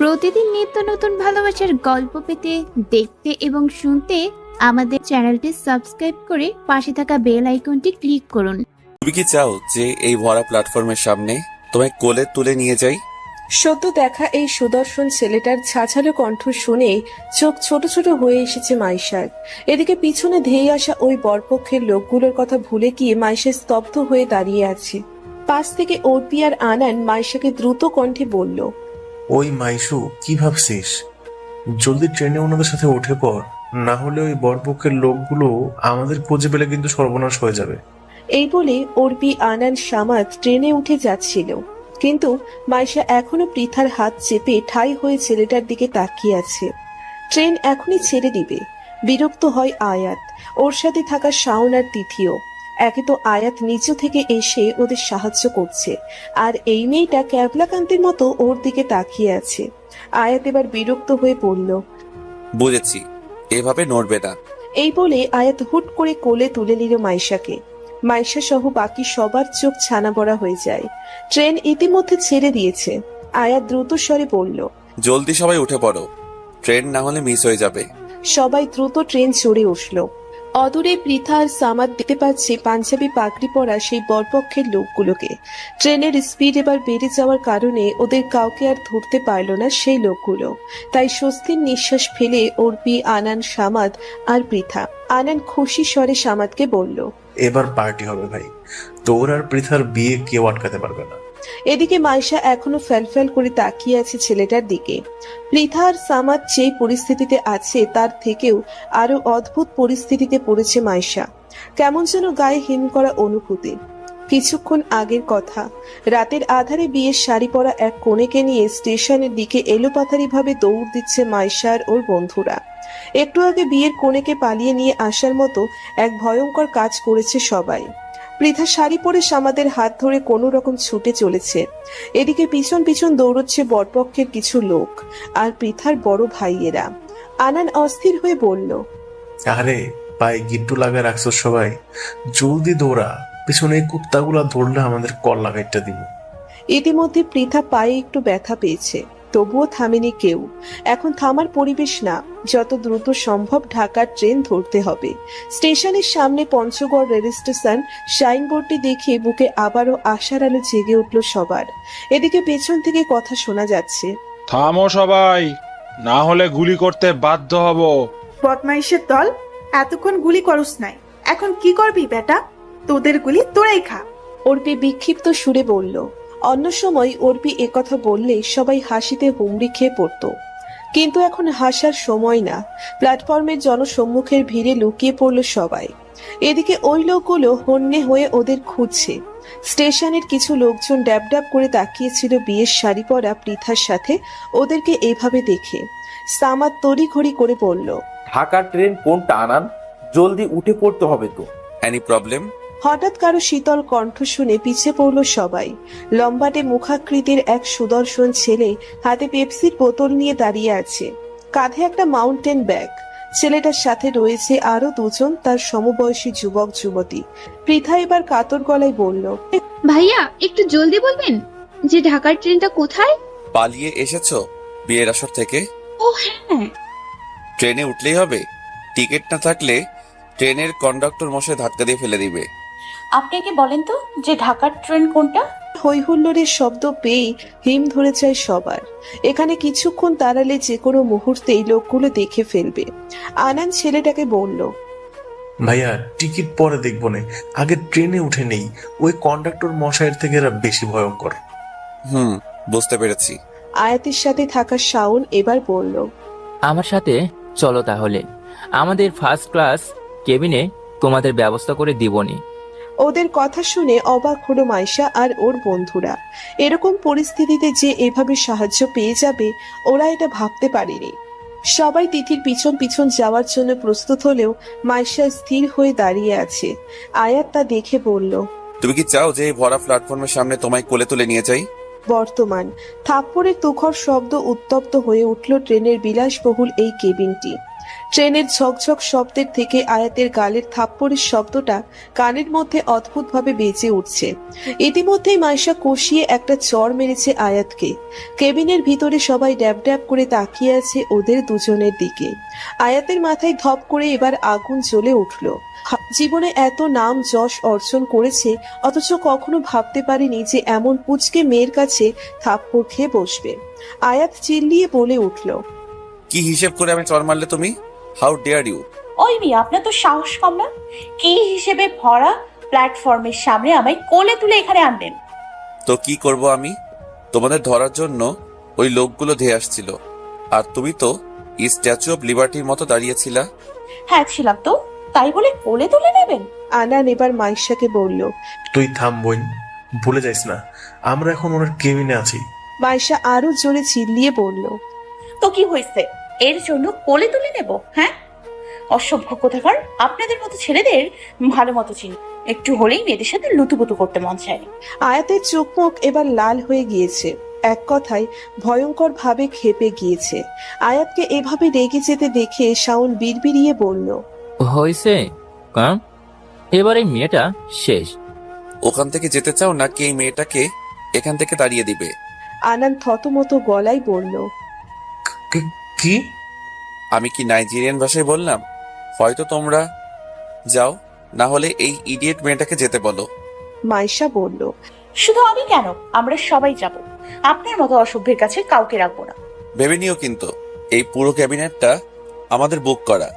প্রতিদিন নিত্য নতুন ভালোবাসার গল্প পেতে, দেখতে এবং শুনতে আমাদের চ্যানেলটি সাবস্ক্রাইব করে পাশে থাকা বেল আইকনটি ক্লিক করুন। তুমি কি চাও যে এই ভরা প্ল্যাটফর্মের সামনে তোমায় কোলে তুলে নিয়ে যাই? সদ্য দেখা এই সুদর্শন ছেলেটার ছাঝালো কণ্ঠ শুনে চোখ ছোট ছোট হয়ে এসেছে মাইশার। এদিকে পিছনে ধেয়ে আসা ওই বরপক্ষের লোকগুলোর কথা ভুলে গিয়ে মাইশা স্তব্ধ হয়ে দাঁড়িয়ে আছে। পাশ থেকে অর্পি আর আনান মাইশাকে দ্রুত কণ্ঠে বলল, ওই মাইশু, কি ভাবছিস? জলদি ট্রেনে ওনাদের সাথে উঠে পড়, না হলে ওই বরপক্ষের লোকগুলো আমাদের খুঁজে পেলে কিন্তু সর্বনাশ হয়ে যাবে। এই বলে অর্পি, আনান, সামাদ ট্রেনে উঠে যাচ্ছিল, কিন্তু মাইশা এখনো পৃথার হাত চেপে ঠাই হয়ে ছেলেটার দিকে তাকিয়ে আছে। ট্রেন এখনই ছেড়ে দিবে। বিরক্ত হয় আয়াত, ওর সাথে থাকা শাওন আর তিথিও। একে তো আয়াত নিচু থেকে এসে ওদের সাহায্য করছে, আর এই মেয়েটা ক্যাবলাকান্তের মতো ওর দিকে তাকিয়ে আছে। আয়াত এবার বিরক্ত হয়ে পড়ল, বুঝেছি, এভাবে নড়বে না। এই বলে আয়াত হুট করে কোলে তুলে নিল মাইশাকে। মাইশা সহ বাকি সবার চোখ ছানা বড়া হয়ে যায়। ট্রেন ইতিমধ্যে ছেড়ে দিয়েছে। আয়াত দ্রুত স্বরে বলল, জলদি সবাই উঠে পড়ো, ট্রেন না হলে মিস হয়ে যাবে। সবাই দ্রুত ট্রেন চড়ে উঠল। অদূরে পৃথা আর সামাদ দেখতে পাচ্ছে পাঞ্জাবি পাগড়ি পরা সেই বরপক্ষের লোকগুলোকে। ট্রেনের স্পিড এবার বেড়ে যাওয়ার কারণে ওদের কাউকে আর ধরতে পারল না সেই লোকগুলো। তাই স্বস্তির নিঃশ্বাস ফেলে অর্পি, আনান, সামাদ আর পৃথা। আনান খুশি স্বরে সামাদকে বলল, এবার পার্টি হবে ভাই, তোর আর পৃথার বিয়ে কেউ আটকাতে পারবে না। এদিকে মাইশা এখনো ফ্যালফ্যাল করে তাকিয়ে আছে ছেলেটার দিকে। পৃথা আর সামাদ যে পরিস্থিতিতে আছে তার থেকেও আরো অদ্ভুত পরিস্থিতিতে পড়েছে মাইশা। কেমন যেন গায়ে হিম করা অনুভূতি। কিছুক্ষণ আগের কথা, রাতের আধারে বিয়ের শাড়ি পরা এক কনেকে নিয়ে স্টেশনের দিকে এলোপাথারি ভাবে দৌড় দিচ্ছে মাইশা আর ওর বন্ধুরা। একটু আগে বিয়ের কনেকে পালিয়ে নিয়ে আসার মতো এক ভয়ঙ্কর কাজ করেছে সবাই। পৃথা শাড়ি পরে সামাদের হাত ধরে কোনো রকম ছুটে চলেছে। এদিকে পিছন পিছন দৌড়চ্ছে বরপক্ষের কিছু লোক আর পৃথার বড় ভাইয়েরা। আনান অস্থির হয়ে বলল, আরে পায়ে গিট্টু লাগা রাখছো সবাই, জলদি দৌড়া, পিছনে এই কুত্তাগুলা ধরলে আমাদের কল লাগাইটা দিব। ইতিমধ্যে পৃথা পায়ে একটু ব্যথা পেয়েছে, তবুও থামেনি কেউ। এখন থামার পরিবেশ না, যত দ্রুত সম্ভব ঢাকার ট্রেন ধরতে হবে। স্টেশনের সামনে পঞ্চগড় রেল স্টেশন সাইনবোর্ডটি দেখে বুকে আবারও আশার আলো জেগে উঠল সবার। এদিকে পেছন থেকে কথা শোনা যাচ্ছে, থামো সবাই, না হলে গুলি করতে বাধ্য হব। বদমাইশের দল, এতক্ষণ গুলি করস নাই, এখন কি করবি বেটা? তোদের গুলি তোরাই খা। অর্পি বিক্ষিপ্ত সুরে বলল। অন্য সময় অর্পি একথা বললে সবাই হাসিতে হুমড়ি খেয়ে পড়ত, কিন্তু এখন হাসার সময় না। প্ল্যাটফর্মের জনসম্মুখের ভিড়ে লুকিয়ে পড়ল সবাই। এদিকে ওই লোকগুলো হন্যে হয়ে ওদের খুঁজছে। স্টেশনের কিছু লোকজন ড্যাব ড্যাব করে তাকিয়েছিল বিয়ের শাড়ি পরা পৃথার সাথে ওদেরকে এভাবে দেখে। সামাদ তড়িঘড়ি করে বলল, ঢাকার ট্রেন কোনটা আনান? জলদি উঠে পড়তে হবে তো। Any problem? হঠাৎ কারো শীতল কণ্ঠ শুনে পিছে পড়ল সবাই। লম্বাটে মুখাকৃতির এক সুদর্শন ছেলে হাতে পেপসির বোতল নিয়ে দাঁড়িয়ে আছে, কাঁধে একটা মাউন্টেন ব্যাগ। ছেলেটার সাথে রয়েছে আরো দুজন তার সমবয়সী যুবক যুবতী। পৃথা এবার কাতর গলায় বলল, ভাইয়া, একটু জলদি বলবেন যে ঢাকার ট্রেনটা কোথায়? পালিয়ে এসেছো বিয়ের আসর থেকে? ও হ্যাঁ। ট্রেনে উঠলেই হবে? টিকিট না থাকলে ট্রেনের কন্ডাক্টর মশাই ধাক্কা দিয়ে ফেলে দিবে। আপনি কি বলেন তো যে ঢাকার ট্রেন কোনটা? হৈহুল্লোড়ের শব্দ পেয়ে হিম ধরে যায় সবার। এখানে কিছুক্ষণ দাঁড়ালে যে কোনো মুহূর্তেই লোকগুলো দেখে ফেলবে। আনান ছেলেটাকে বলল, ভাইয়া টিকিট পরে দেখবো না, আগে ট্রেনে উঠে নেই, ওই কন্ডাক্টর মশাইয়ের থেকে এরা বেশি ভয়ঙ্কর। বুঝতে পেরেছি। আয়াতের সাথে থাকা শাওন এবার বলল, আমার সাথে চলো তাহলে, আমাদের ফার্স্ট ক্লাস কেবিনে তোমাদের ব্যবস্থা করে দিবনি। ওদের কথা শুনে অবাক হলো মাইশা আর ওর বন্ধুরা। এরকম পরিস্থিতিতে যে এভাবে সাহায্য পেয়ে যাবে ওরা এটা ভাবতে পারেনি। সবাই তিথির পিছন পিছন যাওয়ার জন্য প্রস্তুত হলেও মাইশা স্থির হয়ে দাঁড়িয়ে আছে। আয়াত তা দেখে বলল, তুমি কি চাও যে এই ভরা প্ল্যাটফর্মের সামনে তোমায় কোলে তুলে নিয়ে যাই? বর্তমান থাপ্পড়ের তুখর শব্দ উত্তপ্ত হয়ে উঠল ট্রেনের বিলাসবহুল এই কেবিনটি। ট্রেনের ঝকঝক শব্দের থেকে আয়াতের গালের থাপ্পড়ের শব্দটা কানের মধ্যে অদ্ভুতভাবে বেজে উঠছে। ইতিমধ্যেই মাইশা কষিয়ে একটা চড় মেরেছে আয়াতকে। কেবিনের ভিতরে সবাই ড্যাব ড্যাব করে তাকিয়ে আছে ওদের দুজনের দিকে। আয়াতের মাথায় ধপ করে এবার আগুন জ্বলে উঠল। জীবনে এত নাম যশ অর্জন করেছে, অথচ কখনো ভাবতে পারেনি যে এমন পুচকে মেয়ের কাছে থাপ্পড় খেয়ে বসবে। আয়াত চিল্লিয়ে বলে উঠল, কি হিসেব করে আমি চর মারলে তুমি? How dare you! ওই মেয়ে, আপনার তো সাহস কম না? কি হিসেবে ভরা প্ল্যাটফর্মের সামনে আমায় কোলে তুলে এখানে আনলেন? তো কি করব আমি? তোমাদের ধরার জন্য ওই লোকগুলো ধেয়ে আসছিল, আর তুমি তো স্ট্যাচু অফ লিবার্টির মতো দাঁড়িয়েছিলা। হ্যাঁ ছিলাম তো, তাই বলে কোলে তুলে নেবেন? আনান এবার মাইশাকে বলল। তুই থাম বোন, ভুলে যাইস না আমরা এখন ওনার কেবিনে আছি। মাইশা আরো জোরে চিল্লিয়ে বলল, তো কি হয়েছে? এর জন্য কোলে তুলে নেব? হ্যাঁ, অসভ্য কোথাকার। আপনাদের মতো ছেলেদের ভালো মতো চিনি, একটু হলেই মেয়েদের সাথে লুতুপুতু করতে মন চায়। আয়াতের চোখ মুখ এবার লাল হয়ে গিয়েছে, এক কথায় ভয়ঙ্কর ভাবে ক্ষেপে গিয়েছে। আয়াতকে এভাবে রেগে যেতে দেখে শাওন বিড়বিড়িয়ে বলল, হয়েছে কারণ এবার এই মেয়েটা শেষ। ওখান থেকে যেতে চাও নাকি এই মেয়েটাকে এখান থেকে তাড়িয়ে দিবে? আনান থতমত গলায় বলল, কি? আমি কি নাইজেরিয়ান ভাষায় বললাম? হয়তো তোমরা যাও, না হলে এই ইডিয়েট মেয়েটাকে যেতে বলো। মাইশা বলল, শুধু আমি কেন, আমরা সবাই যাব। আপনার মতো অসভ্যের কাছে কাউকে রাখবো না। ভেবে নিও কিন্তু এই পুরো ক্যাবিনেটটা আমাদের বুক করা।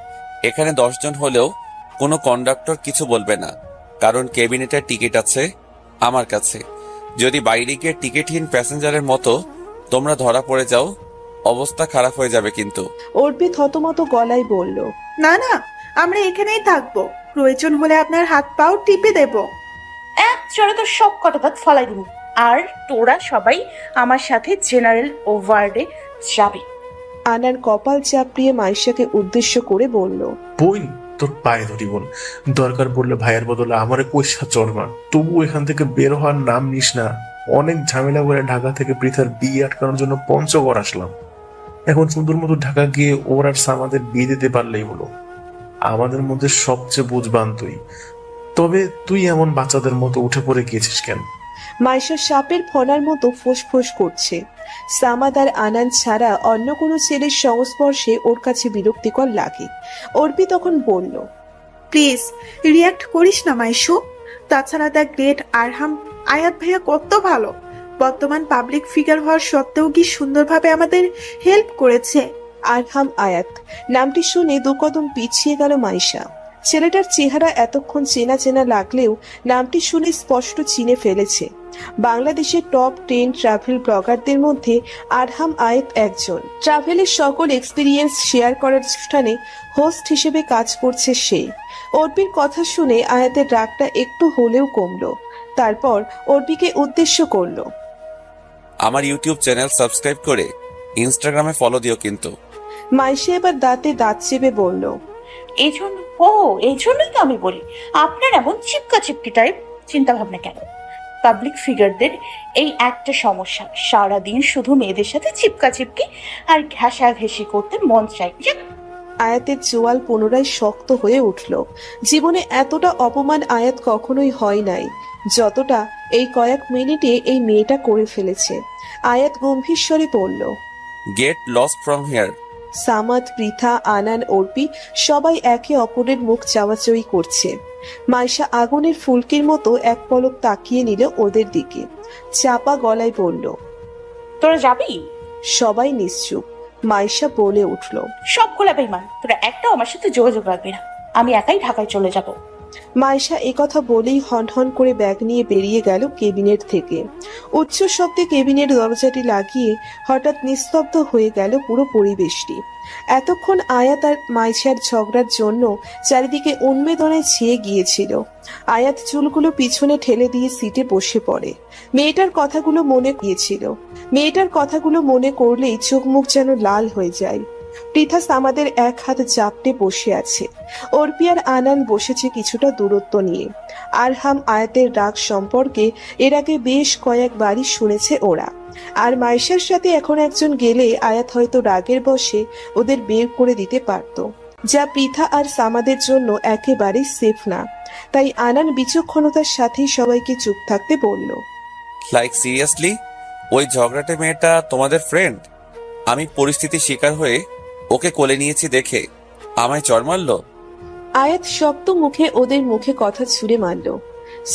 এখানে 10 জন হলেও কোনো কন্ডাক্টর কিছু বলবে না, কারণ ক্যাবিনেটের টিকিট আছে আমার কাছে। যদি বাইরে গিয়ে টিকিটহীন প্যাসেঞ্জারের মতো তোমরা ধরা পড়ে যাও, অবস্থা খারাপ হয়ে যাবে কিন্তু। অর্পি থতমত গলায় বলল, না না, আমরা এখানেই থাকবো, প্রয়োজন হলে আপনার হাত পাও টিপে দেব। এক চড়ে তো সব কটা দাঁত ফলাই দিন, আর তোরা সবাই আমার সাথে জেনারেল ওভার্ডে যাবে। আনান কপাল চাপড়িয়ে মাইশাকে উদ্দেশ্য করে বলল, বোন তোর পায়ে ধরি বোন, দরকার পড়লে ভাইয়ের বদলে আমারে পয়সা চড়মা, তবু এখান থেকে বের হওয়ার নাম নিস না। অনেক ঝামেলা করে ঢাকা থেকে পৃথার বিয়ে আটকানোর জন্য পঞ্চগড় আসলাম। এখন সুন্দর মতো ঢাকা গিয়ে ওর আর সামাদের বিয়ে দিতে পারলেই হলো। আমাদের মধ্যে সবচেয়ে বুঝবান তুই, তবে তুই এমন বাচ্চাদের মতো উঠে পড়ে গিয়েছিস কেন? মাইশা সাপের ফনার মতো ফোঁস করছে। সামাদ আর আনান ছাড়া অন্য কোনো ছেলের সংস্পর্শে ওর কাছে বিরক্তিকর লাগে। অর্পি তখন বলল, প্লিজ রিয়াক্ট করিস না মাইশু। তাছাড়া দ্য গ্রেট আরহাম আয়াত ভাইয়া কত ভালো, বর্তমান পাবলিক ফিগার হওয়ার সত্ত্বেও কি সুন্দরভাবে আমাদের হেল্প করেছে। আরহাম আয়াত নামটি শুনে দু কদম পিছিয়ে গেল মাইশা। ছেলেটার চেহারা এতক্ষণ চেনা চেনা লাগলেও নামটি শুনে স্পষ্ট চিনে ফেলেছে। বাংলাদেশের টপ 10 ট্রাভেল ব্লগারদের মধ্যে আরহাম আয়াত একজন। ট্রাভেলের সকল এক্সপিরিয়েন্স শেয়ার করার অনুষ্ঠানে হোস্ট হিসেবে কাজ করছে সে। অর্পির কথা শুনে আয়াতের রাগটা একটু হলেও কমলো। তারপর অর্পিকে উদ্দেশ্য করলো, আমার ইউটিউব চ্যানেল সাবস্ক্রাইব করে ইনস্টাগ্রামে ফলো দিও কিন্তু। মাইশা এবার দাঁতে দাঁত চেপে বলল, এই জন্যই তো আমি বলি, আপনার এমন চিপকা চিপকি টাইপ চিন্তা ভাবনা কেন? পাবলিক ফিগারদের এই একটা সমস্যা, সারাদিন শুধু মেয়েদের সাথে চিপকা চিপকি আর ঘেঁষাঘেঁষি করতে মন চায়। আয়াতের চোয়াল পুনরায় শক্ত হয়ে উঠল। জীবনে এতটা অপমান আয়াত কখনোই হয় নাই যতটা এই কয়েক মিনিটে এই মেয়েটা করে ফেলেছে। আয়াত গম্ভীর স্বরে বলল, get lost from here. Samad, Pritha, Anan, Arpi সবাই একে অপরের মুখ চাওয়াচাওয়ি করছে। মাইশা আগুনের ফুলকির মতো এক পলক তাকিয়ে নিল ওদের দিকে, চাপা গলায় বলল, তোরা যাবি? সবাই নিশ্চুপ। মাইশা বলে উঠল, সব খোলা বেইমান, তোরা একটাও আমার সাথে যোগাযোগ রাখবি না, আমি একাই ঢাকায় চলে যাব। মাইশা একথা বলেই হন করে ব্যাগ নিয়ে বেরিয়ে গেল কেবিনেট থেকে। উচ্চ শব্দে কেবিনের দরজাটি লাগিয়ে হঠাৎ নিস্তব্ধ হয়ে গেল পুরো পরিবেশটি। এতক্ষণ আয়াত আর মাইশার ঝগড়ার জন্য চারিদিকে উন্মেদনায় ছেয়ে গিয়েছিল। আয়াত চুলগুলো পিছনে ঠেলে দিয়ে সিটে বসে পড়ে। মেয়েটার কথাগুলো মনে করলেই চোখ মুখ যেন লাল হয়ে যায়। পৃথা আমাদের এক হাত চাপটে বসে আছে। অর্পি আর আনান বসেছে কিছুটা দূরত্ব নিয়ে। আরহাম আয়াতের রাগ সম্পর্কে এর আগে বেশ কয়েকবারই শুনেছে ওরা। আর মাইশার সাথে এখন একজন গেলে আয়াত হয়তো রাগের বশে ওদের বের করে দিতে পারত, যা পৃথা আর সামাদের জন্য একেবারে সেফ না। তাই আনান বিচক্ষণতার সাথেই সবাইকে চুপ থাকতে বলল। লাইক সিরিয়াসলি, ওই ঝগড়াটে মেয়েটা তোমাদের ফ্রেন্ড? আমি পরিস্থিতির শিকার হয়ে ওকে কোলে নিয়েছি দেখে আমায় চড় মারলো? আয়াত শক্ত মুখে ওদের মুখে কথা ছুঁড়ে মারল।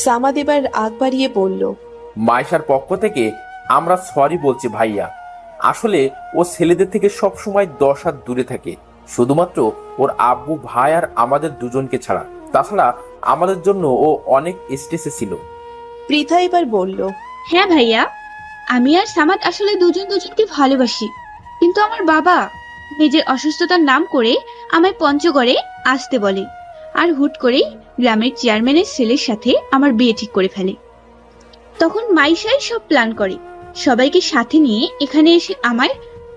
সামাদ এবার আগ বাড়িয়ে বলল, মাইশার পক্ষ থেকে আমরা সরি বলছি ভাইয়া। আসলে ও ছেলেদের থেকে সব সময় 10 হাত দূরে থাকে, শুধুমাত্র ওর আব্বু ভাই আর আমাদের দুজনকে ছাড়া। তাছাড়া আমাদের জন্য ও অনেক স্ট্রেসে ছিল। পৃথা এবার বলল, হ্যাঁ ভাইয়া, আমি আর সামাদ আসলে দুজন দুজনকে ভালোবাসি, কিন্তু আমার বাবা নিজের অসুস্থতার নাম করে আমায় পঞ্চগড়ে আসতে বলে, আর হুট করেই গ্রামের চেয়ারম্যানের ছেলের সাথে আমার বিয়ে ঠিক করে ফেলে। তখন মাইশাই সব প্ল্যান করে, সবাইকে সাথে নিয়ে এখানে এসে আমায়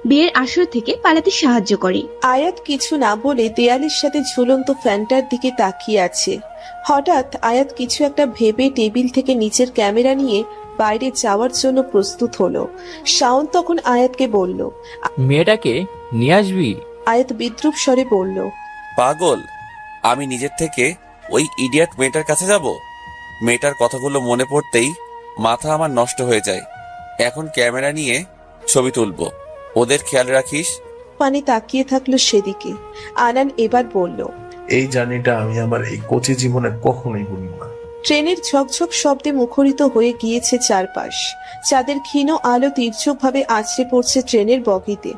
বিয়ের আসর থেকে পালাতে সাহায্য করে। আয়াত কিছু না বলে দেয়ালের সাথে ঝুলন্ত ফ্যানটার দিকে তাকিয়ে আছে। হঠাৎ আয়াত কিছু একটা ভেবে টেবিল থেকে নিচের ক্যামেরা নিয়ে বাইরে যাওয়ার জন্য প্রস্তুত হলো। শাওন তখন আয়াতকে বলল। মেয়েটাকে নিয়ে আসবি? আয়াত বিদ্রুপ স্বরে বলল, পাগল, আমি নিজের থেকে ওই ইডিয়েট মেয়েটার কাছে যাব? মেয়েটার কথাগুলো মনে পড়তেই মাথা আমার নষ্ট হয়ে যায়। এখন ক্যামেরা নিয়ে ছবি তুলবো, ওদের খেয়াল রাখিস। পানি তাকিয়ে থাকলো সেদিকে। আনান এবার বলল, এই জার্নিটা আমি আমার এই কোচি জীবনে কখনোই ভুলব না। ট্রেনের ঝকঝক শব্দে মুখরিত হয়ে গিয়েছে চারপাশ। চাঁদের ক্ষীণ আলো তীর্যকভাবে আছড়ে পড়ছে ট্রেনের বগিতে।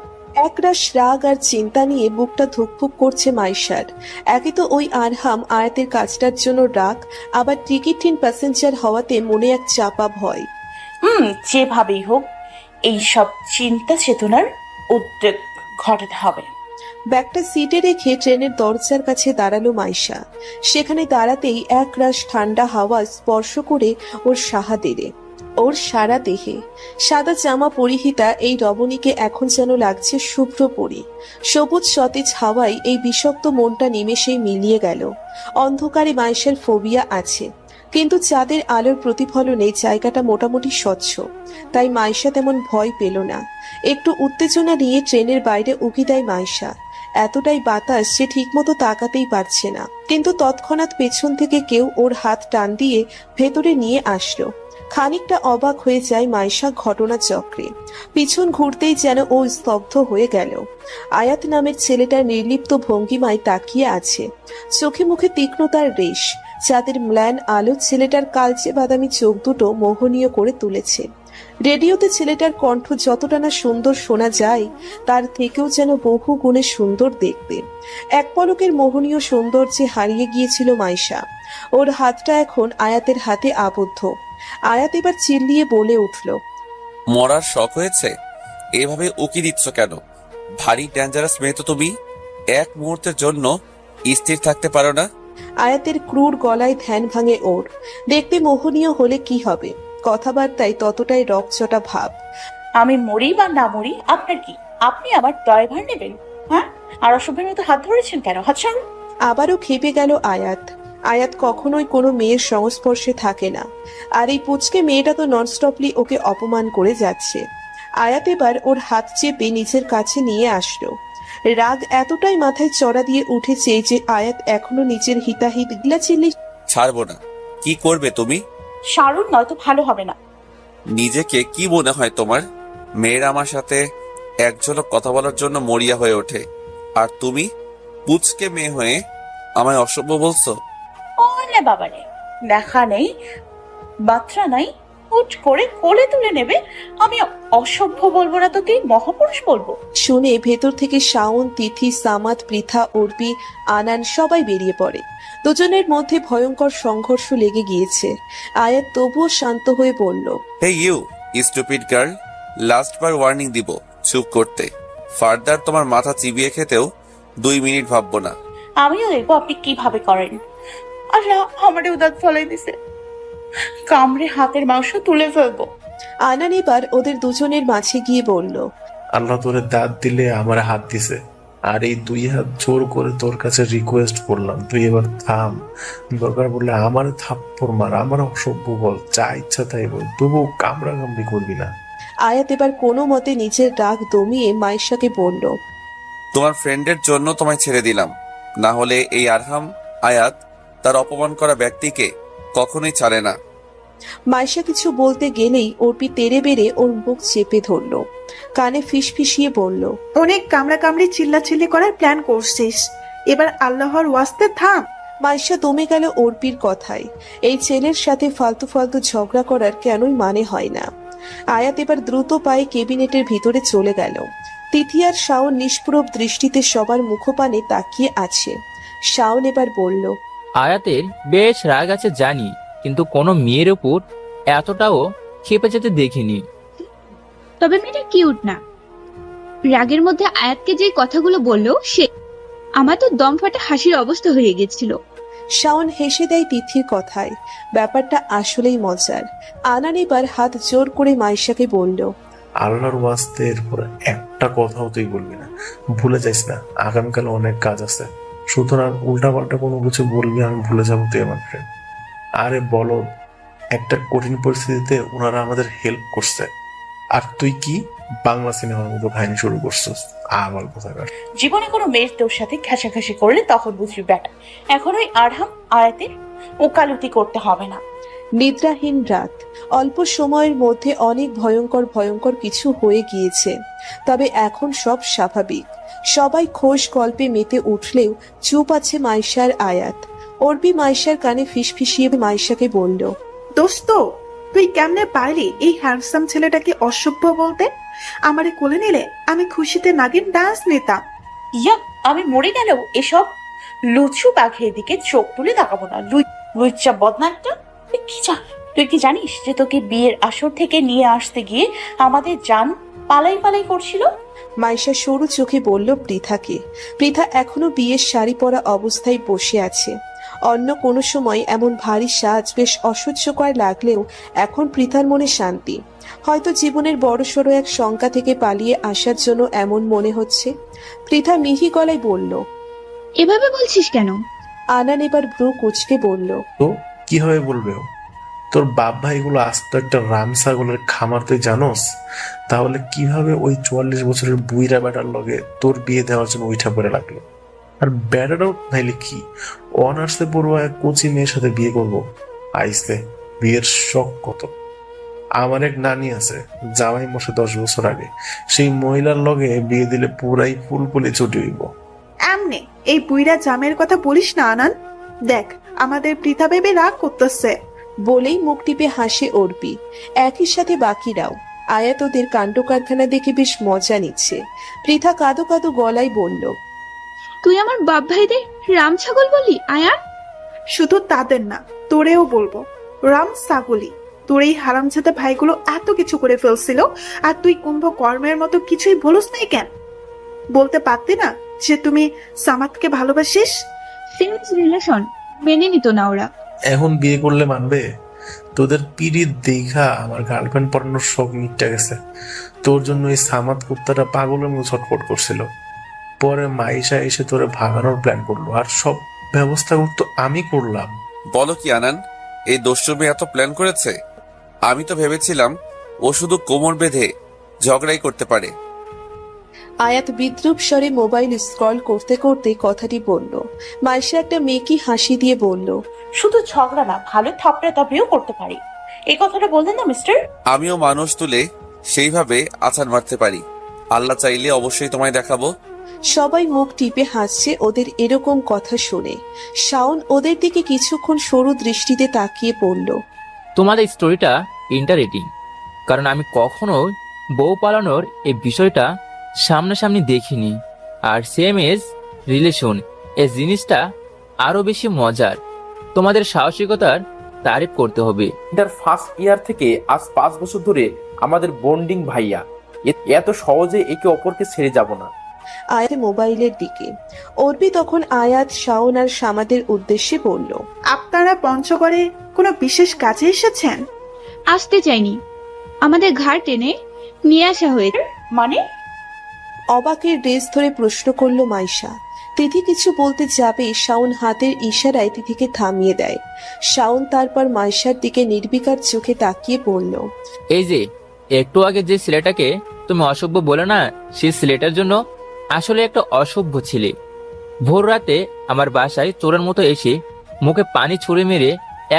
একরাশ রাগ আর চিন্তা নিয়ে বুকটা ধুকপুক করছে মাইশার। একে তো ওই আরহাম আয়াতের কাজটার জন্য রাগ, আবার টিকিটহীন প্যাসেঞ্জার হওয়াতে মনে এক চাপা ভয়। যেভাবেই হোক এই সব চিন্তা চেতনার উদ্যোগ ঘটাতে হবে। ব্যাগটা সিটে রেখে ট্রেনের দরজার কাছে দাঁড়ালো মাইশা। সেখানে দাঁড়াতেই একরাশ ঠান্ডা হাওয়া স্পর্শ করে ওর ওর সারা দেহে। সাদা জামা পরিহিতা এই রমণীকে এখন যেন লাগছে শুভ্র পরি। সবুজ সতেজ হাওয়ায় এই বিষাক্ত মনটা নিমেষেই মিলিয়ে গেল। অন্ধকারে মাইশার ফোবিয়া আছে, কিন্তু চাঁদের আলোর প্রতিফলনে জায়গাটা মোটামুটি স্বচ্ছ, তাই মাইশা তেমন ভয় পেল না। একটু উত্তেজনা নিয়ে ট্রেনের বাইরে উকি দেয় মাইশা। এতটাই বাতাস যে ঠিকমতো তাকাতেই পারছে না, কিন্তু তৎক্ষণাৎ পেছন থেকে কেউ ওর হাত টান দিয়ে ভেতরে নিয়ে আসলো। খানিকটা অবাক হয়ে যায় মাইশা ঘটনা চক্রে। পিছন ঘুরতেই যেন ও স্তব্ধ হয়ে গেল। আয়াত নামের ছেলেটার নির্লিপ্ত ভঙ্গিমায় তাকিয়ে আছে, চোখে মুখে তীক্ষ্ণতার রেশ। চাঁদের ম্লান আলো ছেলেটার কালচে বাদামি চোখ দুটো মোহনীয় করে তুলেছে। রেডিওতে ছেলেটার কণ্ঠ যতটা না সুন্দর শোনা যায়, তার থেকেও যেন বহু গুণে সুন্দর দেখতে। এক পলকের মোহনীয় সৌন্দর্যে হারিয়ে গিয়েছিল মাইশা। ওর হাতটা এখন আয়াতের হাতে আবদ্ধ। আয়াত এবার চিল্লিয়ে বলে উঠল, মরার শখ হয়েছে? এভাবে উকি দিচ্ছ কেন? ভারী ডেঞ্জারাস মেয়ে তো তুমি। এক মুহূর্তের জন্য স্থির থাকতে পারো না? আয়াতের ক্রূর গলায় ধ্যান ভাঙে ওর। দেখতে মোহনীয় হলে কি হবে, কথাবার্তায় ততটাই রকচটা ভাব। আমি মরি বা না মরি আপনার কি? আপনি আমার ড্রাইভার নেবেন? হ্যাঁ, আর অসভ্যের মতো হাত ধরেছেন কেন? হাত ছাড়ুন। আবারও খেপে গেল আয়াত। আয়াত কখনোই কোনো মেয়ের সংস্পর্শে থাকে না, আর এই পুচকে মেয়েটা তো ননস্টপলি ওকে অপমান করে যাচ্ছে। আয়াত এবার ওর হাত চেপে নিজের কাছে নিয়ে আসলো। রাগ এতটাই মাথায় চড়া দিয়ে উঠেছে যে আয়াত এখনো নিজের হিতাহিত চিল্লি। ছাড়বো না। কি করবে তুমি? সারুন, নয়তো ভালো হবে না। নিজেকে কি মনে হয় তোমার? মেয়েরা আমার সাথে এক ঝলক কথা বলার জন্য মরিয়া হয়ে ওঠে, আর তুমি পুচকে মেয়ে হয়ে আমায় অসভ্য বলছো? ওলে বাবারে, দেখা নেই বাত্রা নাই, হুট করে কোলে তুলে নেবে। আমি অসভ্য বলবো না তো কি মহাপুরুষ বলবো? শুনে ভেতর থেকে শাওন, তিথি, সামাদ, পৃথা, অর্পি, আনান সবাই বেরিয়ে পড়ে। দুজনের মধ্যে ভয়ঙ্কর সংঘর্ষ লেগে গিয়েছে। আয়াত তবুও শান্ত হয়ে বলল, hey you stupid girl, last বার ওয়ার্নিং দিব চুপ করতে। ফার্দার তোমার মাথা চিবিয়ে খেতেও 2 মিনিট ভাববো না। আমিও দেখবো আপনি কিভাবে করেন। আল্লাহ আমারে উদাত ফলাই দিছে, কামড়ে হাতের মাংস তুলে ফেলবো। আনান এবার ওদের দুজনের মাঝে গিয়ে বলল, আল্লাহ তোরে দাঁত দিলে আমার হাত দিছে, আর এই 2 হাত জোর করে তোর কাছে রিকোয়েস্ট করলাম, তুই এবার থাম। দরকার পড়লে আমার থাপ্পড় মার, আমার অসভ্য বল, যা ইচ্ছা তাই বল, তবু কামড়াকামড়ি করবি না। আয়াত এবার কোনো মতে নিজের রাগ দমিয়ে মাইশাকে বলল, তোমার ফ্রেন্ডের জন্য তোমায় ছেড়ে দিলাম, না হলে এই আরহাম আয়াত তার অপমান করা ব্যক্তিকে কখনোই ছাড়ে না। মাইশা কিছু বলতে গেলেই অর্পি তেড়ে বেড়ে ওর মুখ চেপে ধরল, কানে ফিসফিসিয়ে বলল, অনেক কামড়াকামড়ি চিল্লাচিল্লি করার প্ল্যান করছিস, এবার আল্লাহর ওয়াস্তে থাম। মাইশা দমে গেল অর্পির কথায়। এই ছেলের সাথে ফালতু ফালতু ঝগড়া করার কেনই মানে হয় না। আয়াত এবার দ্রুত পায়ে কেবিনেটের ভিতরে চলে গেল। তিথি আর শাওন নিষ্প্রভ দৃষ্টিতে সবার মুখপানে তাকিয়ে আছে। শাওন এবার বলল, আয়াতের বেশ রাগ আছে জানি, কিন্তু কোনো মেয়ের উপর এতটাও ক্ষেপে যেতে দেখিনি। তবে মেয়েটা কিউট না। রাগের মধ্যে আয়াতকে যে কথাগুলো বললো সে আমার তো দম ফাটা হাসির অবস্থা হয়ে গেছিল। শাওন হেসে দেয় তিথির কথায়। ব্যাপারটা আসলেই মজার। আনান এবার হাত জোর করে মাইশাকে বলল, আল্লাহর ওয়াস্তে এরপর একটা কথাও তুই বলবি না, ভুলে যাইস না, আগামীকাল অনেক কাজ আছে। সুতরাং উল্টাপাল্টা কোনো কিছু বলবি আমি ভুলে যাবো তুই আমার ফ্রেন্ড। আরে বলো, একটা কঠিন পরিস্থিতিতে ওনারা আমাদের হেল্প করছে, আর তুই কি বাংলা সিনেমার মতো কাহিনী শুরু করছিস? আমার কোথাকার জীবনে কোনো মেয়ের তোর সাথে ঘেঁষাঘেঁষি করলে তখন বুঝবি ব্যাটা। এখন ওই আরহাম আয়াতের ওকালতি করতে হবে না। নিদ্রাহীন রাত। অল্প সময়ের মধ্যে অনেক ভয়ঙ্কর ভয়ঙ্কর কিছু হয়ে গিয়েছে। তবে এখন সব স্বাভাবিক। সবাই খোশ গল্পে মেতে উঠলেও চুপ আছে মাইশা আর আয়াত। অর্পি মাইশার কানে ফিসফিসিয়ে মাইশাকে বলল, দোস্ত, তুই কেমনে পারলি এই হ্যান্ডসাম ছেলেটাকে অসভ্য বলতে? আমারে কোলে নিলে আমি খুশিতে নাগিন ডান্স নিতাম। ইয়া, আমি মরে গেলেও এসব লুচু বাঘের দিকে চোখ তুলে তাকাবো না। লুচ্চা বদনা একটা। তুই কি জানিস যে তোকে বিয়ের আসর থেকে নিয়ে আসতে গিয়ে আমাদের জান পালাই পালাই করছিল? মাইশা সরু চোখে বলল পৃথাকে। পৃথা এখনো বিয়ের শাড়ি পরা অবস্থায় বসে আছে। অন্য কোনো সময় এমন ভারী সাজ বেশ অসহ্যকর লাগলেও এখন পৃথার মনে শান্তি। হয়তো জীবনের বড়সড় এক শঙ্কা থেকে পালিয়ে আসার জন্য এমন মনে হচ্ছে। পৃথা মিহি গলায় বলল, এভাবে বলছিস কেন? আনান এবার ভ্রু কুচকে বলল, তো কিভাবে বলবে ও? তোর বাপ ভাইগুলো আস্ত একটা রাম ছাগলের খামার, তুই জানোস? তাহলে কিভাবে ওই 44 বছরের বুইরা বেটার লগে তোর বিয়ে দেওয়ার জন্য উঠা পড়ে লাগলো? আর বেটারও নাইলে কি অনার্সে পড়ুয়া এক কোচি মেয়ের সাথে বিয়ে করবো? আইসে বিয়ের শখ কত। আমার এক নানি আছে, জামাই মশে 10 বছর আগে। সেই মহিলার লগে বিয়ে দিলে পুরাই ফুলপুলি ছুটি হইব। এমনি এই বুইরা জামের কথা বলিস না আনান। দেখ আমাদের পৃথা ভেবে রাগ করতেছে। বলেই মুখ টিপে হাসে অর্পি। একই সাথে বাকিরাও। আয়াত ওদের কাণ্ড কারখানা দেখে বেশ মজা নিচ্ছে। পৃথা কাঁদো কাঁদো গলায় বলল, তুই আমার বাপ ভাইদের রাম ছাগল বলি আয়াত? শুধু তাদের না, তোরেও বলবো রাম ছাগলি। তোর এই হারামজাদা ভাইগুলো এত কিছু করে ফেলছিল, আর তুই কুম্ভ কর্মের মতো কিছুই বলস নাই কেন? বলতে পারতি না যে তুমি সামাদকে ভালোবাসিস? সিরিয়াস রিলেশন মেনে নিত না ওরা। এখন বিয়ে করলে মানবে? তোদের পিরিত দেখা আমার গার্লফ্রেন্ড পড়ানোর শখ মিটটা গেছে। তোর জন্য এই সামাদ কুত্তাটা পাগলের মতো ছটফট করছিল। পরে মাইশা এসে তোরে ভাগানোর প্ল্যান করলো, আর সব ব্যবস্থা করতো আমি করলাম। বলো কি আনান, এই দস্যুমি এত প্ল্যান করেছে? আমি তো ভেবেছিলাম ও শুধু কোমর বেঁধে ঝগড়াই করতে পারে। আয়াত বিদ্রুপ স্বরে মোবাইল স্ক্রল করতে করতে কথাটি বলল। মাইশা একটা মেকি হাসি দিয়ে বলল, শুধু ঝগড়া না, ভালো থাপড়া তাপড়িও করতে পারি। এই কথাটা বললেন না মিস্টার? আমিও মানুষ তুলে সেইভাবে আছাড় মারতে পারি। আল্লাহ চাইলে অবশ্যই তোমায় দেখাবো। সবাই মুখ টিপে হাসছে ওদের এরকম কথা শুনে। শাওন ওদের দিকে কিছুক্ষণ সরু দৃষ্টিতে তাকিয়ে পড়ল। তোমাদের স্টোরিটা ইন্টারেস্টিং, কারণ আমি কখনো বউ পালানোর এই বিষয়টা সামনাসামনি দেখিনি। আর সেম এজ রিলেশন এই জিনিসটা আরো বেশি মজার। তোমাদের সাহসিকতার তারিফ করতে হবে। ইন্টার ফার্স্ট ইয়ার থেকে আজ 5 বছর ধরে আমাদের বন্ডিং ভাইয়া। এত সহজে একে অপরকে ছেড়ে যাব না। আয়াত মোবাইলের দিকে। অর্পি তখন আয়াত, শাওন আর সামাদের উদ্দেশ্যে বলল, আপনারা পঞ্চগড়ে কোনো বিশেষ কাজে এসেছেন? আসতে চাইনি, আমাদের ঘাড় টেনে নিয়ে আসা হয়েছে। মানে? অবাকের ড্রেস ধরে প্রশ্ন করলো মাইশা। তিথি কিছু বলতে যাবে, শাওন হাতের ইশারায় তিথিকে থামিয়ে দেয়। শাওন তারপর মাইশার দিকে নির্বিকার চোখে তাকিয়ে বলল, এই যে একটু আগে যে ছেলেটাকে তুমি অসভ্য বলে না, সেই ছেলেটার জন্য আসলে একটা অসভ্য ছেলে ভোর রাতে আমার বাসায় চোরের মতো এসে মুখে পানি ছুঁড়ে মেরে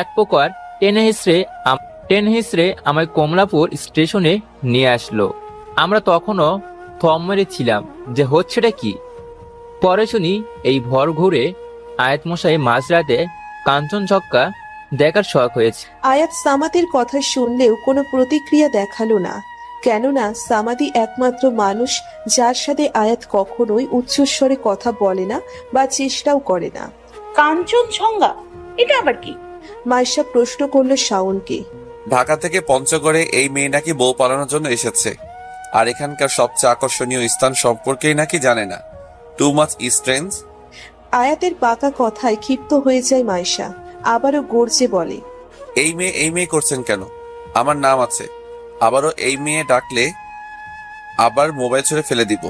এক প্রকার টেনে হিসড়ে আমায় কমলাপুর স্টেশনে নিয়ে আসলো। আমরা তখনও থম মেরে ছিলাম যে হচ্ছেটা কি। পরে শুনি এই ভর ঘুরে আয়াত মশাই মাঝরাতে কাঞ্চনজঙ্ঘা দেখার শখ হয়েছে। আয়াত সামাদের কথা শুনলেও কোনো প্রতিক্রিয়া দেখালো না, কেননা সামাদি একমাত্র মানুষ যার সাথে আয়াত কখনোই উচ্চস্বরে কথা বলে না বা চেষ্টাও করে না। কাঞ্চনজঙ্ঘা এটা আবার কি? মাইশা প্রশ্ন করলো শাওনকে। ঢাকা থেকে পঞ্চগড়ে এই মেয়ে নাকি বউ পালানোর জন্য এসেছে, আর এখানকার সবচেয়ে আকর্ষণীয় স্থান সম্পর্কেই নাকি জানে না। Too much strange. আয়াতের বাঁকা কথায় ক্ষিপ্ত হয়ে যায় মাইশা, আবারও গর্জে বলে, এই মেয়ে করছেন কেন? আমার নাম আছে। আবারও এই মেয়ে ডাকলে আবার মোবাইল ছুঁড়ে ফেলে দিব।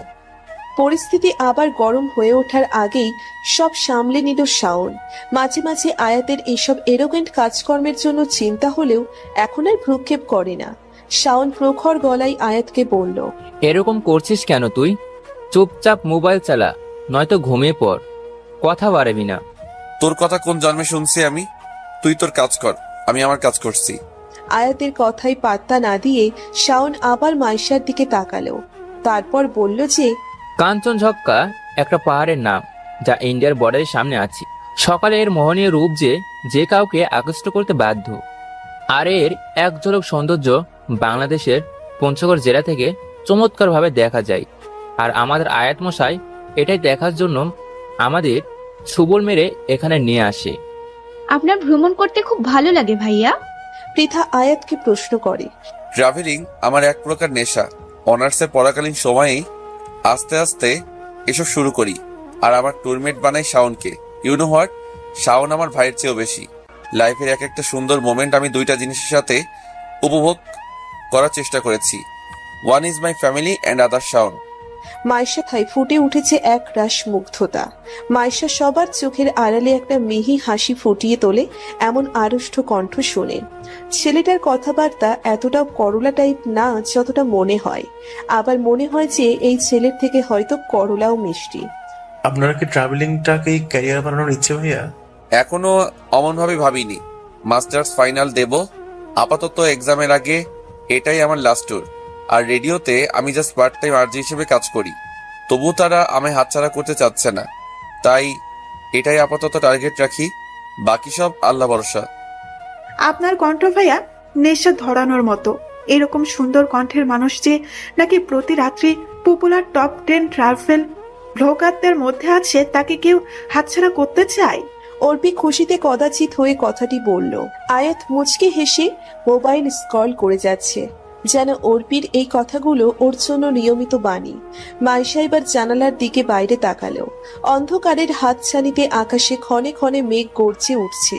পরিস্থিতি আবার গরম হয়ে ওঠার আগেই সব সামলে নিল শাওন। মাঝে মাঝে আয়াতের এইসব এরোগেন্ট কাজকর্মের জন্য চিন্তা হলেও এখন আর ভ্রুক্ষেপ করে না। শাওন প্রখর গলায় আয়াতকে বলল, এরকম করছিস কেন তুই? চুপচাপ মোবাইল চালা, নয়তো ঘুমিয়ে পড়, কথা বাড়াবি না। তোর কথা কোন জন্মে শুনছি আমি? তুই তোর কাজ কর, আমি আমার কাজ করছি। আয়াতের কথায় পাত্তা না দিয়ে শাওন আবার মাইশার দিকে তাকালো, তারপর বলল যে, কাঞ্চনজঙ্ঘা একটা পাহাড়ের নাম যা ইন্ডিয়ার বর্ডারের সামনে আছে। সকালে এর মোহনীয় রূপ যে কাউকে আকৃষ্ট করতে বাধ্য। আর এর এক ঝলক সৌন্দর্য বাংলাদেশের পঞ্চগড় জেলা থেকে চমৎকারভাবে দেখা যায়। আর আমাদের আয়াত মশাই এটাই দেখার জন্য আমাদের ছুবল মেরে এখানে নিয়ে আসে। আপনার ভ্রমণ করতে খুব ভালো লাগে ভাইয়া? পৃথা আয়াতকে প্রশ্ন করে। ট্রাভেলিং আমার এক প্রকার নেশা। অনার্সে পড়াকালীন সময়েই আস্তে আস্তে এসব শুরু করি। আর আমার টুরমেট বানাই শাওনকে। ইউনো হোয়াট, শাওন আমার ভাইয়ের চেয়েও বেশি। লাইফের এক একটা সুন্দর মোমেন্ট আমি দুইটা জিনিসের সাথে উপভোগ করার চেষ্টা করেছি। One is my family and other Shaon. Maisha থাই ফুটে উঠেছে এক রাস মুগ্ধতা। মাইশা সবার চোখের আড়ালে একটা মিহি হাসি ফুটিয়ে তোলে এমন আড়ষ্ট কণ্ঠ শুনে। ছেলেটার কথাবার্তা এতটাও করলা টাইপ না যতটা মনে হয়, আবার মনে হয় যে এই ছেলের থেকে হয়তো করলাও মিষ্টি। আপনারা কি ট্রাভেলিংটাকে ক্যারিয়ার বানানোর ইচ্ছে ভাইয়া? এখনো অমনভাবে ভাবিনি। মাস্টার্স ফাইনাল দেব। আপাতত এক্সামের আগে এটাই আমার লাস্ট ট্যুর। আর রেডিওতে আমি জাস্ট পার্ট টাইম আরজি হিসেবে কাজ করি। তবু তারা আমায় হাতছাড়া করতে চাচ্ছে না, তাই এটাই আপাতত টার্গেট রাখি। বাকি সব আল্লাহ ভরসা। আপনার কণ্ঠ ভাইয়া নেশা ধরানোর মতো। এরকম সুন্দর কণ্ঠের মানুষ যে নাকি প্রতি রাত্রি পপুলার টপ 10 ট্রাভেল ব্লগারদের মধ্যে আছে, তাকে কেউ হাতছাড়া করতে চায়? অর্পি খুশিতে কদাচিৎ হয়ে কথাটি বলল। আয়াত মুচকে হেসে মোবাইল স্ক্রল করে যাচ্ছে, যেন অর্পির এই কথাগুলো ওর জন্য নিয়মিত বাণী। মাইশা এবার জানালার দিকে বাইরে তাকালো। অন্ধকারের হাতছানিতে আকাশে ক্ষণে ক্ষণে মেঘ গর্জে উঠছে।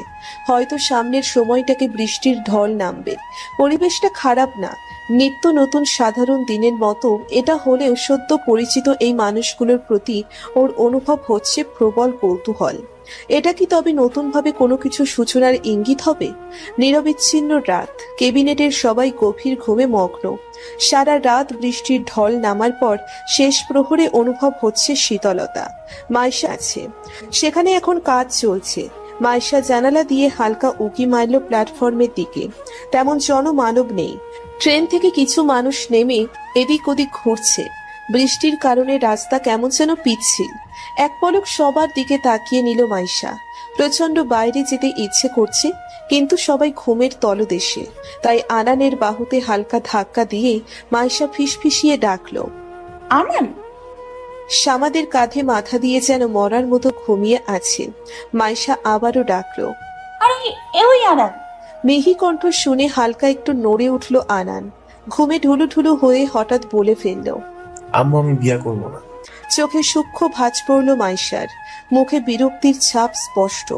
হয়তো সামনের সময়টাকে বৃষ্টির ঢল নামবে। পরিবেশটা খারাপ না, নিত্য নতুন সাধারণ দিনের মতো এটা হলেও সদ্য পরিচিত এই মানুষগুলোর প্রতি ওর অনুভব হচ্ছে প্রবল কৌতূহল। এটা কি তবে নতুনভাবে কোনো কিছু সূচনার ইঙ্গিত হবে? নিরবিচ্ছিন্ন রাত, কেবিনেটের সবাই গভীর ঘুমে মগ্ন। সারা রাত বৃষ্টির ঢল নামার পর শেষ প্রহরে অনুভব হচ্ছে শীতলতা। মাইশা আছে সেখানে, এখন কাজ চলছে। মাইশা জানালা দিয়ে হালকা উকি মারল প্ল্যাটফর্মের দিকে। তেমন জনমানব নেই। ট্রেন থেকে কিছু মানুষ নেমে এদিক ওদিক ঘুরছে। বৃষ্টির কারণে রাস্তা কেমন যেন পিচ্ছিল। এক পলক সবার দিকে তাকিয়ে নিল মাইশা। প্রচন্ড বাইরে যেতে ইচ্ছে করছে, কিন্তু সবাই ঘুমের তলদেশে। তাই আনানের বাহুতে হালকা ধাক্কা দিয়ে মাইশা ফিসফিসিয়ে ডাকলো, আমান। সামাদের কাঁধে মাথা দিয়ে যেন মরার মতো ঘুমিয়ে আছে। মাইশা আবারও ডাকলো, আরে ওই আনান। মিহি কণ্ঠ শুনে হালকা একটু নড়ে উঠল আনান। ঘুমে ঢুলুঢুলু হয়ে হঠাৎ বলে ফেলল, আম্মু আমি বিয়া করবো না। চোখে সূক্ষ্ম ভাঁজ পড়ল মাইশার, মুখে বিরক্তির ছাপ স্পষ্ট।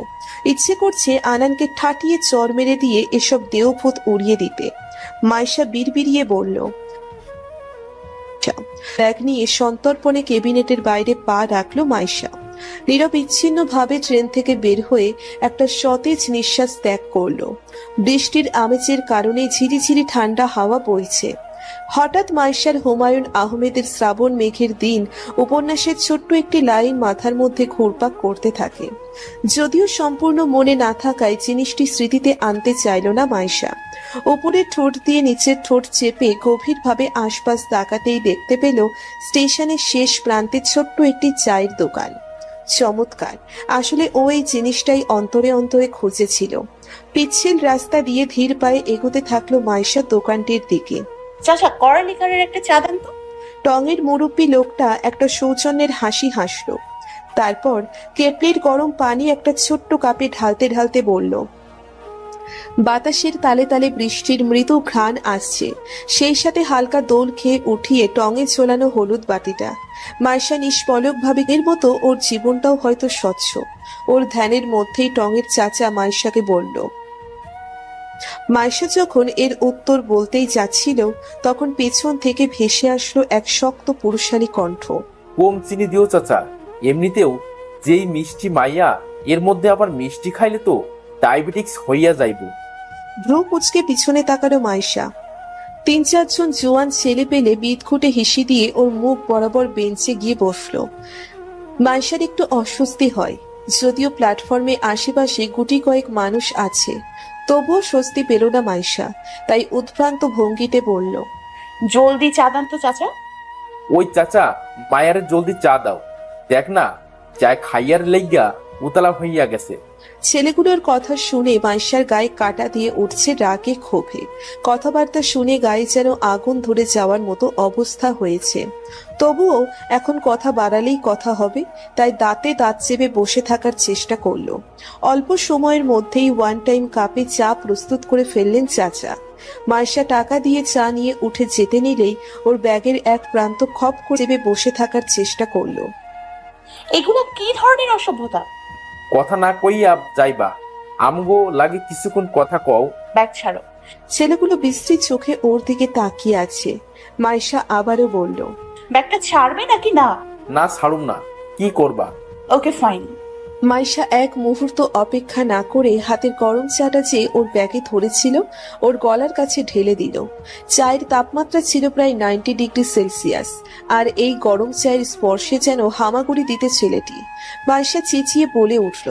ইচ্ছে করছে আনানকে ঠাটিয়ে চর মেরে দিয়ে এসব দেহভূত উড়িয়ে দিতে। মাইশা বিড়বিড়িয়ে বলল, ব্যাগ নিয়ে সন্তর্পণে কেবিনেটের বাইরে পা রাখলো মাইশা। নিরবিচ্ছিন্ন ভাবে ট্রেন থেকে বের হয়ে একটা সতেজ নিঃশ্বাস ত্যাগ করলো। বৃষ্টির আমেজের কারণে ঝিরিঝিরি ঠান্ডা হাওয়া বইছে। হঠাৎ মাইশার হুমায়ুন আহমেদের শ্রাবণ মেঘের দিন উপন্যাসের ছোট্ট একটি লাইন মাথার মধ্যে ঘুরপাক করতে থাকে। যদিও সম্পূর্ণ মনে না থাকায় জিনিসটি স্মৃতিতে আনতে চাইল না মাইশা। উপরের ঠোঁট দিয়ে নিচের ঠোঁট চেপে গভীরভাবে আশপাশ তাকাতেই দেখতে পেল স্টেশনের শেষ প্রান্তে ছোট্ট একটি চায়ের দোকান। চমৎকার, আসলে ও এই জিনিসটাই অন্তরে অন্তরে খুঁজেছিল। পিচ্ছিল রাস্তা দিয়ে ধীর পায়ে এগোতে থাকলো মাইশা দোকানটির দিকে। চাচা, কড়া লিকারের একটা চা দেন তো। টঙের মুরব্বী লোকটা একটা সৌজন্যের হাসি হাসলো। তারপর কেটলির গরম পানি একটা ছোট্ট কাপে ঢালতে ঢালতে বলল, বাতাসের তালে তালে বৃষ্টির মৃদু ঘ্রাণ আসছে, সেই সাথে হালকা দোল খেয়ে উঠিয়ে টঙে ঝোলানো হলুদ বাটিটা। মাইশা নিষ্পলক ভাবে এর মতো ওর জীবনটাও হয়তো স্বচ্ছ। ওর ধ্যানের মধ্যেই টঙের চাচা মাইশাকে বলল। মাইশা যখন এর উত্তর বলতেই যাচ্ছিল তখন পেছন থেকে ভেসে আসলো এক শক্ত পুরুষালী কণ্ঠ। কম চিনি দিও চাচা, এমনিতেও যেই মিষ্টি মাইয়া, এর মধ্যে আবার মিষ্টি খাইলে তো ডায়াবেটিক্স হইয়া যাইব। ভ্রু কুচকে পিছনে তাকালো মাইশা। 3-4 জন জোয়ান ছেলে পেলে বিদঘুটে হিসি দিয়ে ওর মুখ বরাবর বেঞ্চে গিয়ে বসলো। মাইশার একটু অস্বস্তি হয়, যদিও প্ল্যাটফর্মে আশেপাশে গুটি কয়েক মানুষ আছে, তবুও স্বস্তি পেল না মাইশা। তাই উদ্ভ্রান্ত ভঙ্গিতে বলল, জলদি চা দেন তো চাচা। ওই চাচা, মায়ারে জলদি চা দাও, দেখ না চায় খাইয়ার লেগা উতলা হইয়া গেছে। ছেলেগুলোর কথা শুনে মাইশার গায়ে কাটা দিয়ে উঠছে রাগে ক্ষোভে। কথাবার্তা শুনে গায়ে যেন আগুন ধরে যাওয়ার মতো অবস্থা হয়েছে। তবুও এখন কথা বাড়ালেই কথা হবে, তাই দাঁতে দাঁত চেপে বসে থাকার চেষ্টা করলো। অল্প সময়ের মধ্যেই ওয়ান টাইম কাপে চা প্রস্তুত করে ফেললেন চাচা। মাইশা টাকা দিয়ে চা নিয়ে উঠে যেতে নিলেই ওর ব্যাগের এক প্রান্ত খপ করে চেপে বসে থাকার চেষ্টা করলো। এগুলো কি ধরনের অসভ্যতা? কথা না কইয়া যাইবা, আমগো লাগে কিছুক্ষণ কথা কও। ব্যাগ ছাড়ো। ছেলেগুলো বিশ্রী চোখে ওর দিকে তাকিয়ে আছে। মাইশা আবারও বলল, ব্যাগটা ছাড়বে নাকি না? না ছাড়ুম না, কি করবা? Okay fine. মাইশা এক মুহূর্ত অপেক্ষা না করে হাতের গরম চাটা যে ওর ব্যাগে ধরেছিল ওর গলার কাছে ঢেলে দিল। চায়ের তাপমাত্রা ছিল প্রায় 90 ডিগ্রি সেলসিয়াস, আর এই গরম চায়ের স্পর্শে যেন হামাগুড়ি দিতে ছেলেটি। মাইশা চেঁচিয়ে বলে উঠল,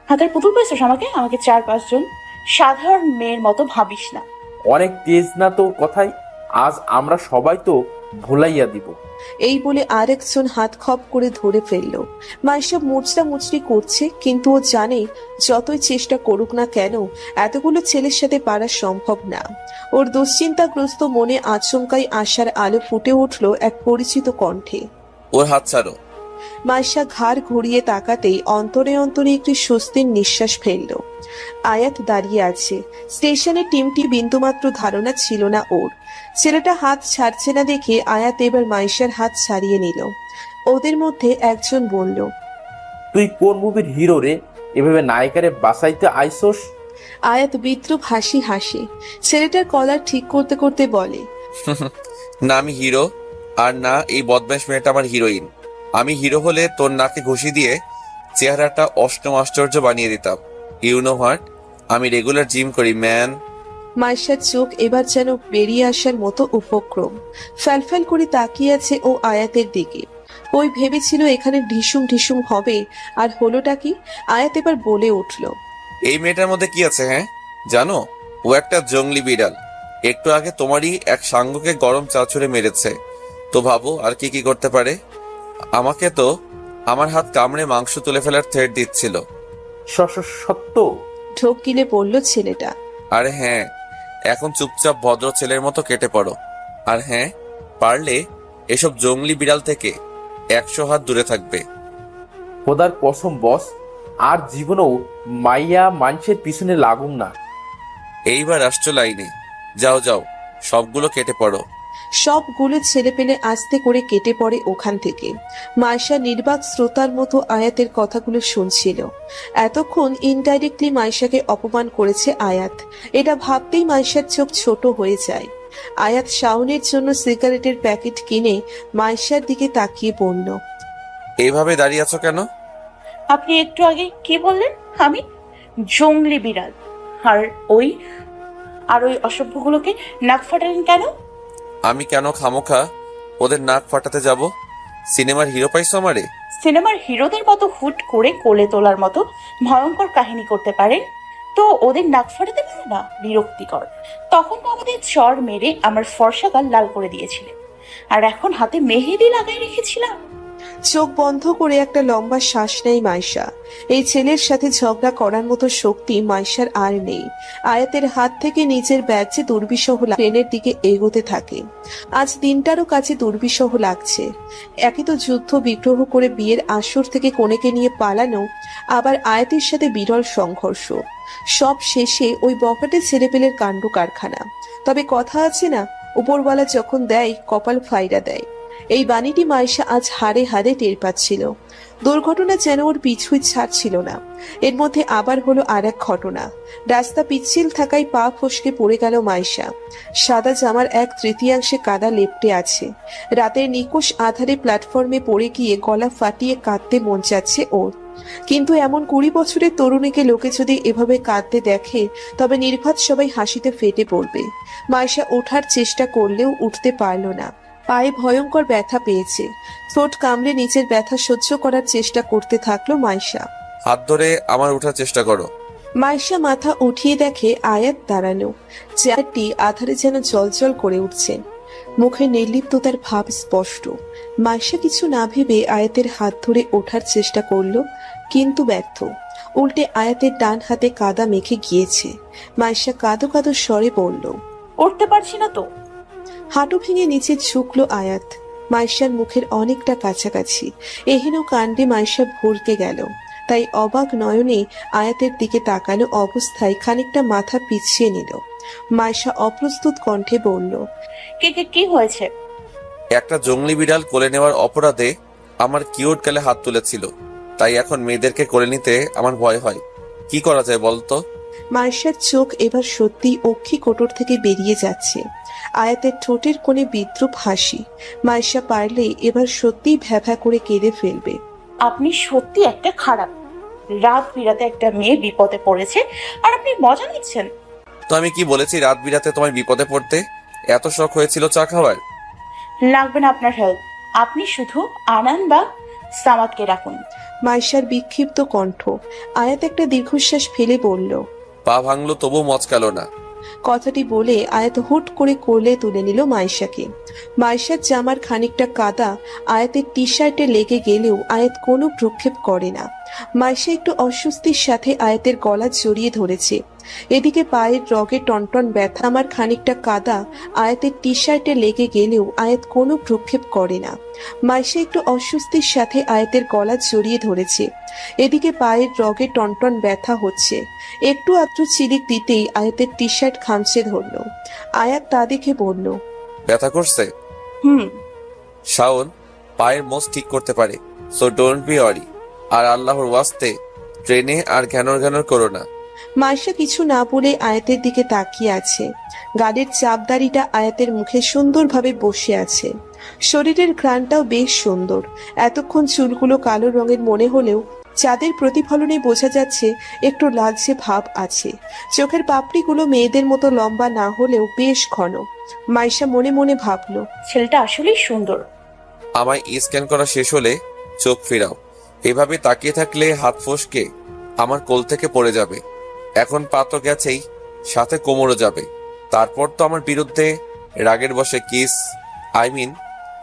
হাতের পুতুল পেয়েছিস আমাকে? আমাকে 4-5 জন সাধারণ মেয়ের মতো ভাবিস না। অনেক তেজ না তোর কথাই, আজ আমরা সবাই তো ভুলাইয়া দিব। এই বলে আরেকজন হাত খপ করে ধরে ফেললো। মাইশা মুচড়া মুচড়ি করছে, কিন্তু ও জানে যতই চেষ্টা করুক না কেন এতগুলো ছেলের সাথে পারা সম্ভব না। ওর দুশ্চিন্তাগ্রস্ত মনে আচমকাই আশার আলো ফুটে উঠলো এক পরিচিত কণ্ঠে। ওর হাত ছাড়ো। মাইশা ঘাড় ঘুরিয়ে তাকাতেই অন্তরে অন্তরে একটি স্বস্তির নিঃশ্বাস ফেলল। আয়াত দাঁড়িয়ে আছে। স্টেশনের টিমটি বিন্দুমাত্র ধারণা ছিল না ওর। ছেলেটা হাত ছাড়ছে না দেখে আয়াত এবার মাইশার হাত ছাড়িয়ে নিল। ওদের মধ্যে একজন বলল, তুই কোন মুভির হিরো রে, এভাবে নায়িকারে বাঁচাইতে আইসোস? আয়াত বিদ্রুপ হাসি হাসে। ছেলেটার কলার ঠিক করতে করতে বলে, না আমি হিরো, আর না এই বদমাশ মেয়েটা আমার হিরোইন। আমি হিরো হলে তোর নাকে ঘুষি দিয়ে চেহারাটা অষ্টম আশ্চর্য বানিয়ে দিতাম। ইউ নো হোয়াট, আমি রেগুলার জিম করি ম্যান। মাইশার চোখ এবার যেন বেরিয়ে আসার মতো উপক্রম। ফ্যালফ্যাল করে তাকিয়ে আছে ও আয়াতের দিকে। ওই ভেবেছিল এখানে ঢিসুম ঢিসুম হবে, আর হলোটা কি? আয়াত এবার বলে উঠল, এই মেয়েটার মধ্যে কি আছে হ্যাঁ? জানো, ও একটা জঙ্গলি বিড়াল। একটু আগে তোমারই এক সাঙ্গকে গরম চা ছুঁড়ে মেরেছে। তো ভাবো আর কি কি করতে পারে। আমাকে তো আমার হাত কামড়ে মাংস তুলে ফেলার থ্রেট দিচ্ছিল। সত্য? ঢোক গিলে বলল ছেলেটা। আরে হ্যাঁ, এখন চুপচাপ ভদ্র ছেলের মতো কেটে পড়ো। আর হ্যাঁ, পারলে এসব জঙ্গলি বিড়াল থেকে 100 হাত দূরে থাকবে। খোদার কসম বস, আর জীবনেও মাইয়া মানুষের পিছনে লাগুম না। এইবার আসছো লাইনে। যাও যাও, সবগুলো কেটে পড়ো। সবগুলো ছেলে পেলে আস্তে করে কেটে পড়ে ওখান থেকে। মাইশা নির্বাক শ্রোতার মতো আয়াতের কথাগুলো শুনছিল। এতক্ষণ ইনডাইরেক্টলি মাইশাকে অপমান করেছে আয়াত, এটা ভাবতেই মাইশার চোখ ছোট হয়ে যায়। আয়াত শাওনের জন্য সিগারেটের প্যাকেট কিনে মাইশার দিকে তাকিয়ে বলল, এইভাবে দাঁড়িয়ে আছো কেন? আপনি একটু আগে কি বললেন? আমি জঙ্গলি বিড়াল? আর ওই অসভ্যগুলোকে নাক ফাটালেন কেন? আমি কেন খামোখা ওদের নাক ফাটাতে যাব? সিনেমার হিরো পাইছো আমারে? সিনেমার হিরোদের মতো হুট করে কোলে তোলার মতো ভয়ঙ্কর কাহিনী করতে পারেন তো ওদের নাক ফাটাতে পারে না? বিরক্তিকর। তখন তো আমাদের চর মেরে আমার ফর্সা গাল লাল করে দিয়েছিলেন, আর এখন হাতে মেহেদি লাগাই রেখেছিলাম। চোখ বন্ধ করে একটা লম্বা শ্বাস নেয় মাইশা। এই ছেলের সাথে ঝগড়া করার মতো শক্তি মাইশার আর নেই। আয়াতের হাত থেকে নিজের ব্যাগে দুর্বিষহ ট্রেনের দিকে এগোতে থাকে। আজ দিনটারও কাছে দুর্বিষহ লাগছে। একে তো যুদ্ধ বিগ্রহ করে বিয়ের আসর থেকে কনেকে নিয়ে পালানো, আবার আয়াতের সাথে বিরল সংঘর্ষ। সব শেষে ওই বকাটে ছেলেপেলের কাণ্ড কারখানা। তবে কথা আছে না, উপরওয়ালা যখন দেয় কপাল ফাইরা দেয়। এই বাণীটি মাইশা আজ হাড়ে হাড়ে টের পাচ্ছিল। দুর্ঘটনা যেন ওর পিছুই ছাড়ছিল না। এর মধ্যে আবার হলো আর এক ঘটনা। রাস্তা পিচ্ছিল থাকায় পা ফসকে পড়ে গেল মাইশা। সাদা জামার 1/3 কাদা লেপ্টে আছে। রাতের নিকোষ আধারে প্ল্যাটফর্মে পড়ে গিয়ে গলা ফাটিয়ে কাঁদতে মন চাচ্ছে ওর। কিন্তু এমন 20 বছরের তরুণীকে লোকে যদি এভাবে কাঁদতে দেখে, তবে নির্ঘাত সবাই হাসিতে ফেটে পড়বে। মাইশা ওঠার চেষ্টা করলেও উঠতে পারল না। পায়ে ভয়ঙ্কর ব্যথা পেয়েছে। ঠোঁট কামড়ে নিচের ব্যথা সহ্য করার চেষ্টা করতে থাকলো মাইশা। হাত ধরে আমার ওঠার চেষ্টা করো। মাইশা মাথা উঠিয়ে দেখে আয়াত দাঁড়ানো। চেয়ারটি আধারে যেন জলজল করে উঠছে। মুখে নির্লিপ্ততার ভাব স্পষ্ট। মাইশা কিছু না ভেবে আয়াতের হাত ধরে ওঠার চেষ্টা করলো, কিন্তু ব্যর্থ। উল্টে আয়াতের ডান হাতে কাদা মেখে গিয়েছে। মাইশা কাঁদো কাঁদো স্বরে বলল, উঠতে পারছি না তো। হাঁটু ভেঙে নিচে ঝুঁকলো আয়াত। মাইশার মুখের অনেকটা কাছাকাছি। এহেন কাণ্ডে মাইশা ভরকে গেল। তাই অবাক নয়নে আয়াতের দিকে তাকানো অবস্থায় খানিকটা মাথা পিছিয়ে নিল। মাইশা অপ্রস্তুত কণ্ঠে বলল, কি হয়েছে? একটা জংলি বিড়াল কোলে নেওয়ার অপরাধে আমার কিউট গালে হাত তুলেছিল, তাই এখন মেয়েদেরকে কোলে নিতে আমার ভয় হয়। কি করা যায় বলতো? মাইশার চোখ এবার সত্যি অক্ষি কোটর থেকে বেরিয়ে যাচ্ছে। আয়াতের ঠোঁটের কোণে বিদ্রুপ হাসি। মাইশা পারলে এবার সত্যিই ভ্যাভা করে কেঁদে ফেলবে। আপনি সত্যি একটা খারাপ। রাত বিরাতে একটা মেয়ে বিপদে পড়েছে আর আপনি মজা নিচ্ছেন। তো আমি কি বলেছি রাত বিরাতে তোমার বিপদে পড়তে? এত শখ হয়েছিল চা খাওয়ার? লাগবে না আপনার হেল্প। আপনি শুধু আনান বা সামাদকে রাখুন। মাইশার বিক্ষিপ্ত কণ্ঠ। আয়াত একটা দীর্ঘশ্বাস ফেলে বলল, পা ভাঙলো তবু মচকালো না। কথাটি বলে আয়াত হুট করে কোলে তুলে নিল মাইশাকে। মাইশার জামার খানিকটা কাদা আয়াতের টি শার্টে লেগে গেলেও আয়াত কোনো ভ্রুক্ষেপ করে না। মাইশা একটু অস্বস্তির সাথে আয়াতের গলা জড়িয়ে ধরেছে। এদিকে পায়ের রগে টনটন ব্যথা। আমার খানিকটা কাদা আয়াতের টি শার্টে লেগে গেলেও আয়াত কোনো ভ্রুক্ষেপ করে না। মাইশা একটু অস্বস্তির সাথে আয়াতের গলা জড়িয়ে ধরেছে। এদিকে পায়ের রগে টনটন ব্যথা হচ্ছে। একটু আধটু চিলিক দিতেই আয়াতের টি শার্ট খামচে ধরল। আয়াত তা দেখে বলল, ব্যথা করছে? শাওন পায়ের মোজ ঠিক করতে পারে, সো ডোন্ট বি ওয়ারি। আর আল্লাহর ওয়াস্তে ট্রেনে আর ঘ্যানর করো না। মাইশা কিছু না বলে আয়াতের দিকে তাকিয়ে আছে। গালের চাপদাড়িটা আয়াতের মুখে সুন্দরভাবে বসে আছে। শরীরের ঘ্রাণটাও বেশ সুন্দর। এতক্ষণ চুলগুলো কালো রঙের মনে হলেও চাঁদের প্রতিফলনে বোঝা যাচ্ছে একটু লালচে ভাব আছে। চোখের পাপড়িগুলো মেয়েদের মতো লম্বা না হলেও বেশ ঘন। মাইশা মনে মনে ভাবল, ছেলেটা আসলেই সুন্দর। আমায় স্ক্যান করা শেষ হলে চোখ ফেরাও। এভাবে তাকিয়ে থাকলে হাত ফসকে আমার কোল থেকে পড়ে যাবে। এখন পা তো গেছেই, সাথে কোমরও যাবে। তারপর তো আমার বিরুদ্ধে রাগের বশে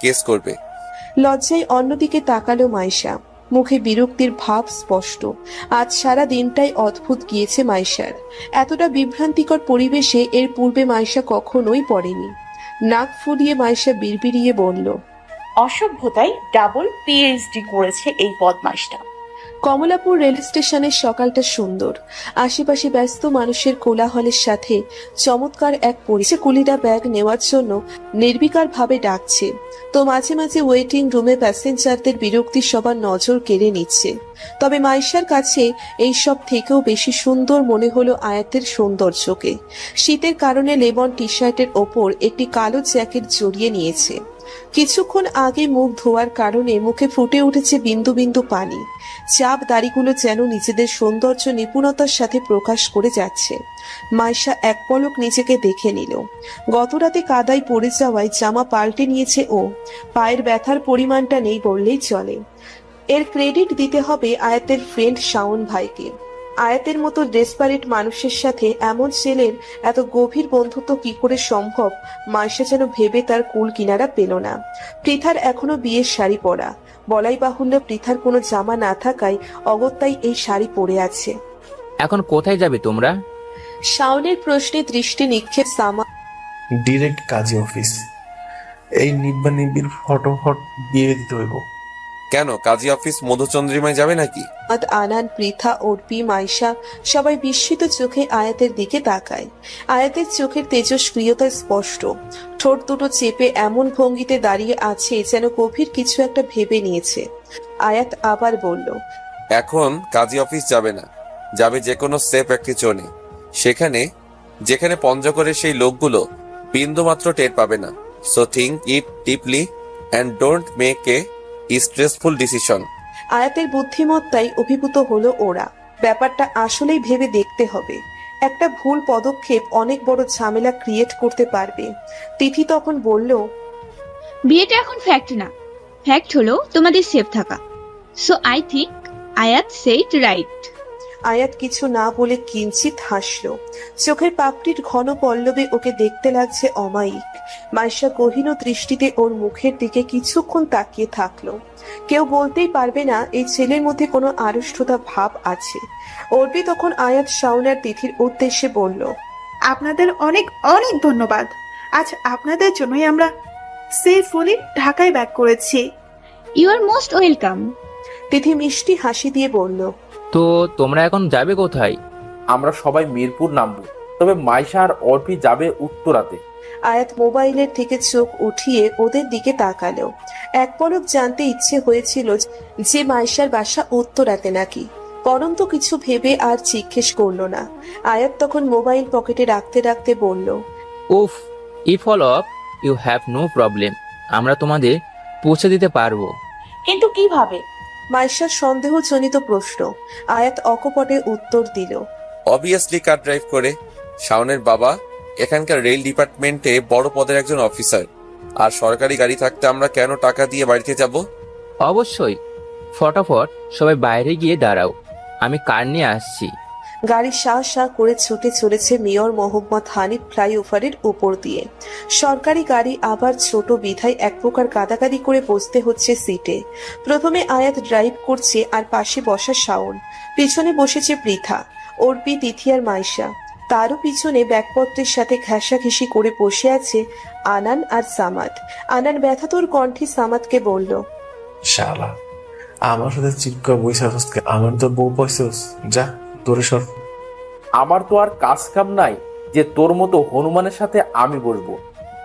কেস করবে। লজ্জায় অন্যদিকে তাকালো মাইশা। মুখে বিরক্তির ভাব স্পষ্ট। আজ সারা দিনটাই অদ্ভুত গিয়েছে মাইশার। এতটা বিভ্রান্তিকর পরিবেশে এর পূর্বে মাইশা কখনোই পড়েনি। নাক ফুলিয়ে মাইশা বিড়বিড়িয়ে বলল, অসভ্যতায় ডাবল পিএইচডি করেছে এই বদমাইশটা। কমলাপুর রেল স্টেশনের সকালটা সুন্দর। আশেপাশে ব্যস্ত মানুষের কোলাহলের সাথে চমৎকার এক পরিচয়। কুলিরা ব্যাগ নেওয়ার জন্য নির্বিকার ভাবে ডাকছে, তো মাঝে মাঝে ওয়েটিং রুমে প্যাসেঞ্জারদের বিরক্তি সবার নজর কেড়ে নিচ্ছে। তবে মাইশার কাছে এই সব থেকেও বেশি সুন্দর মনে হলো আয়াতের সৌন্দর্যকে। শীতের কারণে লেমন টি শার্টের ওপর একটি কালো জ্যাকেট জড়িয়ে নিয়েছে। কিছুক্ষণ আগে মুখ ধোয়ার কারণে মুখে ফুটে উঠেছে বিন্দু বিন্দু পানি। চাপ দাড়িগুলো যেন নিজেদের সৌন্দর্য নিপুণতার সাথে প্রকাশ করে যাচ্ছে। মাইশা এক পলক নিজেকে দেখে নিল। গতরাতে কাদায় পড়ে যাওয়ায় জামা পাল্টে নিয়েছে ও। পায়ের ব্যথার পরিমাণটা নেই বললেই চলে। এর ক্রেডিট দিতে হবে আয়াতের ফ্রেন্ড শাওন ভাইকে। আয়াতের মতো ডেসপারেট মানুষের সাথে এমন ছেলের এত গভীর বন্ধুত্ব কি করে সম্ভব, মাইশা যেন ভেবে তার কুল কিনারা পেল না। পৃথার এখনো বিয়ের শাড়ি পরা, বলাই বাহুল্য পৃথার কোনো জামা না থাকায় অগত্যাই এই শাড়ি পরে আছে। এখন কোথায় যাবে তোমরা? শাওনের প্রশ্নে দৃষ্টি নিক্ষেপ সামা ডিরেক্ট কাজী অফিস। এই নিব্বা নিব্বির ফটোফট দিয়ে দিতে হইব। কেন, কাজী অফিস মধুচন্দ্রিমায় যাবে নাকি? আনান, পৃথা, অর্পি, মাইশা সবাই বিস্মিত চোখে আয়াতের দিকে তাকায়। আয়াতের চোখের তেজস্ক্রিয়তা স্পষ্ট। ঠোঁট দুটো চেপে এমন ভঙ্গিতে দাঁড়িয়ে আছে যেন গভীর কিছু একটা ভেবে নিয়েছে। আয়াত আবার বলল, এখন কাজী অফিস যাবে না, যাবে যে কোনো সেফ একটি জোনে, যেখানে পঞ্চগড়ের সেই লোকগুলো বিন্দুমাত্র টের পাবে না। So think it deeply and don't make a stressful decision. আয়াতের বুদ্ধিমত্তায় অভিভূত হলো ওরা। ব্যাপারটা আসলেই ভেবে দেখতে হবে। একটা ভুল পদক্ষেপ অনেক বড় ঝামেলা ক্রিয়েট করতে পারবে। তিথি তখন বলল, বিয়েটা এখন ফ্যাক্ট না, ফ্যাক্ট হলো তোমাদের সেফ থাকা। সো আই থিঙ্ক আয়াত সেড রাইট। আয়াত কিছু না বলে কিঞ্চিত হাসল। চোখের পাপড়ির ঘন পল্লবে ওকে দেখতে লাগছে অমায়িক। মাইশা গহীন দৃষ্টিতে ওর মুখের দিকে কিছুক্ষণ তাকিয়ে থাকলো। কেউ বলতেই পারবে না এই ছেলের মধ্যে কোনো আড়ষ্টতা ভাব আছে। অর্পি তখন আয়াত, শাওন আর তিথির উদ্দেশ্যে বলল, আপনাদের অনেক অনেক ধন্যবাদ। আজ আপনাদের জন্যই আমরা সেফুলি ঢাকায় ব্যাক করেছি। You are most welcome. Tithi মিষ্টি হাসি দিয়ে বলল, তো তোমরা এখন যাবে কোথায়? আমরা সবাই মিরপুর নামবো, তবে মাইশা আর অর্পি যাবে উত্তরাতে। আয়াত মোবাইলের থেকে চোখ উঠিয়ে ওদের দিকে তাকালো। এক পলক জানতে ইচ্ছে হয়েছিল যে মাইশার বাসা উত্তরাতে নাকি, পরন্তু কিছু ভেবে আর জিজ্ঞেস করলো না। আয়াত তখন মোবাইল পকেটে রাখতে রাখতে বলল, উফ, if all of you have no problem, আমরা তোমাদের পৌঁছে দিতে পারবো। কিন্তু কিভাবে? মাইশার সন্দেহজনিত প্রশ্ন। আয়াত অকপটে উত্তর দিল, অবভিয়াসলি কার ড্রাইভ করে। শাওনের বাবা এখানকার রেল ডিপার্টমেন্টে বড় পদের একজন অফিসার, আর সরকারি গাড়ি থাকতে আমরা কেন টাকা দিয়ে বাড়িতে যাব? অবশ্যই, ফটাফট সবাই বাইরে গিয়ে দাঁড়াও, আমি কার নিয়ে আসছি। গাড়ি শা শা করে ছুটে চলেছে মেয়র মোহাম্মদ হানিফ ফ্লাইওভারের উপর দিয়ে। সরকারি গাড়ি আবার ছোট বিধায় এক প্রকার কাদাকাদি করে বসতে হচ্ছে সিটে। প্রথমে আয়াত ড্রাইভ করছে আর পাশে বসা শাওন, পিছনে বসেছে পৃথা, অর্পি, তিথি আর মাইশা। তারও পিছনে ব্যাগপত্রের সাথে ঘেঁষাঘেঁষি করে বসে আছে আনান আর সামাদ। আনান ব্যথাতুর কণ্ঠে সামাদকে বলল, শালা, আমার সাথে চিপকা বইসা আজকে আমার তো বউ পাইছস, যা দূরে সর। আমার তো আর কাজ কাম নাই যে তোর মতো হনুমানের সাথে আমি বসবো।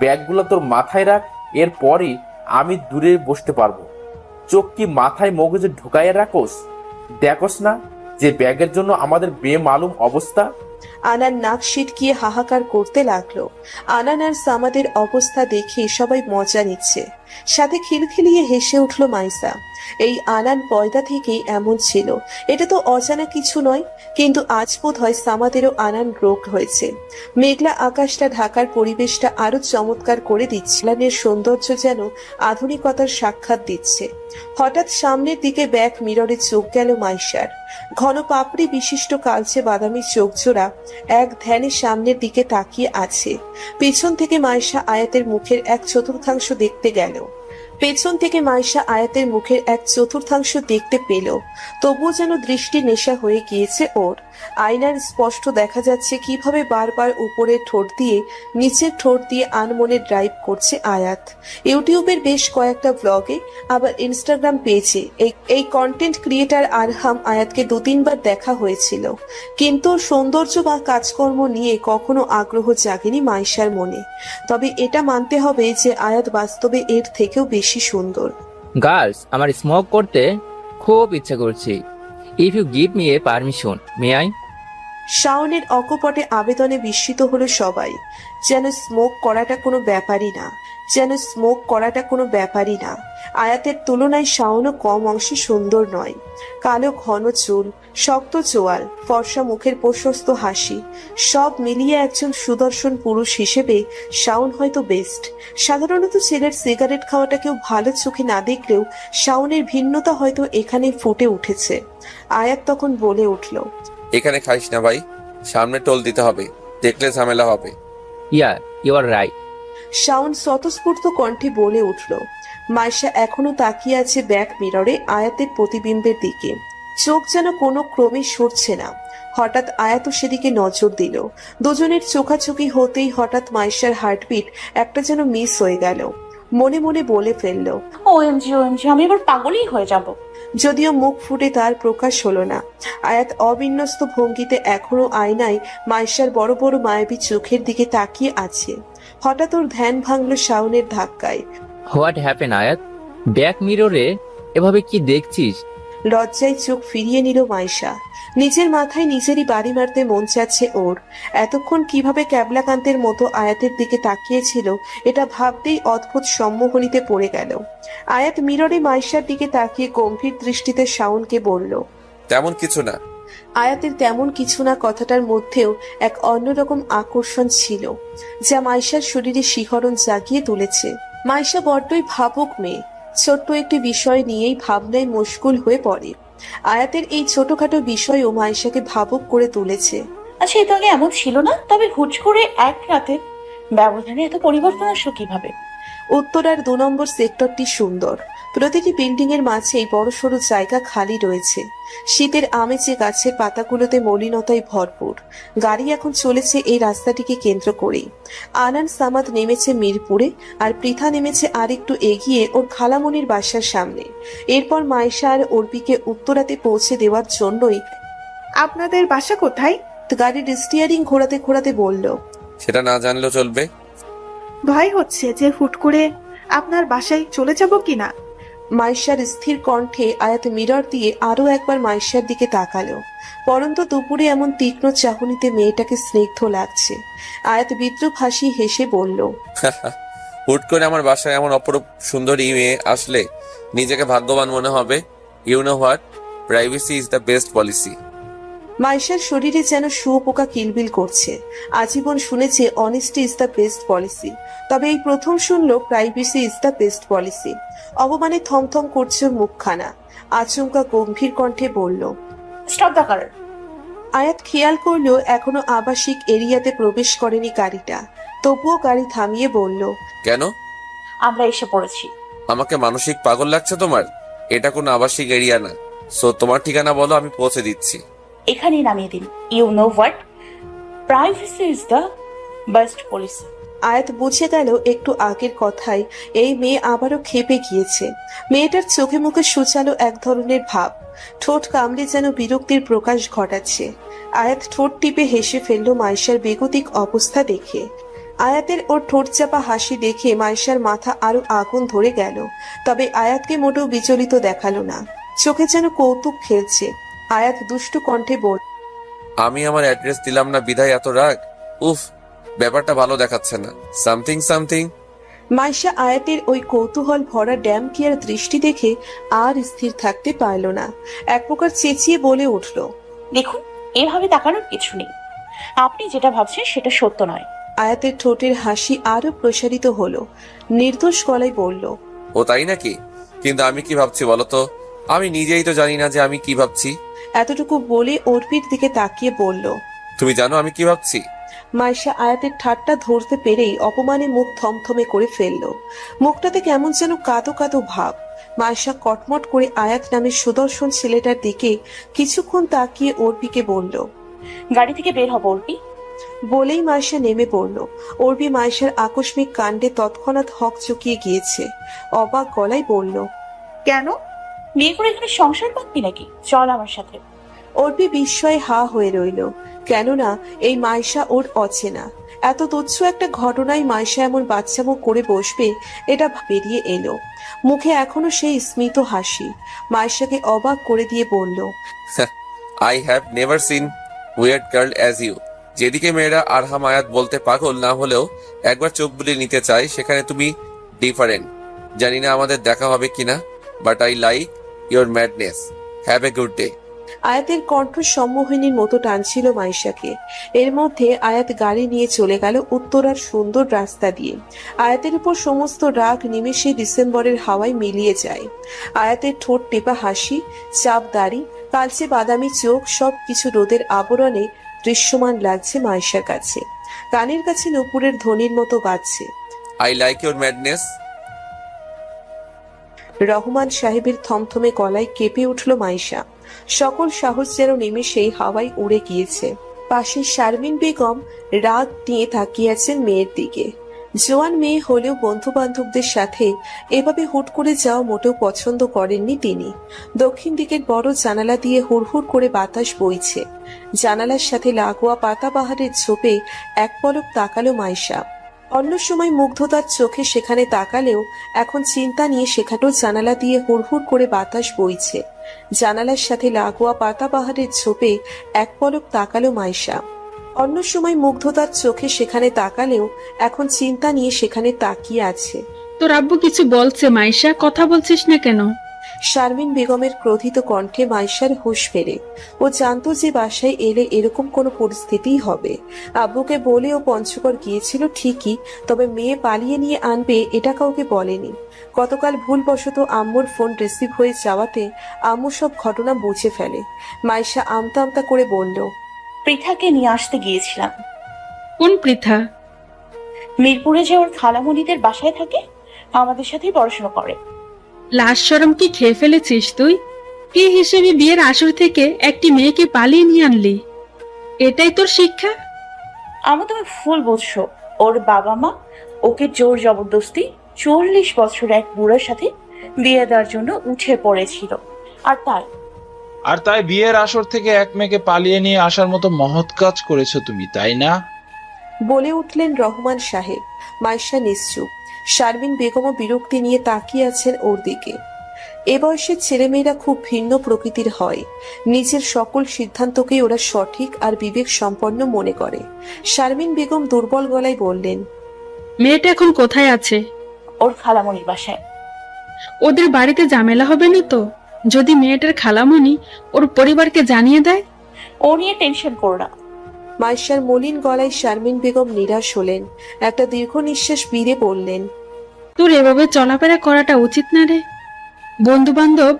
ব্যাগগুলো তোর মাথায় রাখ, এরপরই আমি দূরে বসতে পারবো। চোখ কি মাথায় মগজে ঢুকাইয়া রাখোস? দেখোস না যে ব্যাগের জন্য আমাদের বেমালুম অবস্থা? আনান নাক সিটকিয়ে হাহাকার করতে লাগলো। আনান আর সামাদের অবস্থা দেখে সবাই মজা নিচ্ছে, সাথে খিলখিলিয়ে হেসে উঠল মাইসা। এই আনান পয়দা থেকেই এমন ছিল, এটা তো অজানা কিছু নয়। কিন্তু আজ বোধ হয় সামাদেরও আনান রোগ হয়েছে। মেঘলা আকাশটা ঢাকার পরিবেশটা আরো চমৎকার করে দিচ্ছে। আনানের সৌন্দর্য যেন আধুনিকতার সাক্ষাৎ দিচ্ছে। হঠাৎ সামনের দিকে ব্যাক মিররে চোখ গেল মাইশার। ঘন পাপড়ি বিশিষ্ট কালচে বাদামি চোখ জোড়া এক ধ্যানে সামনের দিকে তাকিয়ে আছে। পেছন থেকে মাইশা আয়াতের মুখের এক চতুর্থাংশ দেখতে গেল। পেছন থেকে মাইশা আয়াতের মুখের এক চতুর্থাংশ দেখতে পেল, তবুও যেন দৃষ্টি নেশা হয়ে গিয়েছে ওর। আয়নার স্পষ্ট দেখা যাচ্ছে কিভাবে বারবার উপরের ঠোঁট দিয়ে নিচের ঠোঁট দিয়ে আনমনে ড্রাইভ করছে আয়াত। ইউটিউবের বেশ কয়েকটা ব্লগে, আবার ইনস্টাগ্রাম পেজে এই কন্টেন্ট ক্রিয়েটার আরহাম আয়াতকে 2-3 বার দেখা হয়েছিল, কিন্তু সৌন্দর্য বা কাজকর্ম নিয়ে কখনো আগ্রহ জাগেনি মাইশার মনে। তবে এটা মানতে হবে যে আয়াত বাস্তবে এর থেকেও বেশি সুন্দর। গার্লস, আমার স্মোক করতে খুব ইচ্ছা করছে। If you give me a permission, may I? শাওনের অকপটে আবেদনে বিস্মিত হলো সবাই। যেন স্মোক করাটা কোনো ব্যাপারই না, যেন স্মোক করাটা কোনো ব্যাপারই না। আয়াতের তুলনায় শাওনও কম অংশে সুন্দর নয়। কালো ঘন চুল, শক্ত চোয়াল, ফর্সা মুখের প্রশস্ত হাসি, সব মিলিয়ে একজন সুদর্শন পুরুষ হিসেবে শাওন হয়তো বেস্ট। সাধারণত ছেলের সিগারেট খাওয়াটা কেউ ভালো চোখে না দেখলেও শাওনের ভিন্নতা হয়তো এখানে ফুটে উঠেছে। আয়াত তখন বলে উঠল, এখানে খাইস না ভাই, সামনে টোল দিতে হবে, দেখলে ঝামেলা হবে। Yeah you are right. Shaon স্বতঃস্ফূর্ত কণ্ঠে বলে উঠল। মাইশা এখনো তাকিয়ে আছে ব্যাক মিররে আয়াতের প্রতিবিম্বের দিকে, চোখ যেন কোনো ক্রমে সরছে না। হঠাৎ আয়াতও সেদিকে নজর দিল। দুজনের চোখাচোখি হতেই হঠাৎ মাইশার হার্টবিট একটা যেন মিস হয়ে গেল। মনে মনে বলে ফেলল, ওএমজি ওএমজি, আমি এবার পাগলই হয়ে যাব। যদিও মুখ ফুটে তার প্রকাশ হলো না। আয়াত অবিন্যস্ত ভঙ্গিতে এখনো আয়নায় মাইশার বড় বড় মায়াবী চোখের দিকে তাকিয়ে আছে। হঠাৎ ওর ধ্যান ভাঙল শাওনের ধাক্কায়। হোয়াট হ্যাপেন আয়াত? ব্যাক মিররে এভাবে কি দেখছিস? লজ্জায় চোখ ফিরিয়ে নিল মাইশা। নিজের মাথায় নিজেরই বাড়ি মারতে মন চাচ্ছে ওর। এতক্ষণ কিভাবে ক্যাবলাকান্তের মতো আয়াতের দিকে তাকিয়েছিল এটা ভাবতেই অদ্ভুত সম্মোহনীতে পড়ে গেল। আয়াত মিররে মাইশার দিকে তাকিয়ে গম্ভীর দৃষ্টিতে শাওনকে বলল, তেমন কিছু না। আয়াতের তেমন কিছু না কথাটার মধ্যেও এক অন্যরকম আকর্ষণ ছিল, যা মাইশার শরীরে শিহরণ জাগিয়ে তুলেছে। মাইশা বড্ডই ভাবুক মেয়ে, ছোট্ট একটি বিষয় নিয়েই ভাবনায় মশগুল হয়ে পড়ে। আয়াতের এই ছোটখাটো বিষয়ও মাইশাকে ভাবুক করে তুলেছে। আচ্ছা, এটা আগে এমন ছিল না, তবে হুট করে এক রাতে ব্যবধানে এত পরিবর্তন আসলো কিভাবে? উত্তরার 2 নম্বর সেক্টরটি সুন্দর। প্রতিটি বিল্ডিং এর মাঝেই বড়সড় জায়গা খালি রয়েছে। শীতের আমেজে গাছের পাতাগুলোতে মলিনতায় ভরপুর। গাড়ি এখন চলেছে এই রাস্তাটিকে কেন্দ্র করেই। আনান সামাদ নেমেছে মিরপুরে, আর পৃথা নেমেছে আর একটু এগিয়ে ওর খালামনির বাসার সামনে। এরপর মাইশা আর অর্পিকে উত্তরাতে পৌঁছে দেওয়ার জন্যই আপনাদের বাসা কোথায়? গাড়ির স্টিয়ারিং ঘোরাতে ঘোরাতে বলল, সেটা না জানলেও চলবে। ভয় হচ্ছে যে হুট করে আপনার বাসায় চলে যাব কিনা। মাইশার স্থির কণ্ঠে আয়াত মিরর দিয়ে আরো একবার মাইশার দিকে তাকালো। পরন্ত দুপুরে এমন তীক্ষ্ণ চাহনিতে মেয়েটাকে স্নিগ্ধ লাগছে। আয়াত বিদ্রুপ হাসি হেসে বলল, হুট করে আমার বাসায় এমন অপরূপ সুন্দরী মেয়ে আসলে নিজেকে ভাগ্যবান মনে হবে। You know what, privacy is the best policy. মাইশার শরীরে যেন শুয়োপোকা কিলবিল করছে। আজীবন শুনেছে honesty is the best policy, তবে এই প্রথম শুনলো privacy is the best policy. অবমানে থমথম করছে ওর মুখখানা। আচমকা গম্ভীর কণ্ঠে বলল, স্টপ দ্য কার। আয়াত খেয়াল করলো এখনো আবাসিক এরিয়াতে প্রবেশ করেনি গাড়িটা, তবুও গাড়ি থামিয়ে বলল, কেন? আমরা এসে পড়েছি। আমাকে মানসিক পাগল লাগছে তোমার? এটা কোনো আবাসিক এরিয়া না। সো তোমার ঠিকানা বলো, আমি পৌঁছে দিচ্ছি। এখানেই নামিয়ে দিন। You know what, privacy is the best policy. Ayat বুঝে গেল একটু আগের কথায় এই মেয়ে আবারও ক্ষেপে গিয়েছে। মেয়েটার চোখে মুখে সুচালো এক ধরনের ভাব, ঠোঁট কামড়ে যেন বিরক্তির প্রকাশ ঘটাচ্ছে। আয়াত ঠোঁট টিপে হেসে ফেলল মাইশার বেগতিক অবস্থা দেখে। আয়াতের ওর ঠোঁট চাপা হাসি দেখে মাইশার মাথা আরো আগুন ধরে গেল, তবে আয়াতকে মোটেও বিচলিত দেখালো না। চোখে যেন কৌতুক খেলছে। আয়াত দুষ্টু কণ্ঠে বল, আমি আমার অ্যাড্রেস দিলাম না বিধায় এত রাগ? উফ, ব্যাপারটা ভালো দেখাচ্ছে না। Something something. মাইশা আয়াতের ওই কৌতূহল ভরা ড্যাম কেয়ার দৃষ্টি দেখে আর স্থির থাকতে পারল না। এক প্রকার চেঁচিয়ে বলে উঠল, দেখুন, এভাবে তাকানোর কিছু নেই। আপনি যেটা ভাবছেন সেটা সত্য নয়। আয়াতের ঠোঁটের হাসি আরো প্রসারিত হলো। নির্দোষ গলায় বলল, ও তাই নাকি? কিন্তু আমি কি ভাবছি বলো তো? আমি নিজেই তো জানি না যে আমি কি ভাবছি। এতটুকু বলে অর্পির দিকে তাকিয়ে বলল, তুমি জানো আমি কি ভাবছি? মাইশা আয়াতের ঠাট্টা ধরতে পেরেই অপমানে মুখ থমথমে করে ফেলল। মুখটাতে কেমন যেন কাঁদো কাঁদো ভাব। মাইশা কটমট করে আয়াত নামের সুদর্শন ছেলেটার দিকে কিছুক্ষণ তাকিয়ে অর্পিকে বলল, গাড়ি থেকে বের হবো অর্পি। বলেই মাইশা নেমে পড়ল। অর্পি মাইশার আকস্মিক কাণ্ডে তৎক্ষণাৎ হক চুকিয়ে গিয়েছে। অবাক গলায় বলল, কেন? বিয়ে করে এখানে সংসার পাচ্ছি নাকি? চল আমার সাথে। অর্পি বিস্ময়ে হা হয়ে রইল, কেননা এই মাইশা ওর অচেনা। এত তুচ্ছ একটা ঘটনায় মাইশা এমন বাচ্চামো করে বসবে এটা বেরিয়ে এলো। মুখে এখনো সেই স্মিত হাসি। মাইশাকে অবাক করে দিয়ে বলল, I have never seen weird girl as you. যেদিকে মেয়েরা আরহাম আয়াত বলতে পাগল না হলেও একবার চোখ বুলিয়ে নিতে চায়, সেখানে তুমি ডিফারেন্ট। জানি না আমাদের দেখা হবে কিনা, but I like your madness. Have a good day. আয়াতের কণ্ঠ সম্মোহিনীর মতো টানছিল মাইশাকে। এর মধ্যে আয়াত গাড়ি নিয়ে চলে গেল উত্তরার সুন্দর রাস্তা দিয়ে। আয়াতের উপর সমস্ত রাগ নিমেষে ডিসেম্বরের হাওয়ায় মিলিয়ে যায়। আয়াতের ঠোঁট টেপা হাসি, চাপ দাড়ি, কালচে বাদামি চোখ সবকিছু রোদের আবরণে দৃশ্যমান লাগছে মাইশার কাছে। কানের কাছে নূপুরের ধ্বনির মতো বাজছে, I like your madness. Rahman সাহেবের থমথমে গলায় কেঁপে উঠল মাইশা। সকল সাহস যেন নিমেষেই হাওয়ায় উড়ে গিয়েছে। পাশে শারমিন বেগম রাগ নিয়ে তাকিয়ে আছেন মেয়ের দিকে। জোয়ান মেয়ে হলেও বন্ধু বান্ধবদের সাথে এভাবে হুট করে যাওয়া মোটেও পছন্দ করেননি তিনি। দক্ষিণ দিকের বড় জানালা দিয়ে হুড়হুড় করে বাতাস বইছে। জানালার সাথে লাগোয়া পাতাবাহারের ঝোপে এক পলক তাকালো মাইশা। অন্য সময় মুগ্ধতার চোখে সেখানে তাকালেও এখন চিন্তা নিয়ে সেখানেও জানালা দিয়ে হুড়হুড় করে বাতাস বইছে। জানালার সাথে লাগোয়া পাতাবাহারের ঝোপে এক পলক তাকালো মাইশা। অন্য সময় মুগ্ধতার চোখে সেখানে তাকালেও এখন চিন্তা নিয়ে সেখানে তাকিয়ে আছে। তোর আব্বু কিছু বলছে মাইশা, কথা বলছিস না কেন? শারমিন বেগমের ক্রোধিত কণ্ঠে মাইশার হুঁশ ফেরে। ও জানতো যে বাসায় এলে এরকম কোনো পরিস্থিতিই হবে। আব্বুকে বলে ও পঞ্চগড় গিয়েছিল ঠিকই, তবে মেয়ে পালিয়ে নিয়ে আনবে এটা কাউকে বলেনি। গতকাল ভুলবশত আম্মুর ফোন রিসিভ হয়ে যাওয়াতে আম্মু সব ঘটনা বুঝে ফেলে। মাইশা আমতা আমতা করে বলল, পৃথাকে নিয়ে আসতে গিয়েছিলাম। কোন পৃথা? মিরপুরে যে ওর খালামণিদের বাসায় থাকে, আমাদের সাথেই পড়াশোনা করে। লাশ শরম কি খেয়ে ফেলেছিস তুই? কি হিসেবে বিয়ের আসর থেকে একটি মেয়েকে পালিয়ে নিয়ে আনলি? এটাই তোর শিক্ষা? আমার তুমি ফুল বুঝছো। ওর বাবা মা ওকে জোর জবরদস্তি 40 বছর এক বুড়ার সাথে বিয়ে দেওয়ার জন্য উঠে পড়েছিল। আর তাই বিয়ের আসর থেকে এক মেয়েকে পালিয়ে নিয়ে আসার মতো মহৎ কাজ করেছো তুমি, তাই না? বলে উঠলেন রহমান সাহেব। মাইশা নিশ্চুপ। শারমিন বেগমও বিরক্তি নিয়ে তাকিয়ে আছেন ওর দিকে। এ বয়সের ছেলেমেয়েরা খুব ভিন্ন প্রকৃতির হয়। নিজের সকল সিদ্ধান্তকেই ওরা সঠিক আর বিবেক সম্পন্ন মনে করে। শারমিন বেগম দুর্বল গলায় বললেন, মেয়েটা এখন কোথায় আছে? ওর খালামণির বাসায়। ওদের বাড়িতে ঝামেলা হবে না তো যদি মেয়েটার খালামণি ওর পরিবারকে জানিয়ে দেয়? ও নিয়ে টেনশন করো না। মাইশার মলিন গলায় শারমিন বেগম নিরাশ হলেন। একটা দীর্ঘ নিঃশ্বাস বিড়ে বললেন, তোর এভাবে চলাফেরা করাটা উচিত না রে। বন্ধু বান্ধব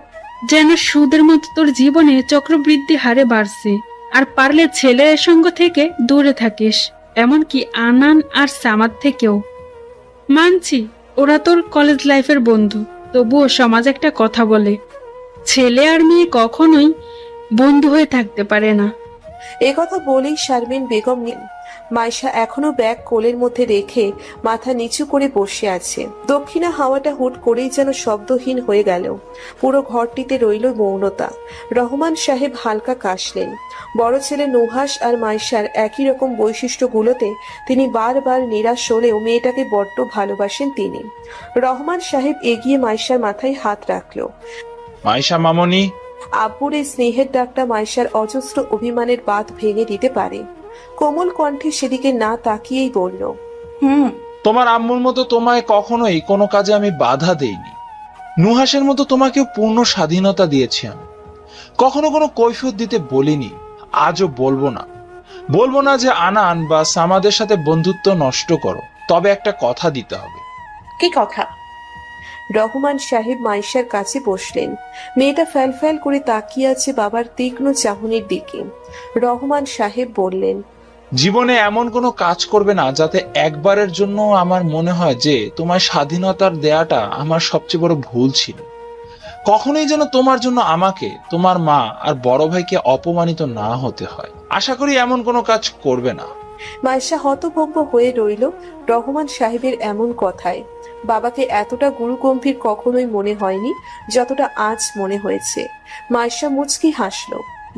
যেন সুদের মতো তোর জীবনে চক্রবৃদ্ধি হারে বাড়ছে। আর পারলে ছেলের সঙ্গ থেকে দূরে থাকিস, এমনকি আনান আর সামাদ থেকেও। মানছি ওরা তোর কলেজ লাইফের বন্ধু, তবুও সমাজ একটা কথা বলে, ছেলে আর মেয়ে কখনোই বন্ধু হয়ে থাকতে পারে না। এ কথা বলেই শারমিন বেগম মাইশা এখনো ব্যাগ কোলের মধ্যে রেখে মাথা নিচু করে বসে আছে। দক্ষিণা হাওয়াটা হুট করেই যেন শব্দহীন হয়ে গেল। পুরো ঘরটিতে রইল মৌনতা। রহমান সাহেব হালকা কাশলেন। বড় ছেলে নুহাস আর মাইশার একই রকম বৈশিষ্ট্যগুলোতে তিনি বারবার নিরাশ হলেও মেয়েটাকে বড্ড ভালোবাসেন তিনি। রহমান সাহেব এগিয়ে মাইশার মাথায় হাত রাখল। মাইশা মামনি। আব্বুর এই স্নেহের ডাকটা মাইশার অজস্র অভিমানের বাঁধ ভেঙে দিতে পারে। কোমল কণ্ঠে সেদিকে না তাকিয়েই বলল, তোমার আম্মুর মতো তোমায় কখনোই কোনো কাজে আমি বাধা দেইনি। নুহাসের মতো তোমাকে পূর্ণ স্বাধীনতা দিয়েছি আমি। কখনো কোনো কৈফিয়ত দিতে বলিনি, আজও বলবো না যে আনান বা সামাদের সাথে বন্ধুত্ব নষ্ট করো। তবে একটা কথা দিতে হবে। কি কথা? রহমান সাহেব মাইশার কাছে বসলেন। মেয়েটা ফ্যাল করে তাকিয়ে আছে বাবার তীক্ষ্ণ চাহনির দিকে। রহমান সাহেব বললেন, জীবনে এমন কোনো কাজ করবে না যাতে একবারের জন্য আমার মনে হয় যে তোমার স্বাধীনতার দেয়াটা আমার সবচেয়ে বড় ভুল ছিল। কখনোই যেন তোমার জন্য আমাকে, তোমার মা আর বড় ভাইকে অপমানিত না হতে হয়। আশা করি এমন কোনো কাজ করবে না। মাইশা হতভম্ব হয়ে রইল রহমান সাহেবের এমন কথায়। বাবাকে এতটা গুরুগম্ভীর কখনোই মনে হয়নি যতটা আজ মনে হয়েছে। মাইশা মুচকি হাসল।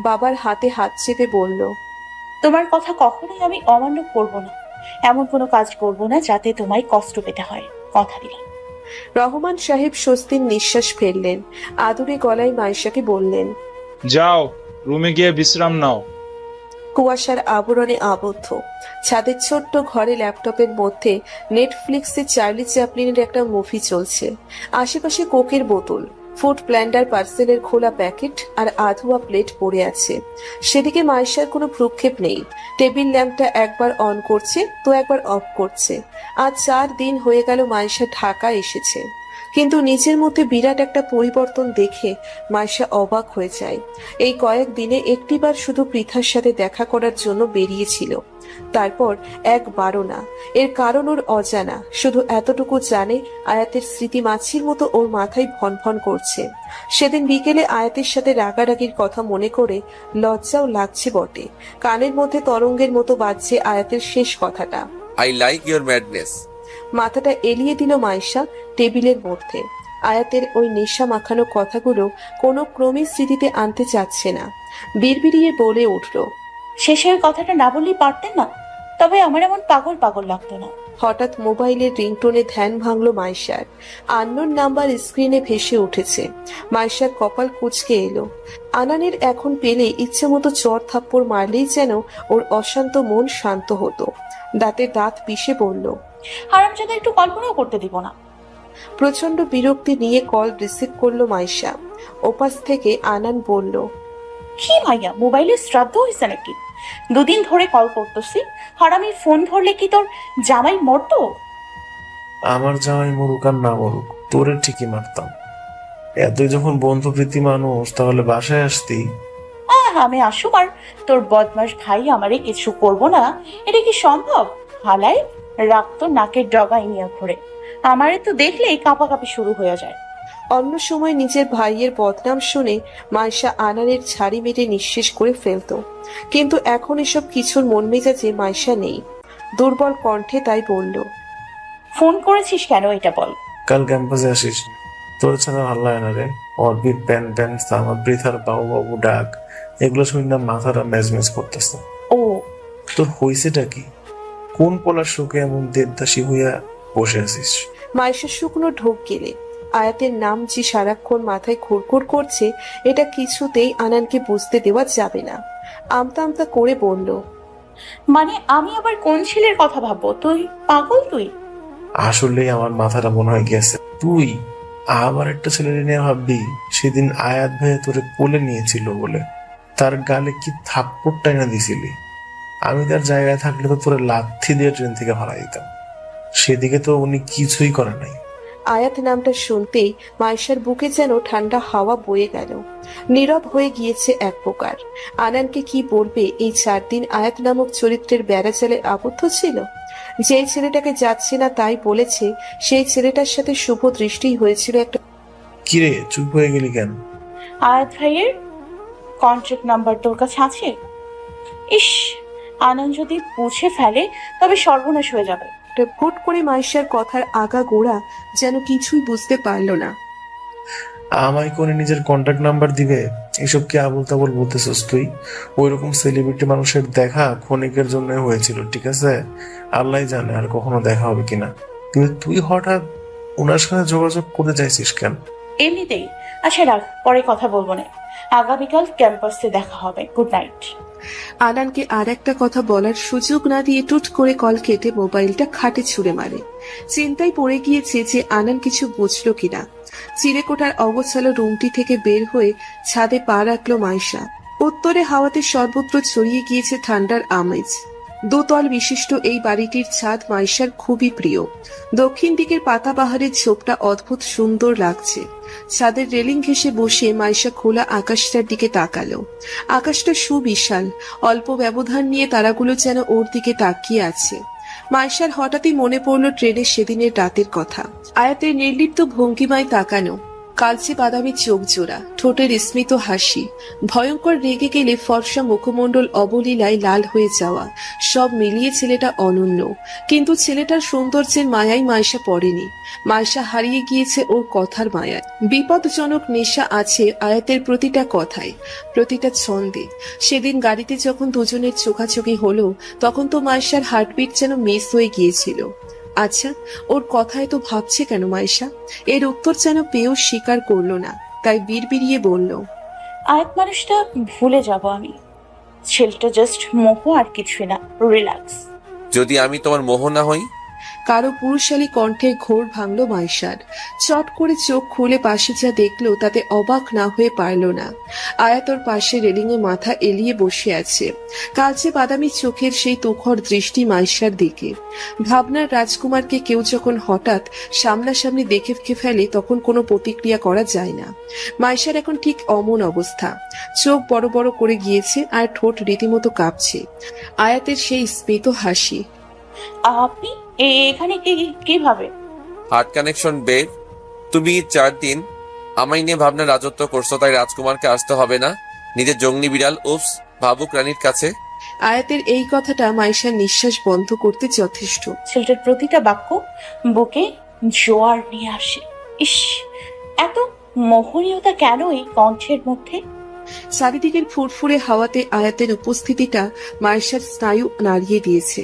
বাবার হাতে হাত চেপে বলল, তোমার কথা কখনোই আমি অমান্য করব না। এমন কোনো কাজ করব না যাতে তোমায় কষ্ট পেতে হয়, কথা দিলাম। রহমান সাহেব স্বস্তির নিঃশ্বাস ফেললেন। আদুরে গলায় মাইশাকে বললেন, যাও রুমে গিয়ে বিশ্রাম নাও। কুয়াশার আবরণে আবদ্ধ ছাদের ছোট্ট ঘরে ল্যাপটপের মধ্যে নেটফ্লিক্সে চার্লি চ্যাপলিনের একটা মুভি চলছে। আশেপাশে কোকের বোতল, ফুড ব্লেন্ডার পার্সেলের খোলা প্যাকেট আর আধোয়া প্লেট পড়ে আছে। সেদিকে মাইশার কোনো ভ্রুক্ষেপ নেই। টেবিল ল্যাম্পটা একবার অন করছে তো একবার অফ করছে। আজ 4 দিন হয়ে গেল মাইশা ঢাকা এসেছে, কিন্তু নিজের মধ্যে বিরাট একটা পরিবর্তন দেখে মাইশা অবাক হয়ে যায়। এই কয়েক দিনে একটিবার শুধু পৃথার সাথে দেখা করার জন্য বেরিয়েছিল, তারপর একবারও না। এর কারণ ওর অজানা, শুধু এতটুকু জানে আয়াতের স্মৃতি মাছির মতো ওর মাথায় ভনভন করছে। সেদিন বিকেলে আয়াতের সাথে রাগারাগির কথা মনে করে লজ্জাও লাগছে বটে। কানের মধ্যে তরঙ্গের মতো বাজছে আয়াতের শেষ কথাটা, আই লাইক ইউর ম্যাডনেস। মাথাটা এলিয়ে দিল মাইশা টেবিলের মধ্যে। আয়াতের ওই নেশা মাখানো কথাগুলো কোনো ক্রমে স্মৃতিতে আনতে চাচ্ছে না। বিড়বিড়িয়ে বলে উঠল, শেষে ওই কথাটা না বললেই পারতেন না? তবে আমার এমন পাগল পাগল লাগতো না। হঠাৎ মোবাইলের রিংটোনে ধ্যান ভাঙলো মাইশার। আননোন নাম্বার স্ক্রিনে ভেসে উঠেছে। মাইশার কপাল কুঁচকে এলো। আনানের এখন পেলে ইচ্ছে মতো চর থাপ্পড় মারলেই যেন ওর অশান্ত মন শান্ত হতো। দাঁতে দাঁত পিষে বলল, হারামজাদা একটু কল্পনাও করতে দিব না। প্রচন্ড বিরক্তি নিয়ে কল রিসিভ করলো মাইশা। ওপাশ থেকে আনান বলল, কি ভাইয়া, মোবাইলে শ্রাদ্ধ হয়েছে নাকি? 2 দিন ধরে কল করতেছি, হারামির ফোন ধরলে কি তোর জামাই মরতো? আমার জামাই মরুক আর না মরুক, তোরে ঠিকই মারতাম। এতই যখন বন্ধুপ্রীতি মানুষ, তাহলে বাসায় আসতি। আমি আসুম আর তোর বদমাস ভাই আমারে কিছু করবো না, এটা কি সম্ভব? হালায় রাখতো নাকের ডগায় নিয়ে ঘুরে, আমারে তো দেখলেই কাঁপাকাঁপি শুরু হয়ে যায়। অন্য সময় নিজের ভাইয়ের বদনাম শুনে মাইশা আনানের ছাড়ি মেরে নিঃশেষ করে ফেলতো, কিন্তু এখন এসব কিছুর মন মেজাজে মাইশা নেই। দুর্বল কণ্ঠে তাই বলল, ফোন করেছিস কেন এটা বল। কাল ক্যাম্পাসে আসিস, তোর ছাড়া ভালো লাগে না রে। অর্বিট, প্যান প্যান, আমার বৃথার বাবু বাবু ডাক, এগুলো শুনি না মাথাটা ম্যাজম্যাজ করতেছে। ও তোর হইছেটা কি? কোন পলার শোকে এমন দেবদাসী হইয়া বসে আছিস? মাইশা শুকনো ঢোক গেলে। আয়াতের নাম যে সারাক্ষণ মাথায় খুরখুর করছে, এটা কিছুতেই আনানকে বুঝতে দেওয়া যাবে না। আমতা আমতা করে বলল, মানে আমি আবার কোন ছেলের কথা ভাববো? তুই পাগল তুই? আসলে আমার মাথাটা মনে হয় গেছে। তুই আবার একটা ছেলে নিয়ে ভাববি? সেদিন আয়াত ভাই তোরে কোলে নিয়েছিল বলে তার গালে কি থাপ্পড়টাই না দিছিলি। আমি তার জায়গায় থাকলে তো তোরে লাথি দিয়ে ট্রেন থেকে ভাড়া দিতাম। সেদিকে তো উনি কিছুই করে নাই। আয়াত নামটা শুনতেই মাইশার বুকে যেন ঠান্ডা হাওয়া বয়ে গেল। নীরব হয়ে গিয়েছে এক প্রকার। আনানকে কি বলবে? এই 4 দিন আয়াত নামক চরিত্রের বেড়াজালে আবদ্ধ ছিল। যে ছেলেটাকে যাচ্ছে না তাই বলেছে, সেই ছেলেটার সাথে শুভ দৃষ্টি হয়েছিল একটা। কিরে চুপ হয়ে গেলি কেন? আয়াত ভাইয়ের কন্ট্যাক্ট নাম্বার তোর কাছে আছে? ইস, আনন্দ যদি বুঝে ফেলে তবে সর্বনাশ হয়ে যাবে। হুট করে মাইশার কথার আগা গোড়া যেন কিছুই বুঝতে পারল না। আমায় কোনে নিজের কন্ট্যাক্ট নাম্বার দিবে? এসব কি আবল তাবল বলতেছস তুই? ওইরকম সেলিব্রিটি মানুষের দেখা ক্ষণিকের জন্য হয়েছিল, ঠিক আছে? আল্লাহ জানে আর কখনো দেখা হবে কিনা, কিন্তু তুই হঠাৎ ওনার সাথে যোগাযোগ করতে চাইছিস কেন? এমনিতেই। আচ্ছা রাখ, পরে কথা বলবো না। আগামীকাল ক্যাম্পাসে দেখা হবে। Good night. আনানকে আর একটা কথা বলার সুযোগ না দিয়ে টুট করে কল কেটে মোবাইলটা খাটে ছুঁড়ে মারে। চিন্তায় পড়ে গিয়েছে যে আনান কিছু বুঝলো কিনা। চিলেকোঠার অগোছালো রুমটি থেকে বের হয়ে ছাদে পা রাখলো মাইশা। উত্তরে হাওয়াতে সর্বত্র ছড়িয়ে গিয়েছে ঠান্ডার আমেজ। 2 তল বিশিষ্ট এই বাড়িটির ছাদ মাইশার খুবই প্রিয়। দক্ষিণ দিকের পাতাবাহারের ঝোপটা অদ্ভুত সুন্দর লাগছে। ছাদের রেলিং ঘেঁষে বসে মাইশা খোলা আকাশটার দিকে তাকালো। আকাশটা সুবিশাল, অল্প ব্যবধান নিয়ে তারাগুলো যেন ওর দিকে তাকিয়ে আছে। মাইশার হঠাৎই মনে পড়ল ট্রেনের সেদিনের রাতের কথা। আয়াতের নির্লিপ্ত ভঙ্গিমায় তাকানো, কালচে বাদামি চোখ জোড়া, ঠোঁটের স্মিত হাসি, ভয়ঙ্কর রেগে গেলে ফর্সা মুখমণ্ডল অবলীলায় লাল হয়ে যাওয়া, সব মিলিয়ে ছেলেটা অনন্য। কিন্তু ছেলেটার সৌন্দর্যের মায়ায় মাইশা পড়েনি। মাইশা হারিয়ে গিয়েছে ওর কথার মায়ায়। বিপদজনক নেশা আছে আয়াতের প্রতিটা কথায়, প্রতিটা ছন্দে। সেদিন গাড়িতে যখন দুজনের চোখাচোখি হলো, তখন তো মাইশার হার্টবিট যেন মিস হয়ে গিয়েছিল। আচ্ছা, ওর কথায় তো ভাবছে কেন মাইশা? এর উত্তর যেন পেয়েও স্বীকার করলো না, তাই বিড়বিড়িয়ে বলল, আয়াত মানুষটা ভুলে যাব আমি। ছেলেটা জাস্ট মোহ আর কিছুই না, রিল্যাক্স। যদি আমি তোমার মোহ না হই? কারো পুরুষালী কণ্ঠে ঘোর ভাঙল মাইশার। চট করে চোখ খুলে পাশে যা দেখলো তাতে অবাক না হয়ে পারল না। আয়াতর পাশে রেলিংয়ে মাথা এলিয়ে বসে আছে, কালচে বাদামি চোখের সেই তুখর দৃষ্টি মাইশার দিকে। ভাবনার রাজকুমারকে কেউ যখন হঠাৎ সামনাসামনি দেখে ফেলে তখন কোনো প্রতিক্রিয়া করা যায় না। মাইশার এখন ঠিক অমন অবস্থা, চোখ বড় বড় করে গিয়েছে আর ঠোঁট রীতিমতো কাঁপছে। আয়াতের সেই স্মিত হাসি। আপনি এখানে কিভাবে? Heart connection babe. তুমি 4 দিন আমায় নিয়ে ভাবনা রাজত্ব করছো, তাই রাজকুমারকে আসতে হবে না। নিজের জঙ্গলি বিড়াল উপস ভাবুক রানীর কাছে। আয়াতের এই কথাটা মাইশার নিঃশ্বাস বন্ধ করতে যথেষ্ট। ছেলেটার প্রতিটা বাক্য বুকে জোয়ার নিয়ে আসে। ইস, এত মোহনীয়তা কেন এই কণ্ঠের মধ্যে? চারিদিকের ফুরফুরে হাওয়াতে আয়াতের উপস্থিতিটা মাইশার স্নায়ু নাড়িয়ে দিয়েছে।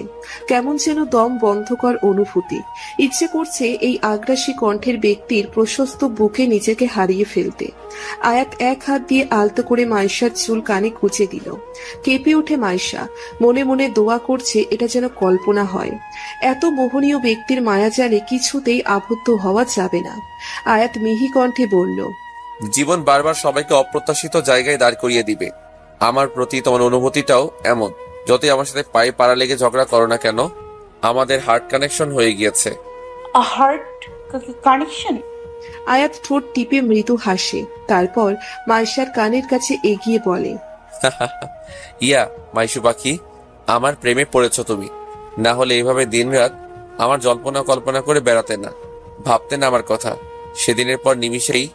কেমন যেন দম বন্ধকর অনুভূতি। ইচ্ছে করছে এই আগ্রাসী কণ্ঠের ব্যক্তির প্রশস্ত বুকে নিজেকে হারিয়ে ফেলতে। আয়াত এক হাত দিয়ে আলতো করে মাইশার চুল কানে কুঁচে দিল। কেঁপে ওঠে মাইশা, মনে মনে দোয়া করছে এটা যেন কল্পনা হয়। এত মোহনীয় ব্যক্তির মায়াজালে কিছুতেই আবদ্ধ হওয়া যাবে না। আয়াত মিহি কণ্ঠে বলল, জীবন বারবার সবাইকে অপ্রত্যাশিত জায়গায় দাঁড় করিয়ে দিবে। আমার প্রতি তোমার অনুভূতিটাও এমন। যতই আমার সাথে পায়ে পাড়া লেগে ঝগড়া করো না কেন, আমাদের হার্ট কানেকশন হয়ে গিয়েছে। Heart connection? আয়াত ঠোঁট টিপে মৃদু হাসে, তারপর মাইশার কানের কাছে এগিয়ে বলে, ইয়া মাইশু পাখি, আমার প্রেমে পড়েছ তুমি। না হলে এইভাবে দিনরাত আমার জল্পনা কল্পনা করে বেড়াতে না, ভাবতে না আমার কথা। সেদিনের পর নিমিষেই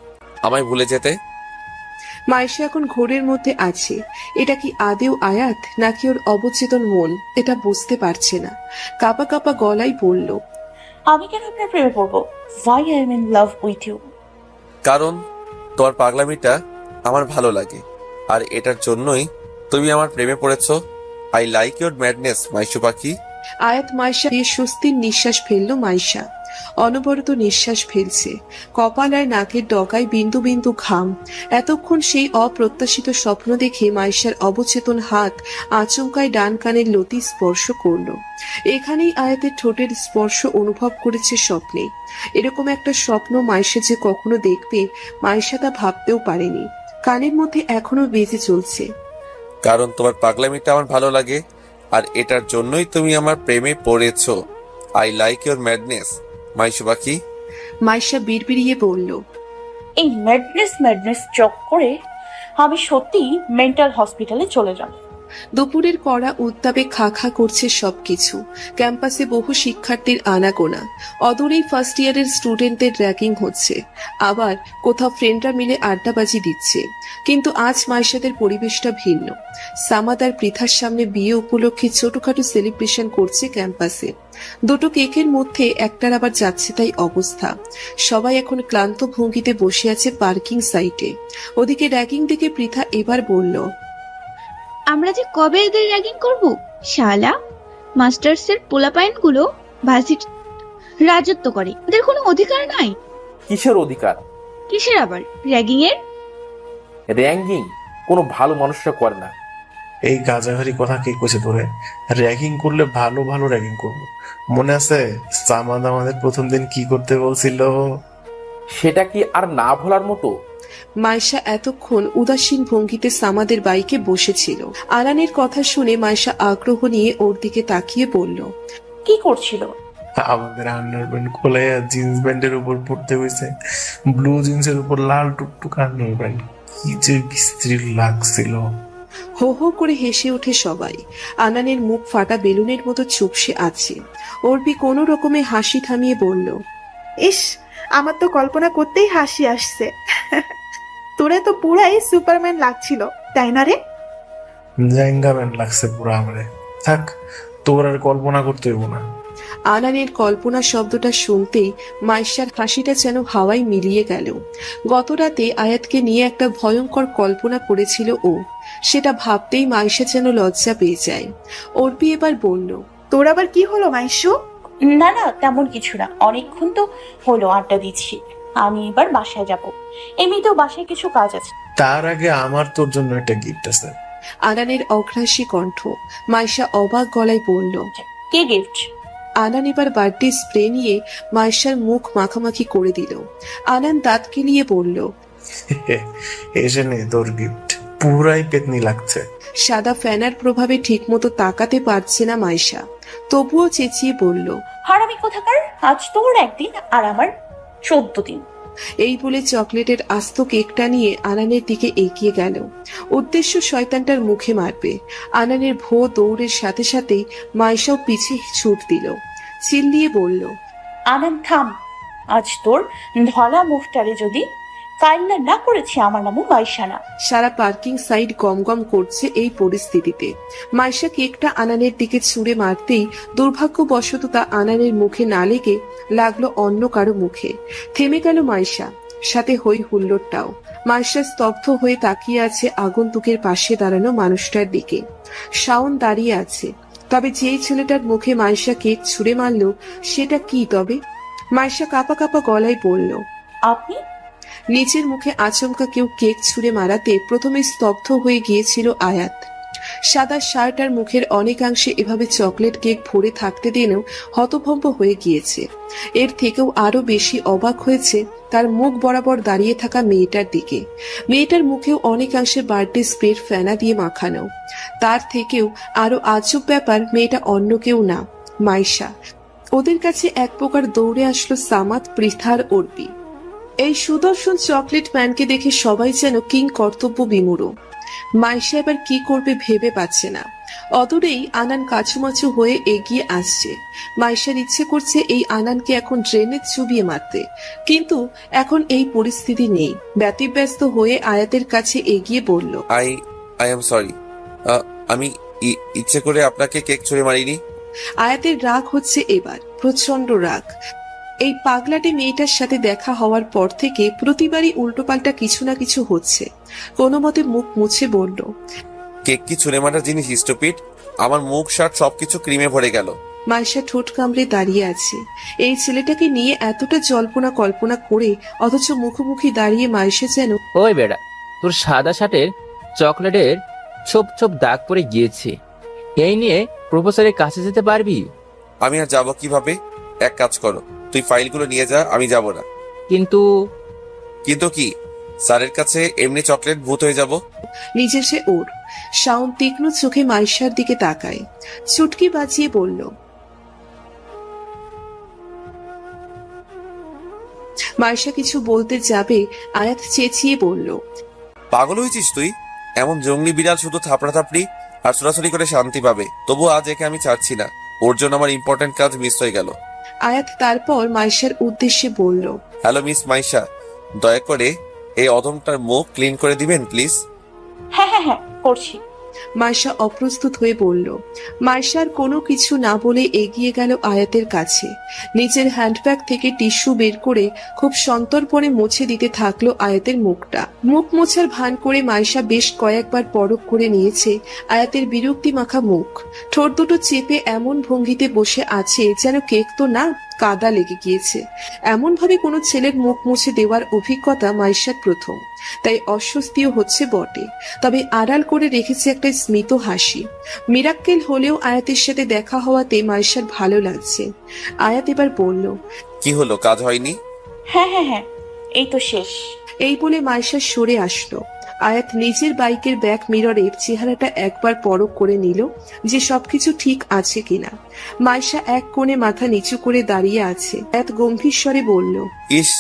আমায় ভুলে যেতে। মাইশা এখন ঘোরের মধ্যে আছে। এটা কি আদেও আয়াত নাকি ওর অবচেতন মন, এটা বুঝতে পারছে না। কাপা কাপা গলায় বলল, আমি কেন আপনার প্রেমে পড়বো? Why I am in love with you? কারণ তোমার পাগলামিটা আমার ভালো লাগে, আর এটার জন্যই তুমি আমার প্রেমে পড়েছো। আই লাইক ইউর ম্যাডনেস মাইশু পাখি। আয়াত মাইশা দিয়ে স্বস্তির নিঃশ্বাস ফেললো। মাইশা অনবরত নিঃশ্বাস ফেলছে, কপাল আর নাকের ডগায় বিন্দু বিন্দু ঘাম। এতক্ষণ সেই অপ্রত্যাশিত স্বপ্ন দেখে মাইশার অবচেতন হাত আচমকায় ডান কানের লতি স্পর্শ করলো। এখানেই আয়াতের ঠোঁটের স্পর্শ অনুভব করেছে স্বপ্নে। এরকম একটা স্বপ্ন মাইশা যে কখনো দেখবে মাইশা তা ভাবতেও পারেনি। কানের মধ্যে এখনো বেজে চলছে, কারণ তোমার পাগলামিটা আমার ভালো লাগে, আর এটার জন্যই তুমি আমার প্রেমে পড়েছো। আই লাইক ইউর ম্যাডনেস মাইশু পাখি। মাইশা বিড়বিড়িয়ে বলল, এই ম্যাডনেস চক্করে আমি সত্যি মেন্টাল হসপিটালে চলে যাব। দুপুরের কড়া উত্তাপে খা খা করছে সবকিছু। ক্যাম্পাসে বহু শিক্ষার্থীর আনাগোনা। অদূরেই ফার্স্ট ইয়ারের স্টুডেন্টদের র্যাগিং হচ্ছে, আবার কোথাও ফ্রেন্ডরা মিলে আড্ডাবাজি দিচ্ছে। কিন্তু আজ মাইশাদের পরিবেশটা ভিন্ন। সামাদ আর পৃথার সামনে বিয়ে উপলক্ষে ছোটখাটো সেলিব্রেশন করছে ক্যাম্পাসে। দুটো কেকের মধ্যে একটার আবার যাচ্ছে তাই অবস্থা। সবাই এখন ক্লান্ত ভঙ্গিতে বসে আছে পার্কিং সাইটে। ওদিকে র্যাগিং দেখে পৃথা এবার বলল, আমরা যে কবে এদের র্যাগিং করব? শালা মাস্টার্সের পোলাপাইন গুলো ভার্সিটি রাজত্ব করে, ওদের কোনো অধিকার নাই। কিসের অধিকার? কিসের আবার র্যাগিং এর? র্যাঙ্কিং কোনো ভালো মানুষরা করে না। এই গাজাঘারি কথা কে কইছে তোরে? র্যাগিং করলে ভালো ভালো র্যাগিং করবো। মনে আছে সামাদ আমাদের প্রথম দিন কি করতে বলছিল? সেটা কি আর না ভোলার মতো? মাইশা এতক্ষণ উদাসীন ভঙ্গিতে সামাদের বাইকে বসেছিল। আরানের কথা শুনে মাইশা আগ্রহ নিয়ে ওর দিকে তাকিয়ে বলল, কি করছিল? আমাদের আন্ডার প্যান্ট খোলে জিন্স প্যান্টের উপর পড়তে হয়েছে, ব্লু জিন্সের উপর লাল টুকটুক আন্ডার প্যান্ট। কি যে বিশ্রী লাগছিল। হো হো করে হেসে ওঠে সবাই। আনানের মুখ ফাটা বেলুনের মতো চুপসে আছে। অর্পি কোনো রকমে হাসি থামিয়ে বলল, ইস, আমার তো কল্পনা করতেই হাসি আসছে। তোরে তো পুরাই সুপারম্যান লাগছিল, তাই না রে? জাইঙ্গা প্যান্ট লাগছে পুরো আমারে। থাক, তোর আর কল্পনা করতে হইব না। আনানের কল্পনা শব্দটা শুনতেই মাইশার হাসিটা যেন হাওয়ায় মিলিয়ে গেল। গত রাতে আয়াতকে নিয়ে একটা ভয়ঙ্কর কল্পনা করেছিল ও, সেটা ভাবতেই মাইশা যেন লজ্জা পেয়ে যায়। অর্পি এবার বলল, তোর আবার কি হলো মাইশু? না না, তেমন কিছু না। অনেকক্ষণ তো হলো আড্ডা দিচ্ছি, আমি এবার বাসায় যাব। এমনিতেও বাসায় কিছু কাজ আছে। তার আগে আমার তোর জন্য একটা গিফট আছে। আনানের অগ্রাসী কণ্ঠ। মাইশা অবাক গলায় বলল, কে গিফট? আনান এবার বার্থডে স্প্রে নিয়ে মাইশার মুখ মাখামাখি করে দিল। আনান দাঁত কিলিয়ে বলল, এসে নে তোর গিফট, পুরাই পেতনি লাগছে। সাদা ফ্যানার প্রভাবে ঠিকমতো তাকাতে পারছে না মাইশা, তবুও চেঁচিয়ে বলল, হারামি কোথাকার, আজ তোর একদিন আর আমার 14 দিন। এই বলে চকলেটের আস্ত কেকটা নিয়ে আনানের দিকে এগিয়ে গেল। উদ্দেশ্য শয়তানটার মুখে মারবে। আনানের ভো দৌড়ের সাথে সাথেই মাইশাও পিছে ছুট দিল। চিল্লিয়ে বলল, আনন্দ থাম, আজ তোর ধলা মুখটারে যদি কাইল্লা না করেছি আমার নামও মাইশা না। সারা পার্কিং সাইড গমগম করছে এই পরিস্থিতিতে। মাইশা কেকটা আনানের দিকে ছুঁড়ে মারতেই দুর্ভাগ্যবশত তা আনানের মুখে না লেগে লাগলো অন্য কারো মুখে। থেমে গেল মাইশা, সাথে হই হুল্লোড়টাও। মাইশা স্তব্ধ হয়ে তাকিয়ে আছে আগন্তুকের পাশে দাঁড়ানো মানুষটার দিকে। শাওন দাঁড়িয়ে আছে, তবে যেই ছেলেটার মুখে মাইশা কেক ছুঁড়ে মারল সেটা কি তবে? মাইশা কাঁপা কাঁপা গলায় বলল, আপনি? নিচের মুখে আচমকা কেউ কেক ছুঁড়ে মারাতে প্রথমে স্তব্ধ হয়ে গিয়েছিল আয়াত। সাদা শার্ট আর মুখের অনেকাংশে এভাবে চকলেট কেক ভরে থাকতে দিয়েও হতভম্ব হয়ে গিয়েছে। এর থেকেও আরো বেশি অবাক হয়েছে তার মুখ বরাবর দাঁড়িয়ে থাকা মেয়েটার দিকে। মেয়েটার মুখেও অনেকাংশে বার্থডে স্প্রের ফেনা দিয়ে মাখানো। তার থেকেও আরো আজব ব্যাপার, মেয়েটা অন্য কেউ না, মাইশা। ওদের কাছে এক প্রকার দৌড়ে আসলো সামাদ, পৃথার অর্পি। এই সুদর্শন চকলেট ম্যানকে দেখে সবাই যেন কিং কর্তব্য বিমূঢ়। মাইশা এবার কি করবে ভেবে পাচ্ছে না। অদূরেই আনান কাছুমাছু হয়ে এগিয়ে আসছে। মাইশার ইচ্ছে করছে এই আনানকে এখন ড্রেনে চুবিয়ে মারতে, কিন্তু এখন এই পরিস্থিতি নেই। ব্যতিব্যস্ত হয়ে আয়াতের কাছে এগিয়ে বলল, আই এম সরি, আমি ইচ্ছে করে আপনাকে কেক ছুঁড়ে মারিনি। আয়াতের রাগ হচ্ছে এবার, প্রচন্ড রাগ। এই পাগলাটে মেয়েটার সাথে দেখা হওয়ার পর থেকে প্রতিবারই উল্টোপাল্টা কিছু না কিছু হচ্ছে। কোনো মতে মুখ মুছে বলল, কেক কি ছুঁড়ে মারার জিনিস স্টুপিড? আমার মুখ শার্ট সবকিছু ক্রিমে ভরে গেল। মাইশা ঠোঁট কামড়ে দাঁড়িয়ে আছে। এই ছেলেটাকে নিয়ে এতটা জল্পনা কল্পনা করে অথচ মুখোমুখি দাঁড়িয়ে মাইশা যেন, ওই বেড়া, তোর সাদা শার্টের চকলেটের ছোপ ছোপ দাগ পড়ে গিয়েছে, এই নিয়ে প্রফেসরের কাছে যেতে পারবি? আমি আর যাবো কিভাবে? এক কাজ করো, তুই ফাইলগুলো নিয়ে যা, আমি যাব না। কিন্তু কিন্তু কি? স্যারের কাছে এমনি চকলেট ভূত হয়ে যাব। নিজে সে ওর। শাওন তীক্ষ্ণ চোখে মাইশার দিকে তাকায়, চুটকি বাজিয়ে বলল, মাইশা কিছু বলতে যাবে, আয়াত চেঁচিয়ে বলল, পাগল হয়েছিস তুই? এমন জঙ্গলি বিড়াল শুধু থাপড়াথাপড়ি আর ছোড়াছুড়ি করে শান্তি পাবে। তবু আজ একে আমি ছাড়ছি না, ওর জন্য আমার ইম্পর্টেন্ট কাজ মিস হয়ে গেল। আয়াত তারপর মাইশার উদ্দেশ্যে বলল, হ্যালো মিস মাইশা, দয়া করে এই অধমটার মুখ ক্লিন করে দিবেন প্লিজ। হ্যাঁ হ্যাঁ হ্যাঁ, করছি। মাইশা অপ্রস্তুত হয়ে বলল। মাইশার কোনো কিছু না বলে এগিয়ে গেল আয়াতের কাছে। নিজের হ্যান্ডব্যাগ থেকে টিস্যু বের করে খুব সন্তর্পণে মুছে দিতে থাকলো আয়াতের মুখটা। মুখ মোছার ভান করে মাইশা বেশ কয়েকবার পরখ করে নিয়েছে আয়াতের বিরক্তি মাখা মুখ। ঠোঁট দুটো চেপে এমন ভঙ্গিতে বসে আছে যেন কেক তো না, কাদা লেগে গিয়েছে। এমন ভাবে কোনো ছেলের মুখ মুছে দেওয়ার অভিজ্ঞতা মাইশার প্রথম, তাই অস্বস্তিও হচ্ছে বটে। তবে আড়াল করে রেখেছে একটা স্মিত হাসি। মিরাক্কেল হলেও আয়াতের সাথে দেখা হওয়াতে মাইশার ভালো লাগছে। আয়াত এবার বলল, কি হলো, কাজ হয়নি? হ্যাঁ হ্যাঁ হ্যাঁ, এই তো শেষ। এই বলে মাইশা সরে আসলো। আয়াত নিজের বাইকের ব্যাক মিররের চেহারাটা একবার পরখ করে নিল যে সবকিছু ঠিক আছে কিনা। মাইশা এক কোণে মাথা নিচু করে দাঁড়িয়ে আছে। আয়াত গম্ভীর স্বরে বলল, ইস,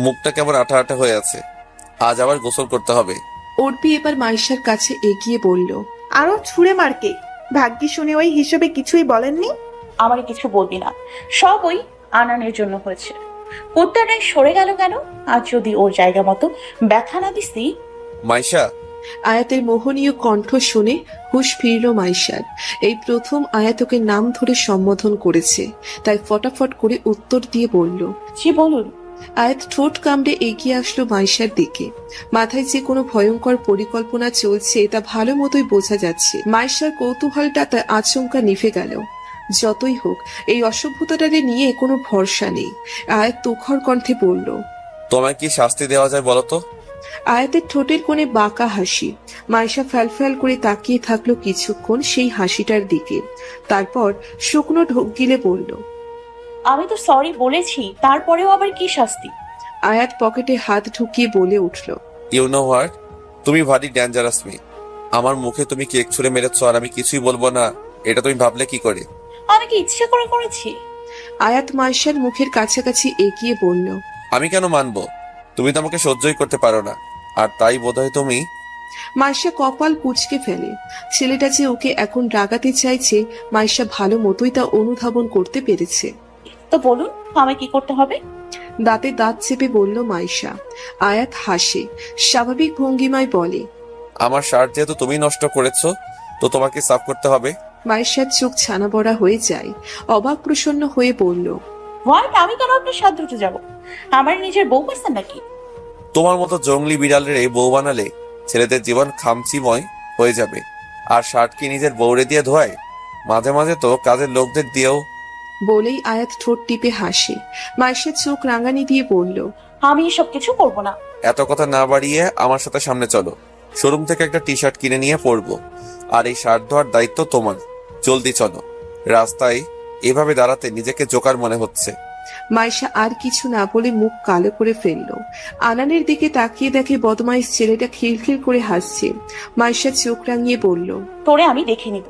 মুখটা কেমন আঠা আঠা হয়ে আছে, আজ আবার গোসল করতে হবে। অর্পি এবার মাইশার কাছে এগিয়ে বলল, আরো ছুঁড়ে মারকে, ভাগ্যি শুনে ওই হিসেবে কিছুই বলেননি। আমার কিছু বলবি না, সব ওই আনানের জন্য হয়েছে। কুত্তাটাই সরে গেল কেন? আর যদি ওর জায়গা মতো ব্যথা না দিসি। মাইশা, আয়াতের মোহনীয় কণ্ঠ শুনে হুঁশ ফিরল মাইশার। এই প্রথম আয়াত ওকে নাম ধরে সম্বোধন করেছে, তাই ফটাফট করে উত্তর দিয়ে বলল, জি বলুন। আয়াত ঠোঁট কামড়ে এগিয়ে আসলো মাইশার দিকে। মাথায় যে কোনো ভয়ঙ্কর পরিকল্পনা চলছে তা ভালো মতোই বোঝা যাচ্ছে। মাইশার কৌতূহলটা তার আচমকা নিভে গেল। যতই হোক, এই অসভ্যতাটারে নিয়ে কোনো ভরসা নেই। আয়াত তুখর কণ্ঠে বলল, তোমায় কি শাস্তি দেওয়া যায় বলো তো? আয়াতের ঠোঁটের কোণে বাঁকা হাসি। মাইশা ফ্যালফ্যাল করে তাকিয়ে থাকলো কিছুক্ষণ সেই হাসিটার দিকে, তারপর শুকনো ঢোক গিলে বলল, আমি তো সরি বলেছি, তারপরেও আবার কি শাস্তি? আয়াত পকেটে হাত ঢুকিয়ে বলে উঠল, ইউ নো হোয়াট, তুমি ভারী ডেঞ্জারাস মেয়ে। আমার মুখে তুমি কেক ছুঁড়ে মেরেছ আর আমি কিছুই বলবো না, এটা তুমি ভাবলে কি করে? আমি কি ইচ্ছে করে করেছি? আয়াত মাইশার মুখের কাছাকাছি এগিয়ে বলল, আমি কেন মানবো? তুমি তো আমাকে সহ্যই করতে পারো না, আর তাই বোধহয় তুমি। মাইশা কপাল কুঁচকে ফেলে। ছেলেটা যে ওকে এখন রাগাতে চাইছে, মাইশা ভালো মতোই তা অনুধাবন করতে পেরেছে। তো বলুন, আমায় কি করতে হবে? দাঁতে দাঁত চেপে বলল মাইশা। আয়াত হাসে, স্বাভাবিক ভঙ্গিমায় বলে, আমার শার্ট যেহেতু তুমি নষ্ট করেছো, তো তোমাকে সাফ করতে হবে। মাইশার চোখ ছানা বড়া হয়ে যায়। অবাক প্রসন্ন হয়ে বলল, হোয়াট? আমি কেন আপনার সাথ ধরতে যাবো? আমার নিজের বউ পাচ্ছেন নাকি? তোমার মতো জঙ্গলি বিড়ালের এই বউ বানালে ছেলেদের জীবন খামচিময় হয়ে যাবে। আর শার্ট কি নিজের বউরে দিয়ে ধোয়? মাঝে মাঝে তো কাজের লোকদের দিয়েও। বলেই আয়াত ঠোঁট টিপে হাসে। মাইশা চোখ রাঙানি দিয়ে বলল, আমি এসব কিছু করবো না। এত কথা না বাড়িয়ে আমার সাথে সামনে চলো, শোরুম থেকে একটা টি শার্ট কিনে নিয়ে পরবো। আর এই শার্ট ধোয়ার দায়িত্ব তোমার। জলদি চলো। রাস্তায় এভাবে দাঁড়াতে নিজেকে জোকার মনে হচ্ছে। মাইশা আর কিছু না বলে মুখ কালো করে ফেলল। আনানের দিকে তাকিয়ে দেখে বদমাইশ ছেলেটা খিলখিল করে হাসছে। মাইশা চোখ রাঙিয়ে বলল, তোরে আমি দেখে নিব।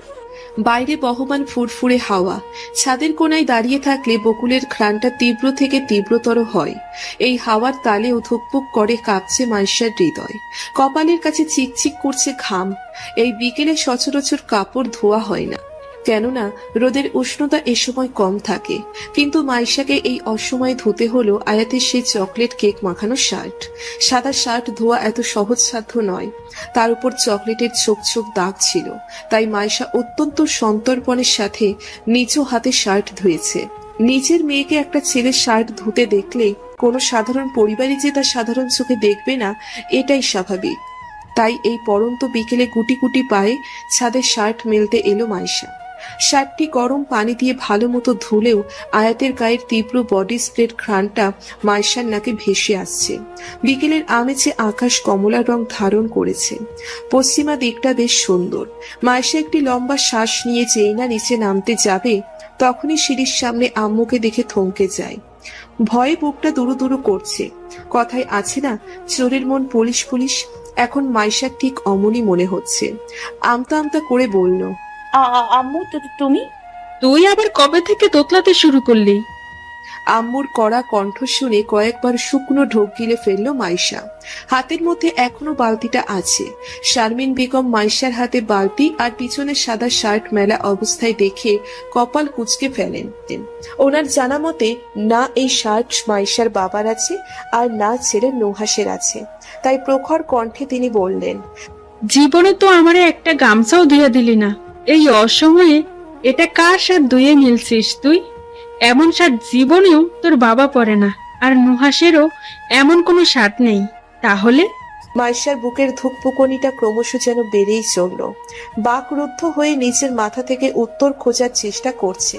বাইরে বহমান ফুরফুরে হাওয়া। ছাদের কোনায় দাঁড়িয়ে থাকলে বকুলের ঘ্রাণটা তীব্র থেকে তীব্রতর হয়। এই হাওয়ার তালে ধুকপুক করে কাঁপছে মাইশার হৃদয়। কপালের কাছে চিকচিক করছে ঘাম। এই বিকেলে সচরাচর কাপড় ধোয়া হয় না, কেননা রোদের উষ্ণতা এ সময় কম থাকে। কিন্তু মাইশাকে এই অসময়ে ধুতে হলো আয়াতের সেই চকলেট কেক মাখানো শার্ট। সাদা শার্ট ধোয়া এত সহজসাধ্য নয়, তার উপর চকলেটের ছোপ ছোপ দাগ ছিল। তাই মাইশা অত্যন্ত সন্তর্পণের সাথে নিজ হাতে শার্ট ধুয়েছে। নিজের মেয়েকে একটা ছেলের শার্ট ধুতে দেখলে কোনো সাধারণ পরিবারই যে তা সাধারণ চোখে দেখবে না, এটাই স্বাভাবিক। তাই এই পড়ন্ত বিকেলে গুটি গুটি পায়ে ছাদে শার্ট মেলতে এলো মাইশা। শার্টটি গরম পানি দিয়ে ভালো মতো ধুলেও আয়াতের গায়ের তীব্র বডি স্প্রের ঘ্রাণটা মাইশার নাকে ভেসে আসছে। বিকেলের আমেজে আকাশ কমলা রং ধারণ করেছে। পশ্চিমা দিকটা বেশ সুন্দর। মাইশা একটি লম্বা শ্বাস নিয়ে যেই না নিচে নামতে যাবে, তখনই সিঁড়ির সামনে আম্মুকে দেখে থমকে যায়। ভয়ে বুকটা দুরু দুরু করছে। কথায় আছে না, চোরের মন পুলিশ পুলিশ। এখন মাইশার ঠিক অমনই মনে হচ্ছে। আমতা আমতা করে বলল, আম্মু, তুমি? তুই আবার কবে থেকে তোতলাতে শুরু করলি? আম্মুর কড়া কণ্ঠ শুনে কয়েকবার শুকনো ঢোক গিলে ফেললো মাইশা। হাতের মধ্যে এখনো বালতিটা আছে। শারমিন বেগম মাইশার হাতে বালতি আর পিছনে সাদা শার্ট মেলা অবস্থায় দেখে কপাল কুঁচকে ফেলেন। ওনার জানা মতে না এই শার্ট মাইশার বাবার আছে, আর না ছেলে নুহাসের আছে। তাই প্রখর কণ্ঠে তিনি বললেন, জীবনে তো আমারে একটা গামছাও ধুয়ে দিলি না। এই অসময়ে এটা কার শার্ট ধুয়ে মিলছিস তুই? এমন শার্ট জীবনেও তোর বাবা পরে না, আর নুহাসেরও এমন কোনো শার্ট নেই। তাহলে? মাইশার বুকের ধুকপুকনিটা ক্রমশ যেন বেড়েই চলল। বাকরুদ্ধ হয়ে নিজের মাথা থেকে উত্তর খোঁজার চেষ্টা করছে।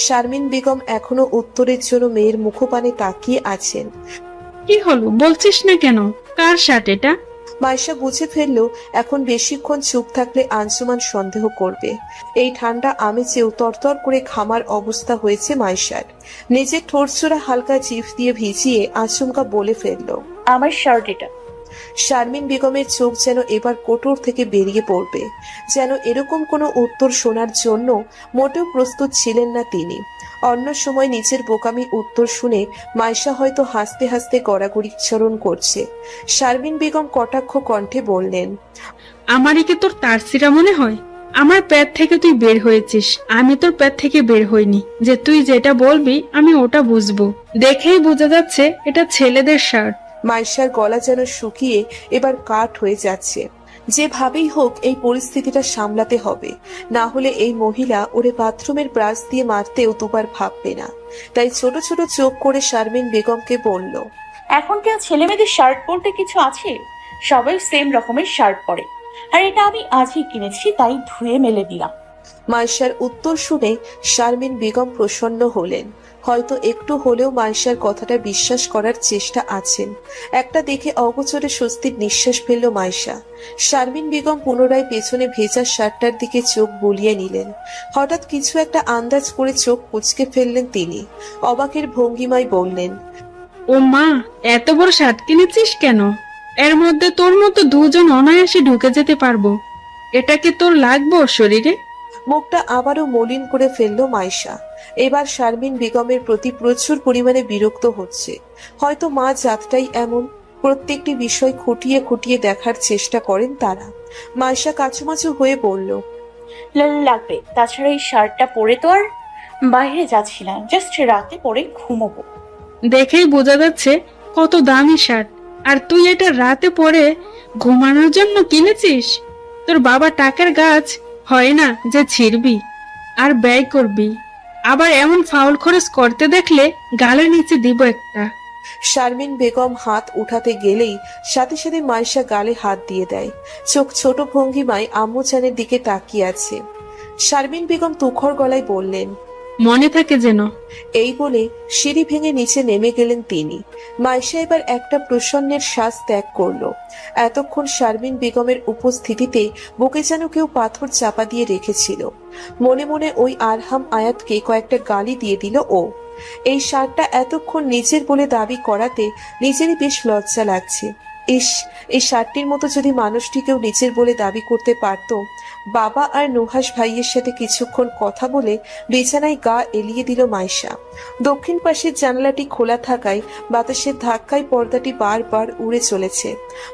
শারমিন বেগম এখনো উত্তরের জন্য মেয়ের মুখপানে তাকিয়ে আছেন। কি হলো, বলছিস না কেন? কার শার্ট এটা? মাইশা বুঝে ফেললো এখন বেশিক্ষণ চুপ থাকলে আঞ্জুমান সন্দেহ করবে। এই ঠান্ডা আমেজেও তরতর করে খামার অবস্থা হয়েছে মাইশার। নিজের ঠোঁটচোরা হালকা জিভ দিয়ে ভিজিয়ে আচমকা বলে ফেললো, আমার শার্ট এটা। শারমিন বেগমের চোখ যেন এবার কোটর থেকে বেরিয়ে পড়বে। যেন এরকম কোনো উত্তর শোনার জন্য মোটেও প্রস্তুত ছিলেন না তিনি। অন্য সময় নিজের বোকামি উত্তর শুনে মাইশা হয়তো হাসতে হাসতে গড়াগড়ি চরণ করছে। শারমিন বেগম কটাক্ষ কণ্ঠে বললেন, আমারই কি তোর তারসিরা মনে হয়? আমার পেট থেকে তুই বের হয়েছিস, আমি তোর পেট থেকে বের হইনি যে তুই যেটা বলবি আমি ওটা বুঝবো। দেখেই বোঝা যাচ্ছে এটা ছেলেদের শার্ট। মাইশার গলা যেন শুকিয়ে এবার কাঠ হয়ে যাচ্ছে। যেভাবেই হোক এই পরিস্থিতিটা সামলাতে হবে, না হলে এই মহিলা ওরে বাথরুমের ব্রাশ দিয়ে মারতেও দুবার ভাববে না। তাই ছোট ছোট চোখ করে শারমিন বেগমকে বলল, এখন কি আর ছেলে মেয়েদের শার্ট পরতে কিছু আছে? সবাই সেম রকমের শার্ট পরে। আর এটা আমি আজই কিনেছি, তাই ধুয়ে মেলে দিলাম। মাইশার উত্তর শুনে শারমিন বেগম প্রসন্ন হলেন। হয়তো একটু হলেও মাইশার কথাটা বিশ্বাস করার চেষ্টা আছেন। একটা দেখে অগোচরে স্বস্তির নিঃশ্বাস ফেলল মাইশা। শারমিন বেগম পুনরায় পেছনে ভেজা শার্টটার দিকে চোখ বুলিয়ে নিলেন। হঠাৎ কিছু একটা আন্দাজ করে চোখ কুঁচকে ফেললেন তিনি। অবাকের ভঙ্গিমায় বললেন, ও মা, এত বড় শার্ট কিনেছিস কেন? এর মধ্যে তোর মতো দুজন অনায়াসে ঢুকে যেতে পারবো। এটা কি তোর লাগবে ওর শরীরে? মুখটা আবারও মলিন করে ফেলল মাইশা। এবার শারমিন বেগমের প্রতি প্রচুর পরিমাণে বিরক্ত হচ্ছে। হয়তো মা জাতটাই এমন, প্রত্যেকটি বিষয় খুঁটিয়ে খুঁটিয়ে দেখার চেষ্টা করেন তারা। মাইশা কাচুমাচু হয়ে বলল, লাগবে। তাছাড়া এই শার্টটা পরে তো আর বাইরে যাচ্ছি না, জাস্ট রাতে পরে ঘুমোবো। দেখেই বোঝা যাচ্ছে কত দামি শার্ট, আর তুই এটা রাতে পরে ঘুমানোর জন্য কিনেছিস? তোর বাবা টাকার গাছ হয় না যে ছিড়বি আর ব্যয় করবি। আবার এমন ফাউল খরচ করতে দেখলে গালের নিচে দিব একটা। শারমিন বেগম হাত উঠাতে গেলেই সাথে সাথে মাইশা গালে হাত দিয়ে দেয়। চোখ ছোট ভঙ্গিমায় আম্মুজানের দিকে তাকিয়ে আছে। শারমিন বেগম তুখর গলায় বললেন, মনে থাকে যেন। এই বলে সিঁড়ি ভেঙে নিচে নেমে গেলেন তিনি। মাইশা এবার একটা প্রসন্নের শ্বাস ত্যাগ করলো। এতক্ষণ শারমিন বেগমের উপস্থিতিতে বুকে যেন কেউ পাথর চাপা দিয়ে রেখেছিল। মনে মনে ওই আরহাম আয়াতকে কয়েকটা গালি দিয়ে দিল ও। এই শার্টটা এতক্ষণ নিজের বলে দাবি করাতে নিজেরই বেশ লজ্জা লাগছে। ইস, এই শার্টটির মতো যদি মানুষটি কেউ নিজের বলে দাবি করতে পারত। বাবা আর নুহাস ভাইয়ের সাথে কিছুক্ষণ কথা বলে বিছানায় গা এলিয়ে দিল মাইশা। দক্ষিণ পাশের জানালাটি খোলা থাকায় বাতাসের ধাক্কায় পর্দাটি বারবার উড়ে চলেছে।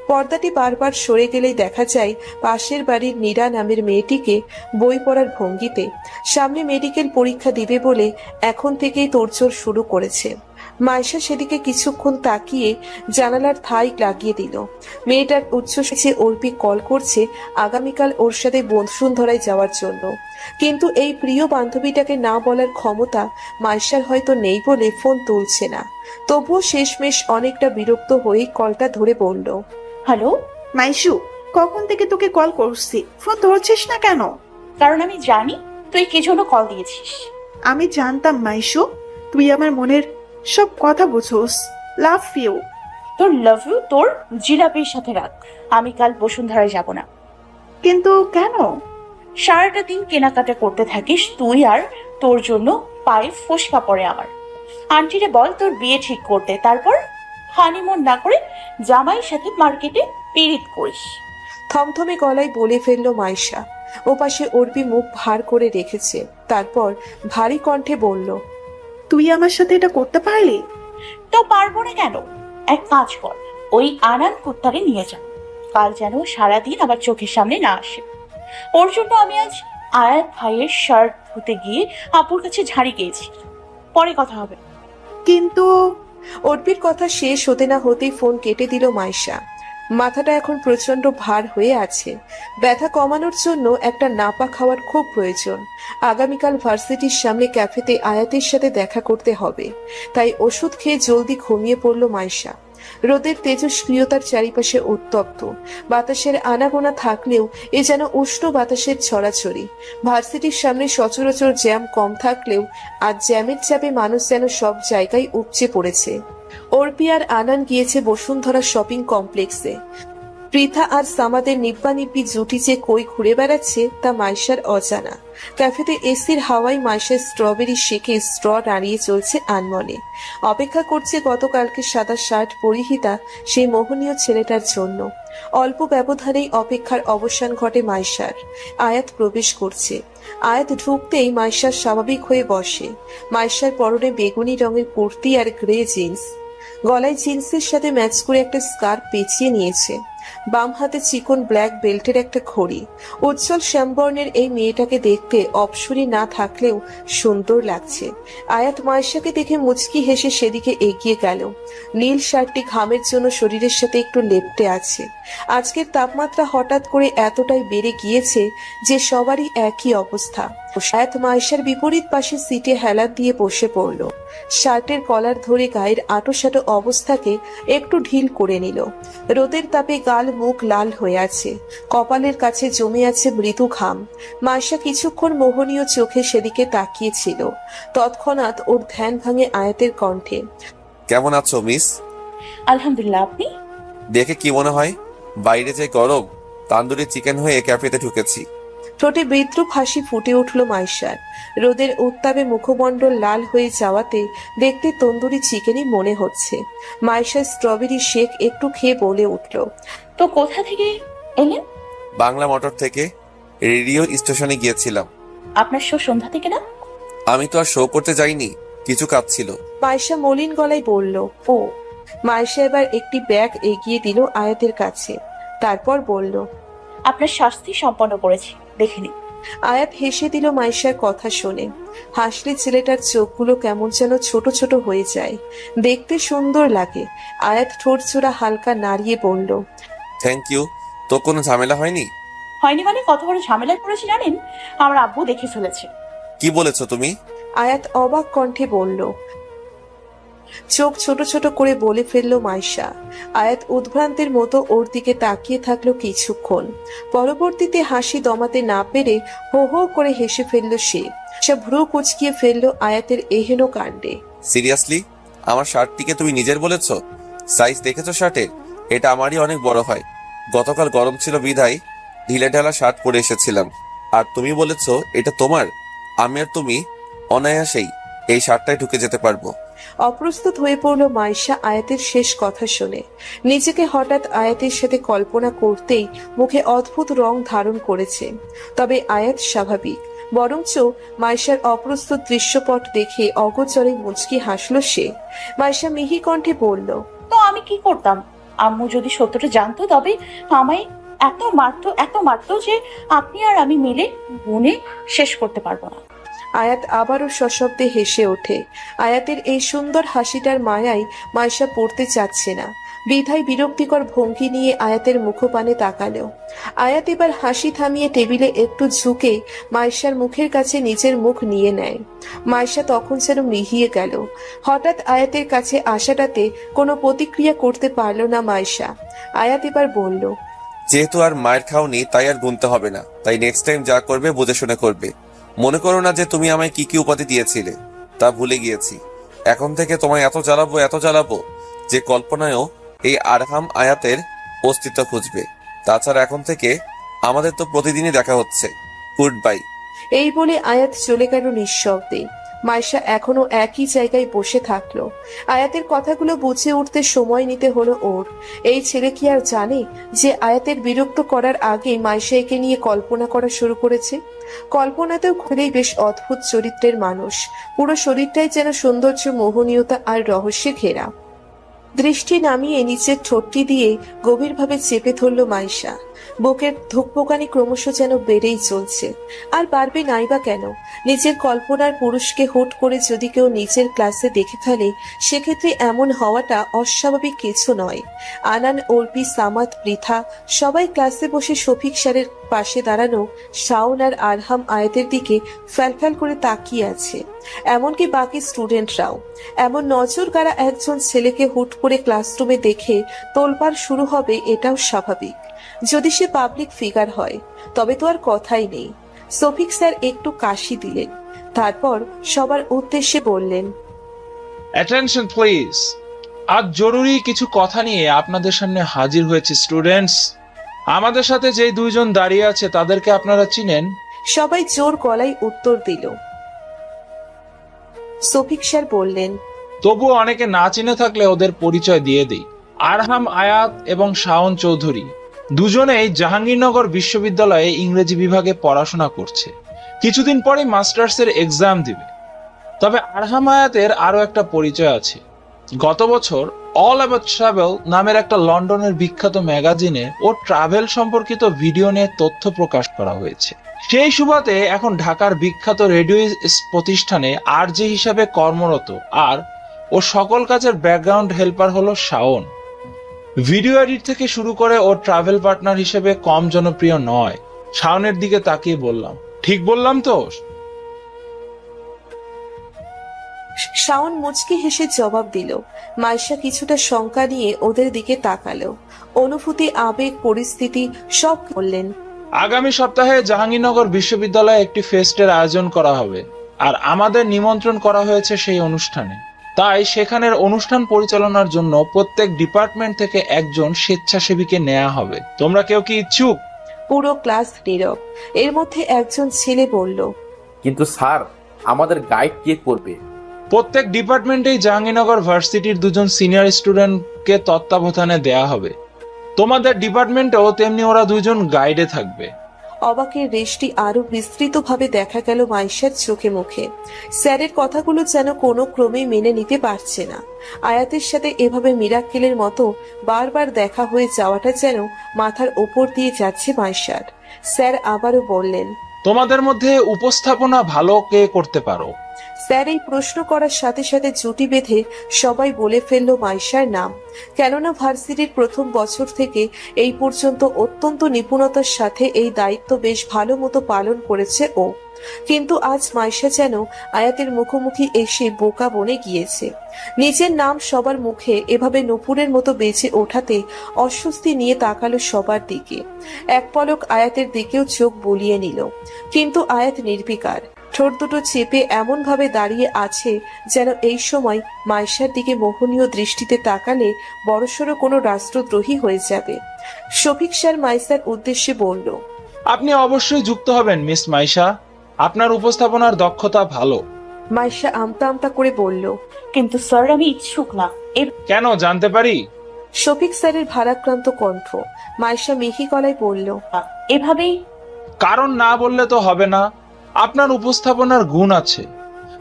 পর্দাটি বারবার সরে গেলেই দেখা যায় পাশের বাড়ির নীরা নামের মেয়েটিকে বই পড়ার ভঙ্গিতে। সামনে মেডিকেল পরীক্ষা দিবে বলে এখন থেকেই তোড়জোড় শুরু করেছে। মাইশা সেদিকে কিছুক্ষণ তাকিয়ে জানালার থাই লাগিয়ে দিল। মেয়েটার উচ্ছ্বাসে অর্পি কল করছে আগামীকাল ওর সাথে বসুন্ধরায় যাওয়ার জন্য। কিন্তু এই প্রিয় বান্ধবীটাকে না বলার ক্ষমতা মাইশার হয়তো নেই বলে ফোন তুলছে না। তবুও শেষমেশ অনেকটা বিরক্ত হয়েই কলটা ধরে বলল, হ্যালো। মাইশু, কখন থেকে তোকে কল করছি, ফোন ধরছিস না কেন? কারণ আমি জানি তুই কি জন্য কল দিয়েছিস। আমি জানতাম মাইশু, তুই আমার মনের সব কথা বুঝোস। Love you. তোর লাভ ইউ তোর জিলাপির সাথে রাখ। আমি কাল বসুন্ধরায় যাব না। কিন্তু কেন? সারাটা দিন কেনাকাটা করতে থাকিস তুই, আর তোর জন্য পায়ে ফোসকা পড়ে আমার। আন্টিরে বল তোর বিয়ে ঠিক করতে, তারপর হানিমুন না করে জামাইয়ের সাথে মার্কেটে পিরিত করিস। থমথমে গলায় বলে ফেলল মাইশা। ওপাশে অর্পি মুখ ভার করে রেখেছে। তারপর ভারী কণ্ঠে বলল, তুই আমার সাথে এটা করতে পারলি? তো পারবো না কেন? এক কাজ কর, ওই আনান কুত্তারে নিয়ে যা। কাল যেন সারাদিন আবার চোখের সামনে না আসে। ওর জন্য আমি আজ আয়াত ভাইয়ের শার্ট ধুতে গিয়ে আপুর কাছে ঝাড়ি গিয়েছি। পরে কথা হবে। কিন্তু অর্পির কথা শেষ হতে না হতেই ফোন কেটে দিল মাইশা। মাথাটা এখন প্রচন্ড ভার হয়ে আছে। ব্যথা কমানোর জন্য একটা নাপা খাওয়ার খুব প্রয়োজন। আগামীকাল ভার্সিটির সামনে ক্যাফেতে আয়াতের সাথে দেখা করতে হবে। তাই ওষুধ খেয়ে জলদি ঘুমিয়ে পড়ল মাইশা। রোদের তেজস্ক্রিয়তার চারিপাশে উত্তপ্ত। বাতাসের আনাগোনা থাকলেও এ যেন উষ্ণ বাতাসের ছড়াছড়ি। ভার্সিটির সামনে সচরাচর জ্যাম কম থাকলেও আজ জ্যামের চাপে মানুষ যেন সব জায়গায় উপচে পড়েছে। অর্পি আর আনান গিয়েছে বসুন্ধরা শপিং কমপ্লেক্সে। পৃথা আর সামাদের নিব্বানিব্বি জুটি যে কই ঘুরে বেড়াচ্ছে তা মাইশার অজানা। ক্যাফেতে এসির হাওয়ায় মাইশার স্ট্রবেরি শেকে স্ট্র দাঁড়িয়ে চলছে আনমনে। অপেক্ষা করছে গতকালকে সাদা শার্ট পরিহিতা সেই মোহনীয় ছেলেটার জন্য। অল্প ব্যবধানেই অপেক্ষার অবসান ঘটে মাইশার। আয়াত প্রবেশ করছে। আয়াত ঢুকতেই মাইশার স্বাভাবিক হয়ে বসে। মাইশার পরনে বেগুনি রঙের কুর্তি আর গ্রে জিন্স। গলায় জিন্সের সাথে ম্যাচ করে একটা স্কার্ফ পেঁচিয়ে নিয়েছে। বাম হাতে চিকন ব্ল্যাক বেল্টের একটা ঘড়ি। উজ্জ্বল শ্যামবর্ণের এই মেয়েটাকে দেখতে অপসরী না থাকলেও সুন্দর লাগছে। আয়াত মাইশাকে দেখে মুচকি হেসে সেদিকে এগিয়ে গেল। নীল শার্টটি ঘামের জন্য শরীরের সাথে একটু লেপ্টে আছে। আজকের তাপমাত্রা হঠাৎ করে এতটাই বেড়ে গিয়েছে যে সবারই একই অবস্থা। আয়াত মাইশার বিপরীত পাশে সিটে হেলা দিয়ে বসে পড়ল। শার্টের কলার ধরে গায়ের আঁটোসাঁটো অবস্থাকে একটু ঢিল করে নিল। রোদের তাপে গা গাল মুখ লাল হয়ে আছে, কপালের কাছে জমে আছে মৃদু ঘাম। মাইশা কিছুক্ষণ মোহনীয় চোখে সেদিকে তাকিয়েছিল। তৎক্ষণাৎ ওর ধ্যান ভাঙে আয়াতের কণ্ঠে। কেমন আছো মিস? আলহামদুলিল্লাহ, আপনি? দেখে কি মনে হয় বাইরে যে গরম, তান্দুরি চিকেন হয়ে ক্যাফেতে ঢুকেছি। ঠোঁটে বিদ্রুপ হাসি ফুটে উঠল মাইশার। রোদের উত্তাপে মুখমণ্ডল লাল হয়ে যাওয়াতে দেখতে তন্দুরি চিকেনই মনে হচ্ছে। মাইশা স্ট্রবেরি শেক একটু খেয়ে বলে উঠল, তো কোথা থেকে এলেন? বাংলা মোটর থেকে রেডিও স্টেশনে গিয়েছিলাম। আপনার শো সন্ধ্যা থেকে না? আমি তো আর শো করতে যাইনি, কিছু কাজ ছিল। মাইশা মলিন গলায় বলল। ও, মাইশা এবার একটি ব্যাগ এগিয়ে দিল আয়াতের কাছে, তারপর বলল, আপনার শাস্তি সম্পন্ন করেছি, দেখে নিন। আয়াত হেসে দিল মাইশার কথা শুনে। হাসলে ছেলেটার চোখগুলো কেমন যেন ছোট ছোট হয়ে যায়, দেখতে সুন্দর লাগে। আয়াত ঠোঁট চোরা হালকা নাড়িয়ে বলল, থ্যাংক ইউ। তো কোনো ঝামেলা হয়নি? হয়নি মানে কত বড় ঝামেলায় পড়েছি জানেন? আমার আব্বু দেখে ফেলেছে। কি বলেছো তুমি? আয়াত অবাক কণ্ঠে বলল। চোখ ছোট ছোট করে বলে ফেলল মাইশা। আয়াত উদ্ভ্রান্তের মতো ওর দিকে তাকিয়ে থাকলো কিছুক্ষণ। পরবর্তীতে হাসি দমাতে না পেরে হো হো করে হেসে ফেলল সে। ভ্রু কুচকিয়ে ফেললো আয়াতের এহেন কাণ্ডে। সিরিয়াসলি? আমার শার্টটিকে তুমি নিজের বলেছো? সাইজ দেখেছো শার্টের? এটা আমারই অনেক বড় হয়। গতকাল গরম ছিল বিধায় ঢিলে ঢালা শার্ট পরে এসেছিলাম, আর তুমি বলেছো এটা তোমার। আমি আর তুমি অনায়াসেই এই শার্টটায় ঢুকে যেতে পারবো। অপ্রস্তুত হয়ে পড়ল মাইশা আয়াতের শেষ কথা শুনে। নিজেকে হঠাৎ আয়াতের সাথে কল্পনা করতেই মুখে অদ্ভুত রং ধারণ করেছে। তবে আয়াত স্বাভাবিক, বরঞ্চ মাইশার অপ্রস্তুত দৃশ্যপট দেখে অগোচরে মুচকি হাসল সে। মাইশা মিহি কণ্ঠে বলল, তো আমি কি করতাম? আম্মু যদি সত্যটা জানতো তবে আমায় এত মারতো যে আপনি আর আমি মিলে গুনে শেষ করতে পারবো না। আয়াত আবারও সশব্দে হেসে ওঠে। আয়াতের এই সুন্দর হাসিটার মায়ায় মাইশা পড়তে চাচ্ছে না, বিধায় বিরক্তিকর ভঙ্গি নিয়ে আয়াতের মুখপানে তাকালো। আয়াত এবার হাসি থামিয়ে টেবিলে একটু ঝুঁকে মাইশার মুখের কাছে নিজের মুখ নিয়ে নেয়। মাইশা তখন যেন মিহিয়ে গেল। হঠাৎ আয়াতের কাছে আসাটাতে কোনো প্রতিক্রিয়া করতে পারল না মাইশা। আয়াত এবার বলল, যেহেতু আর মায়ের খাওনি তাই আর গুনতে হবে না, তাই নেক্সট টাইম যা করবে বুঝে শুনে করবে। মনে করো না যে তুমি আমায় কি কি উপাধি দিয়েছিলে, তা ভুলে গিয়েছি। এখন থেকে তোমায় এত জ্বালাবো যে কল্পনায়ও এই আরহাম আয়াতের অস্তিত্ব খুঁজবে। তাছাড়া এখন থেকে আমাদের তো প্রতিদিনই দেখা হচ্ছে। Good bye. এই বলে আয়াত চলে গেল নিঃশব্দে। মাইশা এখনো একই জায়গায় বসে থাকলো। আয়াতের কথাগুলো বুঝে উঠতে সময় নিতে হলো ওর। এই ছেলে কি আর জানে যে আয়াতের বিরক্ত করার আগে মাইশা একে নিয়ে কল্পনা করা শুরু করেছে? কল্পনাতেও খুলেই বেশ অদ্ভুত চরিত্রের মানুষ। পুরো শরীরটাই যেন সৌন্দর্য, মোহনীয়তা আর রহস্যে ঘেরা। দৃষ্টি নামিয়ে নিচের ঠোঁটটি দিয়ে গভীরভাবে চেপে ধরল মাইশা। বুকের ধুকপোকানি ক্রমশ যেন বেড়েই চলছে। আর বাড়বে নাইবা কেন? নিজের কল্পনার পুরুষকে হুট করে যদি কেউ নিজের ক্লাসে দেখে ফেলে, সেক্ষেত্রে এমন হওয়াটা অস্বাভাবিক কিছু নয়। আনান, অর্পি, সামাদ, পৃথা সবাই ক্লাসে বসে শফিক স্যারের পাশে দাঁড়ানো শাওন আর আরহাম আয়াতের দিকে ফ্যালফ্যাল করে তাকিয়ে আছে। এমনকি বাকি স্টুডেন্টরাও। এমন নজর কাড়া একজন ছেলেকে হুট করে ক্লাসরুমে দেখে তোলপাড় শুরু হবে, এটাও স্বাভাবিক। যদি সে পাবলিক ফিগার হয় তবে তো আর কথাই নেই। শফিক স্যার একটু কাশি দিলেন, তারপর সবার উদ্দেশ্যে বললেন, অ্যাটেনশন প্লিজ। আজ জরুরি কিছু কথা নিয়ে আপনাদের সামনে হাজির হয়েছে স্টুডেন্টস। আমাদের সাথে যে দুইজন দাঁড়িয়ে আছে তাদেরকে আপনারা চিনেন? সবাই জোর গলায় উত্তর দিল। শফিক স্যার বললেন, তবুও অনেকে না চিনে থাকলে ওদের পরিচয় দিয়ে দিই। আরহাম আয়াত এবং শাওন চৌধুরী দুজনেই জাহাঙ্গীরনগর বিশ্ববিদ্যালয়ে ইংরেজি বিভাগে পড়াশোনা করছে। কিছুদিন পরে মাস্টার্সের এক্সাম দিবে। তবে আরহাম আয়াতের আরো একটা পরিচয় আছে। গত বছর অল অ্যাবাউট ট্রাভেল নামের একটা লন্ডনের বিখ্যাত ম্যাগাজিনে ও ট্রাভেল সম্পর্কিত ভিডিও নিয়ে তথ্য প্রকাশ করা হয়েছে। সেই সুবাদে এখন ঢাকার বিখ্যাত রেডিও প্রতিষ্ঠানে আরজে হিসাবে কর্মরত, আর ও সকল কাজের ব্যাকগ্রাউন্ড হেল্পার হলো শাওন। ভিডিও এডিট থেকে শুরু করে ও ট্রাভেল পার্টনার হিসেবে কম জনপ্রিয় নয়। শাওনের দিকে তাকিয়ে বললাম, ঠিক বললাম তো? শাওন মুচকি হেসে জবাব দিল। মাইশা কিছুটা শঙ্কা নিয়ে ওদের দিকে তাকালো। অনুভূতি, আবেগ, পরিস্থিতি সব বললেন। আগামী সপ্তাহে জাহাঙ্গীরনগর বিশ্ববিদ্যালয়ে একটি ফেস্টের আয়োজন করা হবে, আর আমাদের নিমন্ত্রণ করা হয়েছে সেই অনুষ্ঠানে। তাই সেখানের অনুষ্ঠান পরিচালনার জন্য প্রত্যেক ডিপার্টমেন্ট থেকে একজন স্বেচ্ছাসেবীকে নেওয়া হবে। তোমরা কেউ কি ইচ্ছুক? পুরো ক্লাস নীরব। এর মধ্যে একজন ছেলে বলল, কিন্তু স্যার, আমাদের গাইড কে করবে? প্রত্যেক ডিপার্টমেন্টেই জাহাঙ্গীরনগর ভার্সিটির দুজন সিনিয়র স্টুডেন্টকে তত্ত্বাবধানে দেয়া হবে। তোমাদের ডিপার্টমেন্টেও তেমনি ওরা দুজন গাইডে থাকবে। অবাকের রেশটি আরো বিস্তৃতভাবে দেখা গেল মাইশার চোখে মুখে। স্যারের কথাগুলো যেন কোনো ক্রমেই মেনে নিতে পারছে না। আয়াতের সাথে এভাবে মিরাক্কেলের মতো বারবার দেখা হয়ে যাওয়াটা যেন মাথার ওপর দিয়ে যাচ্ছে মাইশার। স্যার আবারও বললেন, তোমাদের মধ্যে উপস্থাপনা ভালো কে করতে পারো? স্যার এই প্রশ্ন করার সাথে সাথে জুটি বেঁধে সবাই বলে ফেলল মাইশার নাম। কেননা ভার্সিটির প্রথম বছর থেকে এই পর্যন্ত অত্যন্ত নিপুণতার সাথে এই দায়িত্ব বেশ ভালো মতো পালন করেছে ও। কিন্তু আজ মাইশা যেন আয়াতের মুখোমুখি এসে বোকা বনে গিয়েছে। নিজের নাম সবার মুখে এভাবে নূপুরের মতো বেঁচে ওঠাতে অস্বস্তি নিয়ে তাকালো সবার দিকে। এক পলক আয়াতের দিকেও চোখ বুলিয়ে নিল, কিন্তু আয়াত নির্বিকার, ঠোঁট দুটো চেপে এমন ভাবে দাঁড়িয়ে আছে যেন এই সময় মাইশার দিকে মোহনীয় দৃষ্টিতে তাকালে বড়সড় কোনো রাষ্ট্রদ্রোহী হয়ে যাবে। শফিক স্যার মাইশার উদ্দেশ্যে বলল, আপনি অবশ্যই যুক্ত হবেন মিস মাইশা, আপনার উপস্থাপনার দক্ষতা ভালো। মাইশা আমতা আমতা করে বলল, কিন্তু স্যার আমি ইচ্ছুক না। কেন জানতে পারি? শফিক স্যারের ভারাক্রান্ত কণ্ঠ। মাইশা মিহি গলায় বলল, এভাবেই। কারণ না বললে তো হবে না। আপনার উপস্থাপনার গুণ আছে,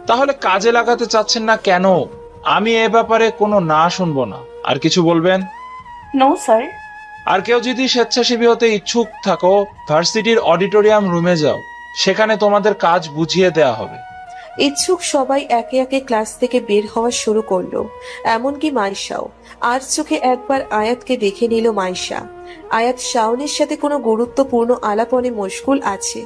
তাহলে কাজে লাগাতে চাচ্ছেন না কেন? আমি এ ব্যাপারে কোনো না শুনবো না। আর কিছু বলবেন? No sir. আর কেউ যদি স্বেচ্ছাসেবী হতে ইচ্ছুক থাকো, ভার্সিটির অডিটোরিয়াম রুমে যাও, সেখানে তোমাদের কাজ বুঝিয়ে দেয়া হবে। ইচ্ছুক সবাই একে একে ক্লাস থেকে বের হওয়া শুরু করলো, এমনকি মাইশাও। আর চোখে একবার আয়াতকে দেখে নিল মাইশা। আয়াত শাওনের সাথে কোনো গুরুত্বপূর্ণ আলাপনে মশগুল আছে।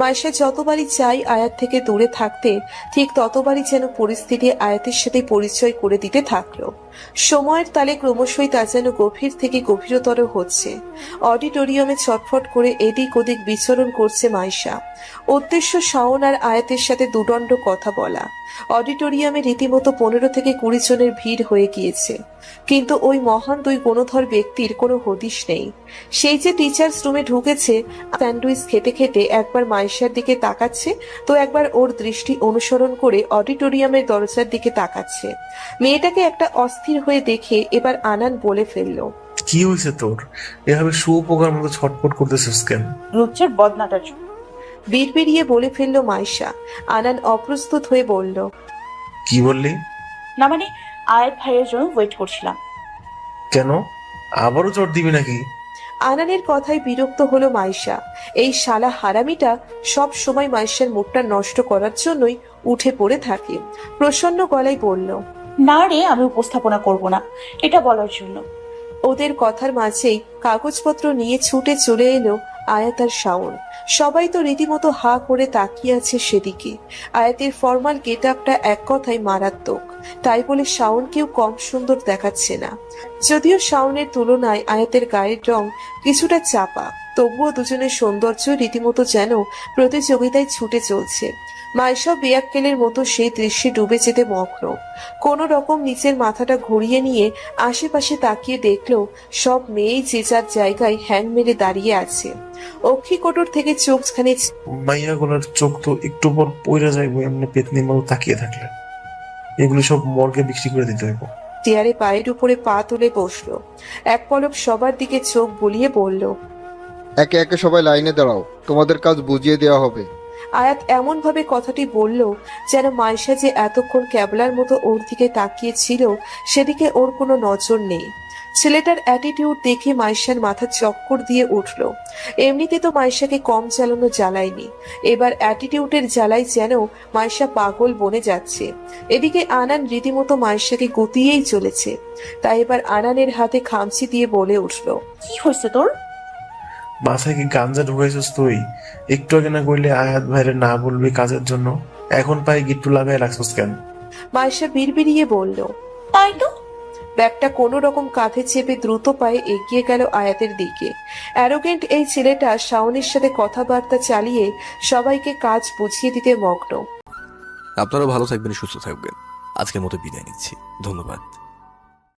মাইশা যতবারই চাই আয়াত থেকে দূরে থাকতে, ঠিক ততবারই যেন পরিস্থিতি আয়াতের সাথে পরিচয় করে দিতে থাকলো। সময়ের তালে ক্রমশই তা যেন গভীর থেকে গভীরতর হচ্ছে। অডিটোরিয়ামে ছটফট করে এদিক ওদিক বিচরণ করছে মাইশা। উদ্দেশ্য শাওন আর আয়াতের সাথে দুদণ্ড কথা বলা। অডিটোরিয়ামে রীতিমতো 15 থেকে 20 জনের ভিড় হয়ে গিয়েছে, কিন্তু ওই মহান দুই গুণধর ব্যক্তির কোনো হদিশ নেই। সেই যে টিচার্স রুমে ঢুকেছে, স্যান্ডউইচ খেতে খেতে একবার মাইশার দিকে তাকাচ্ছে, তো একবার ওর দৃষ্টি অনুসরণ করে অডিটোরিয়ামের দরজার দিকে তাকাচ্ছে। মেয়েটাকে একটা অস্থির হয়ে দেখে এবার আনান বলে ফেলল, কি হয়েছে তোর? এভাবে শুয়োপোকার মতো ছটফট করতেছিস কেন? লুচ্চার বদনাটার জন্য। বিড়বিড়িয়ে বলে ফেলল মাইশা। আনান অপ্রস্তুত হয়ে বলল, কি বললি? না মানে আয়াত ভাইয়ের জন্য ওয়েট করছিলাম। কেন, আবারও চট দিবি নাকি? আনানের কথায় বিরক্ত হলো মাইশা। এই শালা হারামিটা সব সময় মাইশার মুখটা নষ্ট করার জন্যই উঠে পড়ে থাকে। প্রসন্ন গলায় বলল, না রে, আমি উপস্থাপনা করব না, এটা বলার জন্য। ওদের কথার মাঝেই কাগজপত্র নিয়ে ছুটে চলে এলো আয়াত আর শাওন। সবাই তো রীতিমতো হা করে তাকিয়ে আছে সেদিকে। আয়াতের ফর্মাল গেট আপটা এক কথায় মারাত্মক, তাই বলে শাওনকেও কম সুন্দর দেখাচ্ছে না। যদিও শাওনের তুলনায় আয়াতের গায়ের রং কিছুটা চাপা, তবুও দুজনের সৌন্দর্য রীতিমতো যেন প্রতিযোগিতায় ছুটে চলছে। মাইশা বেয়াক্কেলের মতো সেই দৃশ্যে ডুবে যেতে মগ্ন। কোন রকম নিচের মাথাটা ঘুরিয়ে নিয়ে আশেপাশে তাকিয়ে দেখলো সব মেয়েই যে যার জায়গায় হ্যাং মেরে দাঁড়িয়ে আছে। অক্ষিকোটর থেকে চোখখানি মাইয়া গুলার চোখ তো একটু পর পইরা যাইবো এমনি পেতনির মতো তাকিয়ে থাকলে। এগুলো সব মর্গে বিক্রি করে দিতে হইব। চেয়ারে পায়ের উপরে পা তুলে বসলো। এক পলক সবার দিকে চোখ বুলিয়ে বলল, একে একে সবাই লাইনে দাঁড়াও, তোমাদের কাজ বুঝিয়ে দেওয়া হবে। আয়াত এমন ভাবে কথাটি বলল যেন মাইশা যে এতক্ষণ ক্যাবলার মতো ওর দিকে তাকিয়ে ছিল সেদিকে ওর কোনো নজর নেই। ছেলেটার অ্যাটিটিউড দেখে মাইশার মাথা চক্কর দিয়ে উঠল। এমনিতে তো মাইশাকে কম জ্বালানো জ্বালায়নি, এবার অ্যাটিটিউডের জ্বালাই যেন মাইশা পাগল বনে যাচ্ছে। এদিকে আনান রীতিমতো মাইশাকে গুতিয়েই চলেছে। তাই এবার আনানের হাতে খামচি দিয়ে বলে উঠল, কি হয়েছে তোর? মাথায় কি গাঞ্জা ঢুকাইছিস তুই? একটু আগে না কইলে আয়াত ভাইরে না বলবি কাজের জন্য, এখন পায়ে গিট্টু লাগাই রাখছিস কেন? মাইশা বিড়বিড়িয়ে বলল, তাই তো। ব্যাগটা কোনো রকম কাঁধে চেপে দ্রুত পায়ে এগিয়ে গেল আয়াতের দিকে। অ্যারোগেন্ট এই ছেলেটা শাওনের সাথে কথাবার্তা চালিয়ে সবাইকে কাজ বুঝিয়ে দিতে মগ্ন। আপনারা ভালো থাকবেন, সুস্থ থাকবেন। আজকের মতো বিদায় নিচ্ছি, ধন্যবাদ।